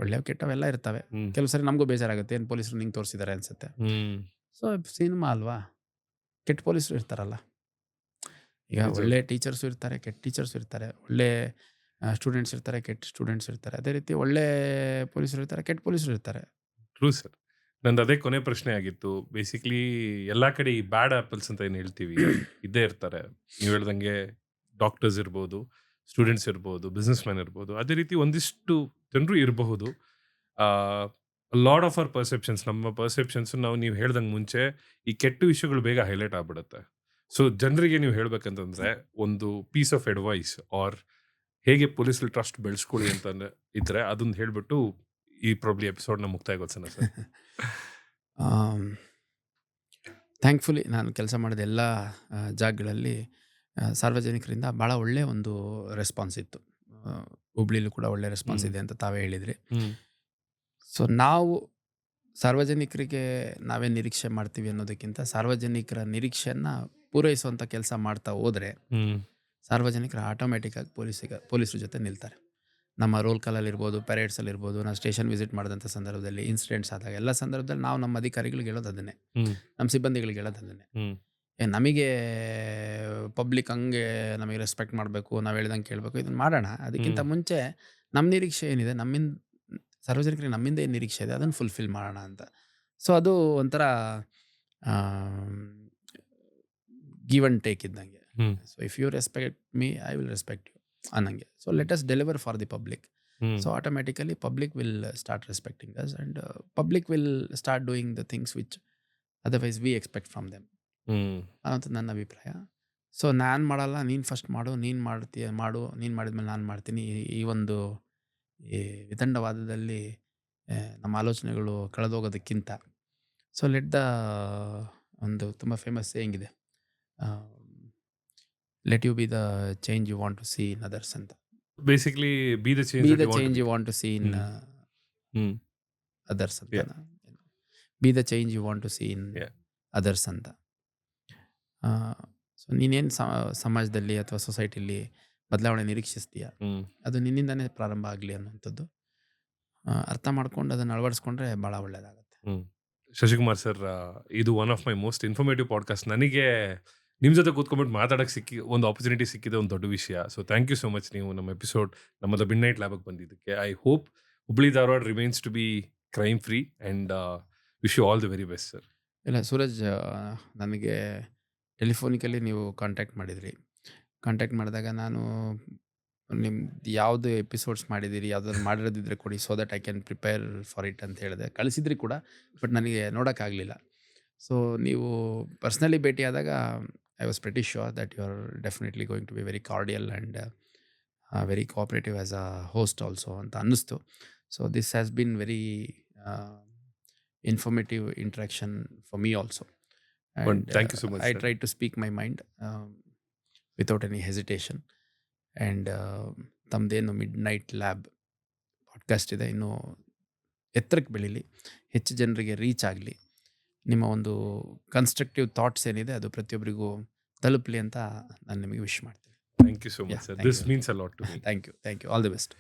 ಒಳ್ಳೆವು ಕೆಟ್ಟವೆಲ್ಲ ಇರ್ತವೆ. ಹ್ಮ್ ಕೆಲವು ಸರಿ ನಮಗೂ ಬೇಜಾರಾಗುತ್ತೆ, ಏನು ಪೊಲೀಸರು ನಿಂಗೆ ತೋರಿಸಿದ್ದಾರೆ ಅನಿಸುತ್ತೆ. ಹ್ಮ್ ಸೊ ಸಿನಿಮಾ ಅಲ್ವಾ, ಕೆಟ್ಟ ಪೊಲೀಸರು ಇರ್ತಾರಲ್ಲ. ಈಗ ನಿಜ. ಒಳ್ಳೆ ಟೀಚರ್ಸು ಇರ್ತಾರೆ, ಕೆಟ್ಟ ಟೀಚರ್ಸು ಇರ್ತಾರೆ, ಒಳ್ಳೆ ಸ್ಟೂಡೆಂಟ್ಸ್ ಇರ್ತಾರೆ, ಕೆಟ್ಟ ಸ್ಟೂಡೆಂಟ್ಸ್ ಇರ್ತಾರೆ. ಅದೇ ರೀತಿ ಒಳ್ಳೆ ಪೊಲೀಸರು ಇರ್ತಾರೆ, ಕೆಟ್ಟ ಪೊಲೀಸರು ಇರ್ತಾರೆ. True sir. ನಂದು ಅದೇ ಕೊನೆ ಪ್ರಶ್ನೆ ಆಗಿತ್ತು. ಬೇಸಿಕ್ಲಿ ಎಲ್ಲಾ ಕಡೆ ಈ ಬ್ಯಾಡ್ ಆಪಲ್ಸ್ ಅಂತ ಏನು ಹೇಳ್ತೀವಿ ಇದ್ದೇ ಇರ್ತಾರೆ. ನೀವು ಹೇಳ್ದಂಗೆ ಡಾಕ್ಟರ್ಸ್ ಇರ್ಬೋದು, ಸ್ಟೂಡೆಂಟ್ಸ್ ಇರ್ಬೋದು, ಬಿಸ್ನೆಸ್ ಮ್ಯಾನ್ ಇರ್ಬೋದು. ಅದೇ ರೀತಿ ಒಂದಿಷ್ಟು ಜನರು ಇರಬಹುದು. ಲಾಡ್ ಆಫ್ ಅವರ್ ಪರ್ಸೆಪ್ಷನ್ಸ್, ನಮ್ಮ ಪರ್ಸೆಪ್ಷನ್ಸ್ ನೀವು ಹೇಳ್ದಂಗೆ ಮುಂಚೆ ಈ ಕೆಟ್ಟ ವಿಷಯಗಳು ಬೇಗ ಹೈಲೈಟ್ ಆಗ್ಬಿಡುತ್ತೆ. ಸೊ ಜನರಿಗೆ ನೀವು ಹೇಳ್ಬೇಕಂತಂದ್ರೆ ಒಂದು ಪೀಸ್ ಆಫ್ ಅಡ್ವೈಸ್ ಆರ್ ಹೇಗೆ ಪೊಲೀಸಲ್ಲಿ ಟ್ರಸ್ಟ್ ಬೆಳೆಸ್ಕೊಳ್ಳಿ ಅಂತ ಇದ್ರೆ ಅದೊಂದು ಹೇಳ್ಬಿಟ್ಟು ಈ ಪ್ರಾಬ್ಲಿ ಎಪಿಸೋಡ್ನ ಮುಕ್ತಾಯಗೊಳಿಸೋಣ ಸರ್. ಥ್ಯಾಂಕ್ಫುಲಿ ನಾನು ಕೆಲಸ ಮಾಡಿದ ಎಲ್ಲ ಜಾಗಗಳಲ್ಲಿ ಸಾರ್ವಜನಿಕರಿಂದ ಭಾಳ ಒಳ್ಳೆಯ ಒಂದು ರೆಸ್ಪಾನ್ಸ್ ಇತ್ತು. ಹುಬ್ಳಿಲೂ ಕೂಡ ಒಳ್ಳೆ ರೆಸ್ಪಾನ್ಸ್ ಇದೆ ಅಂತ ತಾವೇ ಹೇಳಿದ್ರಿ. ಸೊ ನಾವು ಸಾರ್ವಜನಿಕರಿಗೆ ನಾವೇ ನಿರೀಕ್ಷೆ ಮಾಡ್ತೀವಿ ಅನ್ನೋದಕ್ಕಿಂತ ಸಾರ್ವಜನಿಕರ ನಿರೀಕ್ಷೆಯನ್ನು ಪೂರೈಸುವಂಥ ಕೆಲಸ ಮಾಡ್ತಾ ಹೋದರೆ ಸಾರ್ವಜನಿಕರು ಆಟೋಮೆಟಿಕ್ಕಾಗಿ ಪೊಲೀಸರ ಜೊತೆ ನಿಲ್ತಾರೆ. ನಮ್ಮ ರೋಲ್ ಕಾಲಲ್ಲಿ ಇರ್ಬೋದು, ಪೆರೇಡ್ಸಲ್ಲಿ ಇರ್ಬೋದು, ನಾವು ಸ್ಟೇಷನ್ ವಿಸಿಟ್ ಮಾಡಿದಂಥ ಸಂದರ್ಭದಲ್ಲಿ, ಇನ್ಸಿಡೆಂಟ್ಸ್ ಆದಾಗ ಎಲ್ಲ ಸಂದರ್ಭದಲ್ಲಿ ನಾವು ನಮ್ಮ ಅಧಿಕಾರಿಗಳಿಗೆ ಹೇಳೋದು ಅದನ್ನೇ, ನಮ್ಮ ಸಿಬ್ಬಂದಿಗಳಿಗೆ ಹೇಳೋದು ಅದನ್ನೇ. ನಮಗೆ ಪಬ್ಲಿಕ್ ಹಂಗೆ ನಮಗೆ ರೆಸ್ಪೆಕ್ಟ್ ಮಾಡಬೇಕು, ನಾವು ಹೇಳ್ದಂಗೆ ಕೇಳಬೇಕು, ಇದನ್ನು ಮಾಡೋಣ. ಅದಕ್ಕಿಂತ ಮುಂಚೆ ನಮ್ಮ ನಿರೀಕ್ಷೆ ಏನಿದೆ, ಸಾರ್ವಜನಿಕರಿಗೆ ನಮ್ಮಿಂದ ಏನು ನಿರೀಕ್ಷೆ ಇದೆ ಅದನ್ನು ಫುಲ್ಫಿಲ್ ಮಾಡೋಣ ಅಂತ. ಸೊ ಅದು ಒಂಥರ ಗಿವ್ ಆ್ಯಂಡ್ ಟೇಕ್ ಇದ್ದಂಗೆ. So if you respect me, I will respect you ಅನ್ನಂಗೆ. So let us deliver for the public. So automatically public will start respecting us and public will start doing the things which otherwise we expect from them ಅನ್ನೋಂಥದ್ದು ನನ್ನ ಅಭಿಪ್ರಾಯ. So ನಾನು ಮಾಡಲ್ಲ, ನೀನು first ಮಾಡು, ನೀನು ನೀನು ಮಾಡಿದ್ಮೇಲೆ ನಾನು ಮಾಡ್ತೀನಿ. ಈ ಒಂದು ಈ ವಿತಂಡವಾದದಲ್ಲಿ ನಮ್ಮ ಆಲೋಚನೆಗಳು ಕಳೆದೋಗೋದಕ್ಕಿಂತ ಸೊ ಲೆಟ್ ದ ಒಂದು ತುಂಬ ಫೇಮಸ್ ಸೇಯಿಂಗ್ ಇದೆ, let you be the change you want to see in others ಅಂತ. Basically be the change you want to see in others ಅಂತ. Be the change you want to see in others ಅಂತ. So ನೀನೇನು ಸಮಾಜದಲ್ಲಿ ಅಥವಾ ಸೊಸೈಟಿಲಿ ಬದಲಾವಣೆ ನಿರೀಕ್ಷಿಸ್ತೀಯ, ಅದು ನಿನ್ನಿಂದನೇ ಪ್ರಾರಂಭ ಆಗಲಿ ಅನ್ನೋಂಥದ್ದು ಅರ್ಥ ಮಾಡ್ಕೊಂಡು ಅದನ್ನು ಅಳವಡಿಸ್ಕೊಂಡ್ರೆ ಭಾಳ ಒಳ್ಳೆಯದಾಗುತ್ತೆ. ಶಶಿಕುಮಾರ್ ಸರ್, ಇದು one of my most informative podcast. ನನಗೆ ನಿಮ್ಮ ಜೊತೆ ಕೂತ್ಕೊಂಡ್ಬಿಟ್ಟು ಮಾತಾಡೋಕ್ಕೆ ಒಂದು ಆಪರ್ಚುನಿಟಿ ಸಿಕ್ಕಿದೆ, ಒಂದು ದೊಡ್ಡ ವಿಷಯ. So thank you so much, ನೀವು ನಮ್ಮ ಎಪಿಸೋಡ್ ನಮ್ಮದು ಮಿಡ್ ನೈಟ್ ಲ್ಯಾಬ್ಗೆ ಬಂದಿದ್ದಕ್ಕೆ. I hope Hubli Dharwad remains to be crime free and wish you all the very best sir. ಇಲ್ಲ ಸೂರಜ್, ನನಗೆ ಟೆಲಿಫೋನಿಕಲಿ ನೀವು ಕಾಂಟ್ಯಾಕ್ಟ್ ಮಾಡಿದಾಗ ನಾನು ನಿಮ್ದು ಯಾವುದು ಎಪಿಸೋಡ್ಸ್ ಮಾಡಿದ್ದೀರಿ, ಯಾವುದಾದ್ರು ಮಾಡಿರೋದಿದ್ರೆ ಕೊಡಿ, so that I can prepare for it ಅಂತ ಹೇಳಿದೆ. ಕಳಿಸಿದ್ರಿ ಕೂಡ, ಬಟ್ ನನಗೆ ನೋಡೋಕ್ಕಾಗಲಿಲ್ಲ. ಸೊ ನೀವು ಪರ್ಸ್ನಲಿ ಭೇಟಿಯಾದಾಗ I was pretty sure that you are definitely going to be very cordial and very cooperative as a host also ಅಂತ ಅನ್ನಿಸ್ತು. So this has been very informative interaction for me also. And thank you so much, I sir. tried to speak my mind without any hesitation. And ತಮ್ಮದೇನು mid night lab podcast ಇದೆ, ಇನ್ನೂ ಎತ್ತರಕ್ಕೆ ಬೆಳೀಲಿ, ಹೆಚ್ಚು ಜನರಿಗೆ reach ಆಗಲಿ, ನಿಮ್ಮ ಒಂದು ಕನ್ಸ್ಟ್ರಕ್ಟಿವ್ ಥಾಟ್ಸ್ ಏನಿದೆ ಅದು ಪ್ರತಿಯೊಬ್ಬರಿಗೂ ತಲುಪಲಿ ಅಂತ ನಾನು ನಿಮಗೆ ವಿಶ್ ಮಾಡ್ತೀನಿ. Thank you so much sir. This means a lot to me. Thank you. All the best.